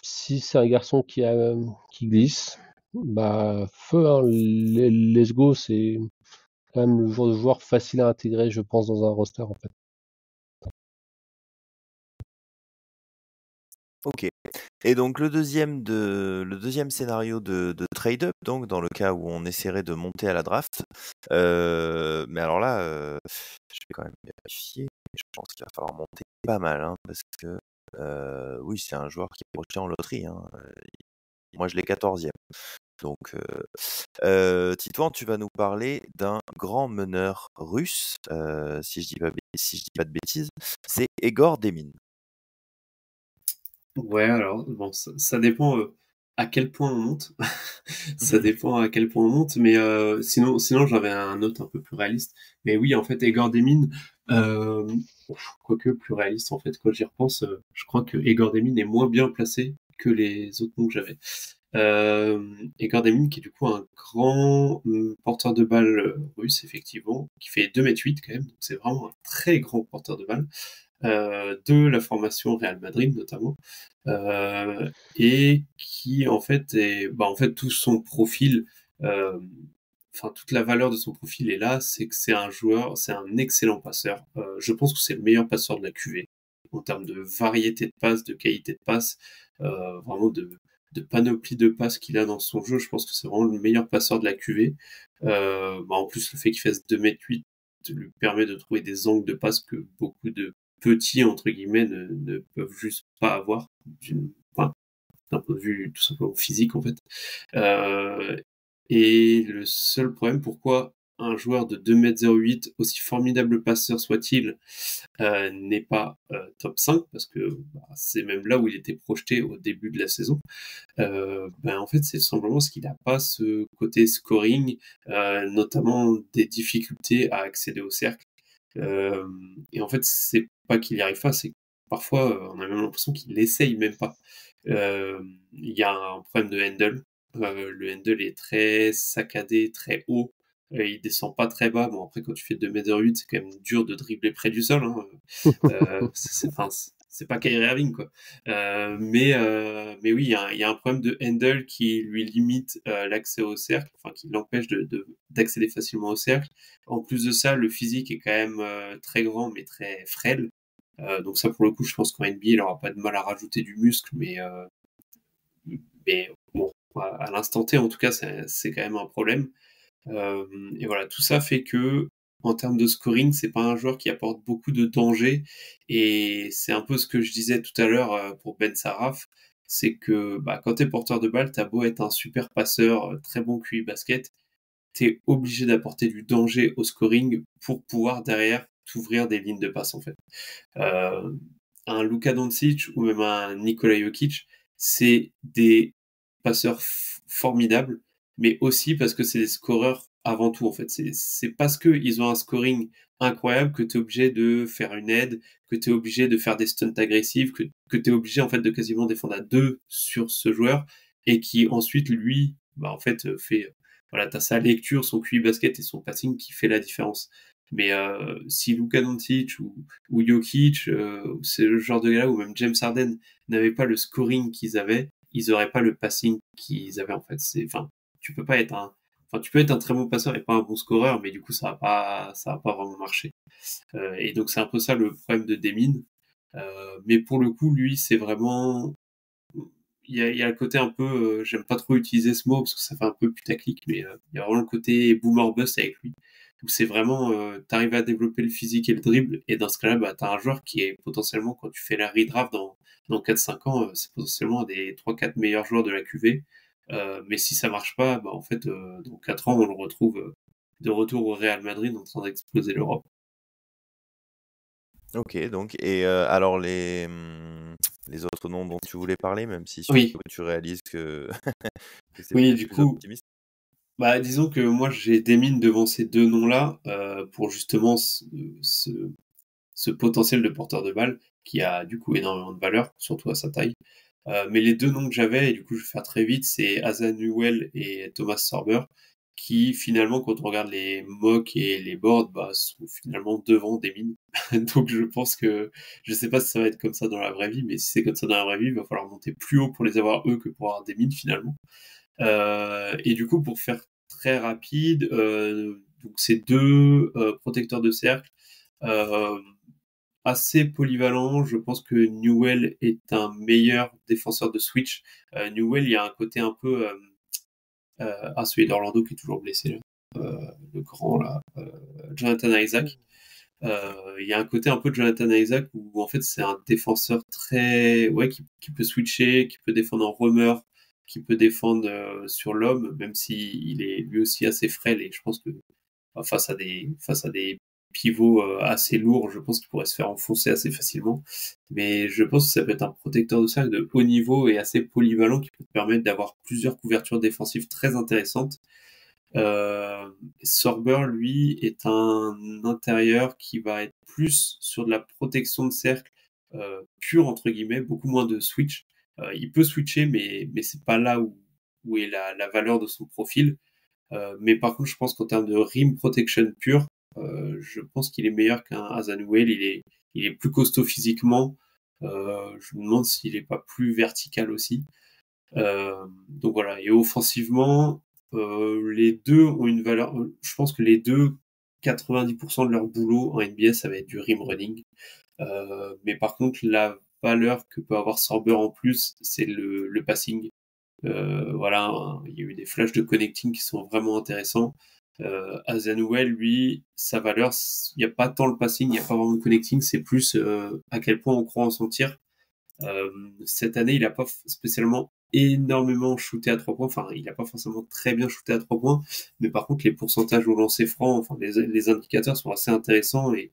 E: si c'est un garçon qui glisse, feu, hein, let's go. C'est quand même le genre de joueur facile à intégrer, je pense, dans un roster, en fait.
C: Ok. Et donc le deuxième scénario de trade-up, donc dans le cas où on essaierait de monter à la draft. Mais alors là, je vais quand même vérifier. Je pense qu'il va falloir monter pas mal, hein, parce que oui, c'est un joueur qui est projeté en loterie, hein. Moi, je l'ai 14e. Donc, Titouan, tu vas nous parler d'un grand meneur russe, si je dis pas de bêtises, c'est Egor Demin.
D: Ouais, alors, bon, ça dépend à quel point on monte. Ça dépend à quel point on monte, mais sinon j'avais un autre un peu plus réaliste. Mais oui, en fait, Egor Demin, quoique plus réaliste, en fait, quand j'y repense, je crois que Egor Demin est moins bien placé que les autres noms que j'avais. Et Gordemine qui est du coup un grand porteur de balle russe, effectivement, qui fait 2,8 m quand même, donc c'est vraiment un très grand porteur de balle, de la formation Real Madrid notamment, et qui en fait tout son profil, toute la valeur de son profil est là, c'est que c'est un excellent passeur. Je pense que c'est le meilleur passeur de la QV en termes de variété de passes, de qualité de passes, vraiment de panoplie de passes qu'il a dans son jeu. Je pense que c'est vraiment le meilleur passeur de la QV. En plus, le fait qu'il fasse 2,8 m lui permet de trouver des angles de passe que beaucoup de petits, entre guillemets, ne peuvent juste pas avoir, d'un point de vue tout simplement physique, en fait. Et le seul problème, pourquoi un joueur de 2,08 m, aussi formidable passeur soit-il, n'est pas top 5, parce que c'est même là où il était projeté au début de la saison, en fait, c'est simplement parce qu'il n'a pas ce côté scoring, notamment des difficultés à accéder au cercle. Et en fait, c'est pas qu'il n'y arrive pas, c'est que parfois, on a même l'impression qu'il l'essaye même pas. Il y a un problème de handle. Le handle est très saccadé, très haut. Il descend pas très bas. Bon, après, quand tu fais 2,08 m, c'est quand même dur de dribbler près du sol. Hein. C'est pas Kyrie Irving, quoi. Mais oui, il y a un problème de handle qui lui limite l'accès au cercle, qui l'empêche d'accéder facilement au cercle. En plus de ça, le physique est quand même très grand, mais très frêle. Donc ça, pour le coup, je pense qu'en NBA, il n'aura pas de mal à rajouter du muscle, mais bon, à l'instant T, en tout cas, c'est quand même un problème. Et voilà, tout ça fait que, en termes de scoring, c'est pas un joueur qui apporte beaucoup de danger. Et c'est un peu ce que je disais tout à l'heure pour Ben Saraf, c'est que quand t'es porteur de balle, t'as beau être un super passeur, très bon QI basket, t'es obligé d'apporter du danger au scoring pour pouvoir derrière t'ouvrir des lignes de passe, en fait. Un Luka Doncic ou même un Nikola Jokic, c'est des passeurs formidables, mais aussi parce que c'est des scoreurs avant tout, en fait. C'est parce qu'ils ont un scoring incroyable que tu es obligé de faire une aide, que tu es obligé de faire des stunts agressifs, que tu es obligé en fait de quasiment défendre à 2 sur ce joueur, et qui ensuite, lui, fait... Voilà, t'as sa lecture, son QI basket et son passing qui fait la différence. Mais si Luka Doncic ou Jokic, c'est le genre de gars, ou même James Harden, n'avaient pas le scoring qu'ils avaient, ils auraient pas le passing qu'ils avaient, en fait. Tu peux être un très bon passeur et pas un bon scoreur, mais du coup, ça va pas vraiment marcher. Et donc, c'est un peu ça le problème de Demine. Mais pour le coup, lui, c'est vraiment... Il y a le côté un peu, j'aime pas trop utiliser ce mot parce que ça fait un peu putaclic, mais il y a vraiment le côté boomer bust avec lui, où c'est vraiment, t'arrives à développer le physique et le dribble, et dans ce cas-là, t'as un joueur qui est potentiellement, quand tu fais la redraft dans 4-5 ans, c'est potentiellement un des 3-4 meilleurs joueurs de la QV. Mais si ça marche pas, en fait, dans 4 ans, on le retrouve de retour au Real Madrid en train d'exploser l'Europe.
C: Ok, donc, et alors les autres noms dont tu voulais parler, même si
D: Oui.
C: tu réalises que, que c'est
D: Oui,
C: peut-être
D: du
C: plus
D: coup,
C: optimiste.
D: disons que moi j'ai des mines devant ces deux noms-là pour justement ce potentiel de porteur de balle qui a du coup énormément de valeur, surtout à sa taille. Mais les deux noms que j'avais, et du coup je vais faire très vite, c'est Asa Newell et Thomas Sorber, qui finalement, quand on regarde les mocks et les boards, sont finalement devant des mines. Donc je pense que, je sais pas si ça va être comme ça dans la vraie vie, mais si c'est comme ça dans la vraie vie, il va falloir monter plus haut pour les avoir eux que pour avoir des mines finalement. Et du coup, pour faire très rapide, donc c'est deux protecteurs de cercle assez polyvalents. Je pense que Newell est un meilleur défenseur de switch. Newell, il y a un côté un peu... celui d'Orlando qui est toujours blessé, là. Le grand, là. Jonathan Isaac. Il y a un côté un peu de Jonathan Isaac où en fait c'est un défenseur très... Ouais, qui peut switcher, qui peut défendre en roamer, qui peut défendre sur l'homme, même s'il est lui aussi assez frêle, et je pense que face à des pivots assez lourds, je pense qu'il pourrait se faire enfoncer assez facilement. Mais je pense que ça peut être un protecteur de cercle de haut niveau et assez polyvalent qui peut te permettre d'avoir plusieurs couvertures défensives très intéressantes. Sorber, lui, est un intérieur qui va être plus sur de la protection de cercle pure, entre guillemets, beaucoup moins de switch. Il peut switcher, mais c'est pas là où où est la valeur de son profil. Mais par contre, je pense qu'en termes de rim protection pure, je pense qu'il est meilleur qu'un Azanuel. Il est plus costaud physiquement. Je me demande s'il est pas plus vertical aussi. Donc voilà. Et offensivement, les deux ont une valeur. Je pense que les deux, 90% de leur boulot en NBA, ça va être du rim running. Mais par contre, la valeur que peut avoir Sorber en plus, c'est le passing. Voilà, il y a eu des flashs de connecting qui sont vraiment intéressants. Azanuel, lui, sa valeur, il n'y a pas tant le passing, il n'y a pas vraiment de connecting, c'est plus à quel point on croit en son tir. Cette année, il n'a pas spécialement énormément shooté à 3 points, enfin, il n'a pas forcément très bien shooté à 3 points, mais par contre, les pourcentages au lancer franc, enfin, les indicateurs sont assez intéressants, et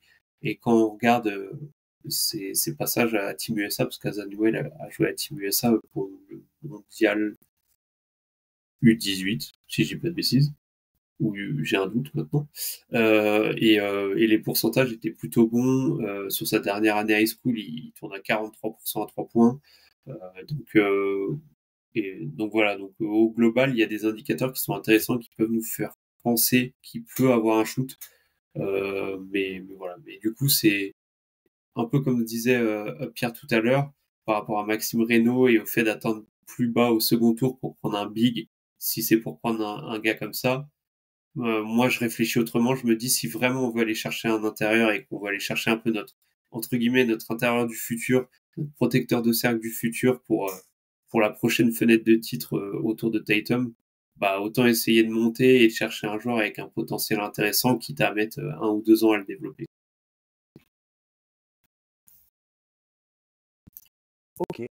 D: quand on regarde ces passages à Team USA, parce qu'Azanuel a joué à Team USA pour le mondial U18, si je dis pas de bêtises, ou j'ai un doute maintenant. Et les pourcentages étaient plutôt bons. Sur sa dernière année high school, il tourne à 43% à 3 points. Donc voilà, donc au global, il y a des indicateurs qui sont intéressants, qui peuvent nous faire penser qu'il peut avoir un shoot. Mais voilà. Mais du coup, c'est un peu comme disait Pierre tout à l'heure, par rapport à Maxime Reynaud et au fait d'attendre plus bas au second tour pour prendre un big, si c'est pour prendre un gars comme ça, moi je réfléchis autrement, je me dis si vraiment on veut aller chercher un intérieur et qu'on veut aller chercher un peu entre guillemets, notre intérieur du futur, notre protecteur de cercle du futur pour la prochaine fenêtre de titre autour de Tatum, bah autant essayer de monter et de chercher un joueur avec un potentiel intéressant, quitte à mettre 1 ou 2 ans à le développer.
C: Ok,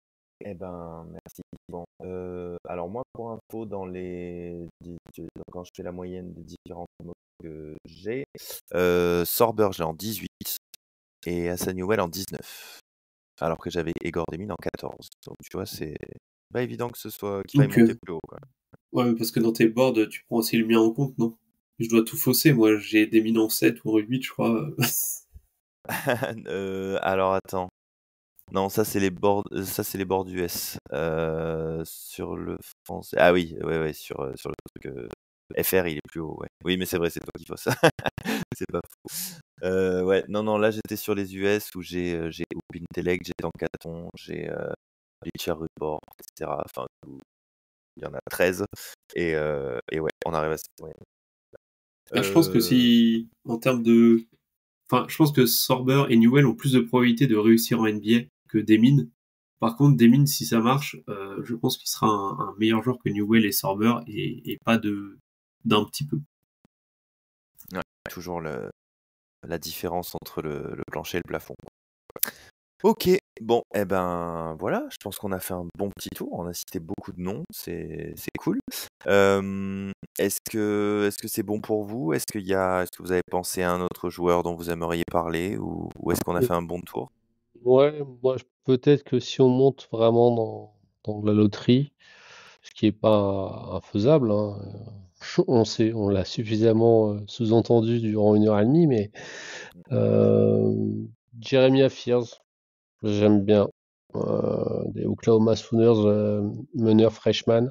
C: eh ben merci. Bon, alors moi pour info, quand je fais la moyenne des différents mots que j'ai, Sorber j'ai en 18 et Asanuel en 19, alors que j'avais Egor Demin en 14. Donc tu vois, c'est pas évident que ce soit qu'il faille
D: Donc,
C: monter plus haut, quoi.
D: ouais, parce que dans tes boards, tu prends aussi le mien en compte, non? Je dois tout fausser, moi j'ai des mines en 7 ou en 8, je crois.
C: Alors attends. Non, ça c'est les boards US. Sur le français. Ah oui, ouais, sur le truc FR, il est plus haut, ouais. Oui, mais c'est vrai, c'est toi qui fausse. C'est pas faux. Ouais, non, là j'étais sur les US où j'ai Open Intellect, j'ai Tankaton, j'ai Bleacher Report, etc. Enfin, il y en a 13. Et ouais, on arrive à cette moyenne.
D: Je pense que si, en termes de... Enfin, je pense que Sorber et Newell ont plus de probabilité de réussir en NBA que Demin. Par contre, Demin, si ça marche, je pense qu'il sera un meilleur joueur que Newell et Sorber, et pas d'un petit peu.
C: Ouais, toujours la différence entre le plancher et le plafond. Ok, bon, eh ben voilà, je pense qu'on a fait un bon petit tour, on a cité beaucoup de noms, c'est cool. Est-ce que c'est bon pour vous? Est-ce que vous avez pensé à un autre joueur dont vous aimeriez parler, ou est-ce qu'on a fait un bon tour?
E: Ouais, moi, peut-être que si on monte vraiment dans la loterie, ce qui est pas infaisable, hein, on l'a suffisamment sous-entendu durant 1 heure et demie, mais Jeremiah Fears, j'aime bien. Des Oklahoma Sooners, meneur freshman.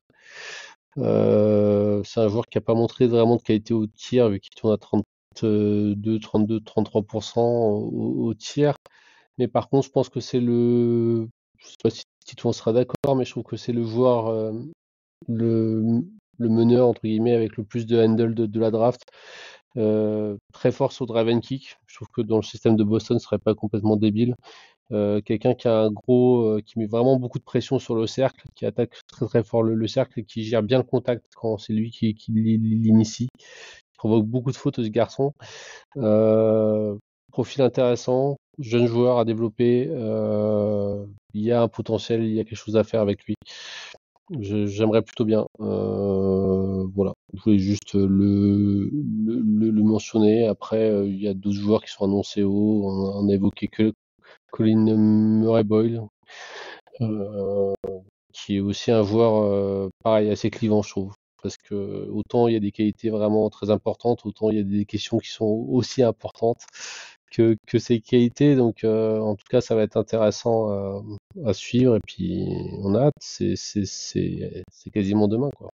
E: C'est un joueur qui n'a pas montré vraiment de qualité au tir, vu qu'il tourne à 32, 32, 33% au tir. Mais par contre, je pense que c'est je sais pas si Tito sera d'accord, mais je trouve que c'est le joueur, le meneur, entre guillemets, avec le plus de handle de la draft. Très fort sur drive and kick. Je trouve que dans le système de Boston, ce serait pas complètement débile. Quelqu'un qui a qui met vraiment beaucoup de pression sur le cercle, qui attaque très très fort le cercle et qui gère bien le contact quand c'est lui qui l'initie. Il provoque beaucoup de fautes, ce garçon. Profil intéressant, jeune joueur à développer. Il y a un potentiel, il y a quelque chose à faire avec lui. J'aimerais plutôt bien. Voilà, je voulais juste le mentionner. Après, il y a d'autres joueurs qui sont annoncés haut. On a évoqué que Colin Murray-Boyle, qui est aussi un joueur pareil, assez clivant, je trouve. Parce que autant il y a des qualités vraiment très importantes, autant il y a des questions qui sont aussi importantes. que ses qualités. Donc, en tout cas, ça va être intéressant à suivre. Et puis, on a hâte. C'est quasiment demain, quoi.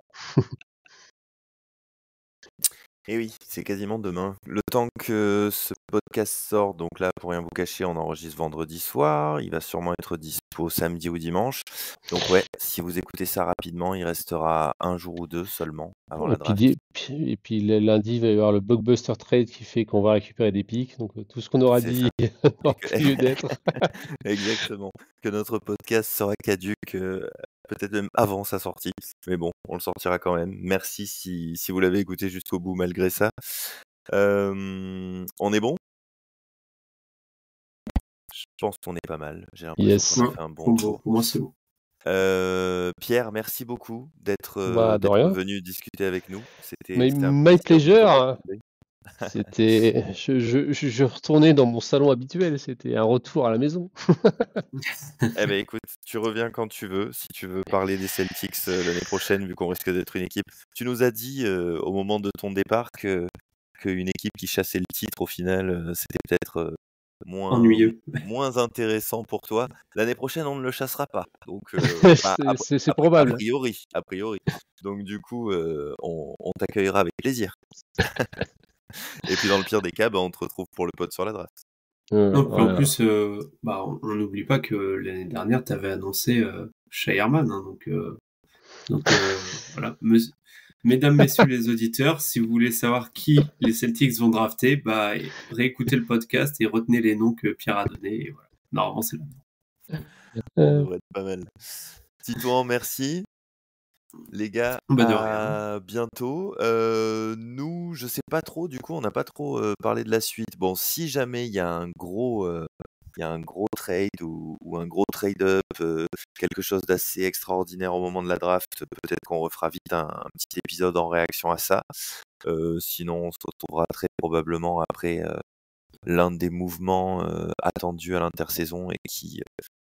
C: Et oui, c'est quasiment demain. Le temps que ce podcast sort, donc là, pour rien vous cacher, on enregistre vendredi soir. Il va sûrement être dispo samedi ou dimanche. Donc ouais, si vous écoutez ça rapidement, il restera un jour ou deux seulement avant la draft.
E: Et puis le lundi, il va y avoir le blockbuster trade qui fait qu'on va récupérer des pics. Donc, tout ce qu'on aura
C: C'est
E: dit
C: ça.
E: n'aura plus lieu d'être.
C: Exactement. Que notre podcast sera caduque peut-être même avant sa sortie. Mais bon, on le sortira quand même. Merci si vous l'avez écouté jusqu'au bout malgré ça. On est bon? Je pense qu'on est pas mal. J'ai l'impression
E: Yes.
C: qu'on a fait un bon tour.
D: Pour moi, c'est bon.
C: Pierre, merci beaucoup d'être
E: De rien.
C: venu discuter avec nous. C'était
E: My
C: un plaisir de te
E: pleasure.
C: retrouver.
E: Je retournais dans mon salon habituel. C'était un retour à la maison.
C: Eh ben écoute, tu reviens quand tu veux, si tu veux parler des Celtics l'année prochaine, vu qu'on risque d'être une équipe. Tu nous as dit au moment de ton départ qu'une équipe qui chassait le titre, au final, c'était peut-être
D: Ennuyeux.
C: moins intéressant pour toi. L'année prochaine, on ne le chassera pas. Donc,
E: C'est probable.
C: A priori. Donc du coup, on t'accueillera avec plaisir. Et puis dans le pire des cas, on te retrouve pour le pod sur la draft.
D: Non, puis
E: Voilà.
D: en plus, on n'oublie pas que l'année dernière, tu avais annoncé Shireman. Hein, donc voilà. Mesdames, messieurs les auditeurs, si vous voulez savoir qui les Celtics vont drafter, réécoutez le podcast et retenez les noms que Pierre a donnés. Et voilà. Normalement, c'est là.
C: On devrait être pas mal. Titouan, merci. Les gars,
D: De rien.
C: à bientôt. Nous, je sais pas trop, du coup, on n'a pas trop parlé de la suite. Bon, si jamais il y a un gros trade ou un gros trade-up, quelque chose d'assez extraordinaire au moment de la draft, peut-être qu'on refera vite un petit épisode en réaction à ça. Sinon, on se retrouvera très probablement après l'un des mouvements attendus à l'intersaison et qui,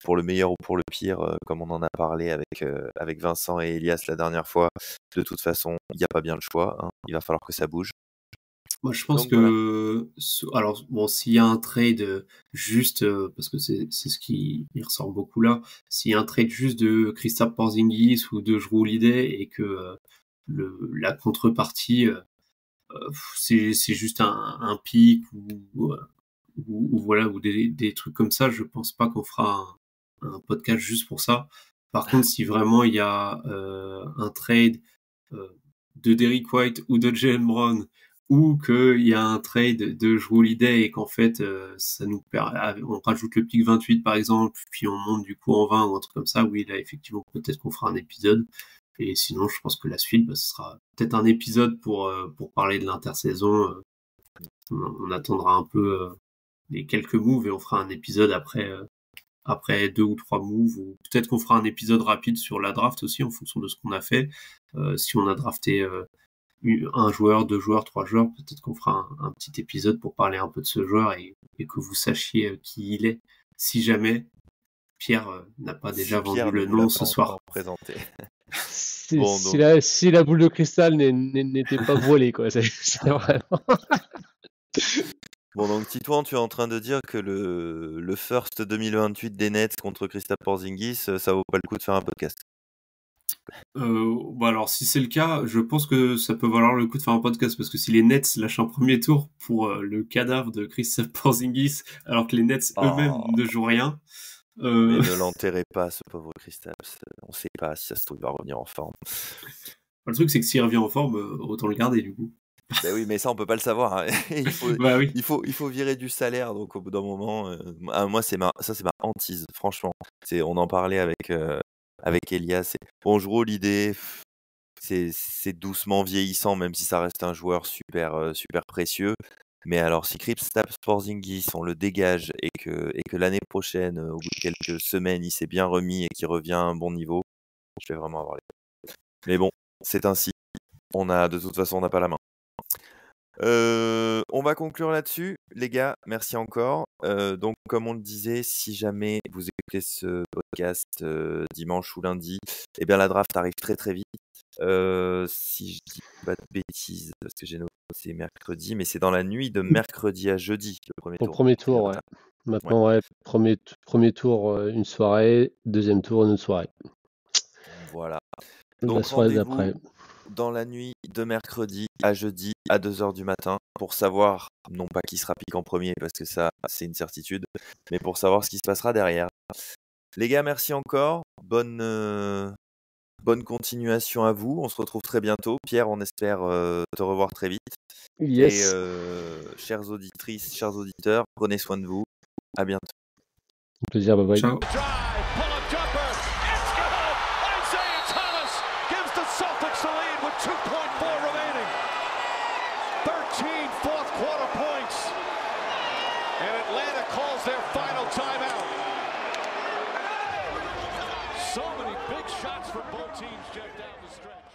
C: pour le meilleur ou pour le pire, comme on en a parlé avec Vincent et Elias la dernière fois, de toute façon, il n'y a pas bien le choix. Hein. Il va falloir que ça bouge.
D: Moi, je pense
C: Donc,
D: que, alors bon, s'il y a un trade juste, parce que c'est ce qui il ressort beaucoup là, s'il y a un trade juste de Kristaps Porzingis ou de Jrue Holiday et que la contrepartie, c'est juste un pic ou voilà ou des trucs comme ça, je pense pas qu'on fera un podcast juste pour ça. Par contre, si vraiment il y a un trade de Derrick White ou de Jaylen Brown ou qu'il y a un trade de Jrue Holiday et qu'en fait ça nous on rajoute le pick 28 par exemple, puis on monte du coup en 20 ou un truc comme ça, oui là effectivement peut-être qu'on fera un épisode. Et sinon je pense que la suite ce sera peut-être un épisode pour parler de l'intersaison. On attendra un peu les quelques moves et on fera un épisode après 2 ou 3 moves, ou peut-être qu'on fera un épisode rapide sur la draft aussi en fonction de ce qu'on a fait. Si on a drafté un joueur, 2 joueurs, 3 joueurs, peut-être qu'on fera un petit épisode pour parler un peu de ce joueur et que vous sachiez qui il est, si jamais Pierre n'a pas déjà vendu le nom ce soir.
C: Présenté.
E: Si la boule de cristal n'était pas voilée, quoi. C'est vraiment...
C: Bon, donc Titouan, tu es en train de dire que le first 2028 des Nets contre Kristaps Porzingis, ça vaut pas le coup de faire un podcast.
D: Alors si c'est le cas, je pense que ça peut valoir le coup de faire un podcast parce que si les Nets lâchent un premier tour pour le cadavre de Kristaps Porzingis alors que les Nets eux-mêmes ne jouent rien.
C: Mais ne l'enterrez pas, ce pauvre Kristaps. On sait pas si ça se trouve il va revenir en forme.
D: Le truc c'est que s'il revient en forme, autant le garder du coup.
C: Ben oui, mais ça on peut pas le savoir. Hein.
D: Oui.
C: il faut virer du salaire, donc au bout d'un moment, moi c'est ma hantise, franchement. On en parlait avec Elias. Bonjour, l'idée, c'est doucement vieillissant, même si ça reste un joueur super précieux. Mais alors, si Kristaps Porzingis, on le dégage et que l'année prochaine, au bout de quelques semaines, il s'est bien remis et qu'il revient à un bon niveau, je vais vraiment avoir les... Mais bon, c'est ainsi. De toute façon, on n'a pas la main. On va conclure là-dessus, les gars. Merci encore. Donc, comme on le disait, si jamais vous écoutez ce podcast dimanche ou lundi, eh bien la draft arrive très très vite. Si je dis pas de bêtises, parce que j'ai noté mercredi, mais c'est dans la nuit de mercredi à jeudi, le premier
E: Au
C: tour.
E: premier
C: C'est le
E: tour, ouais.
C: matin.
E: Maintenant, ouais, premier tour, une soirée, deuxième tour, une autre soirée.
C: Voilà.
E: La
C: Donc
E: soirée
C: rendez-vous
E: d'après.
C: dans la nuit de mercredi à jeudi à 2h du matin pour savoir, non pas qui sera pique en premier, parce que ça, c'est une certitude, mais pour savoir ce qui se passera derrière. Les gars, merci encore. Bonne continuation à vous. On se retrouve très bientôt. Pierre, on espère te revoir très vite.
E: Yes.
C: Et chères auditrices, chers auditeurs, prenez soin de vous. À bientôt.
E: Un plaisir, bye bye.
D: Ciao.
F: Drive, pull-up jumper, it's good! Isaiah Thomas gives the Celtics the lead with 2.4 remaining. 13 fourth quarter points. And Atlanta calls their final timeout. So many big shots for both teams, Jeff, down the stretch.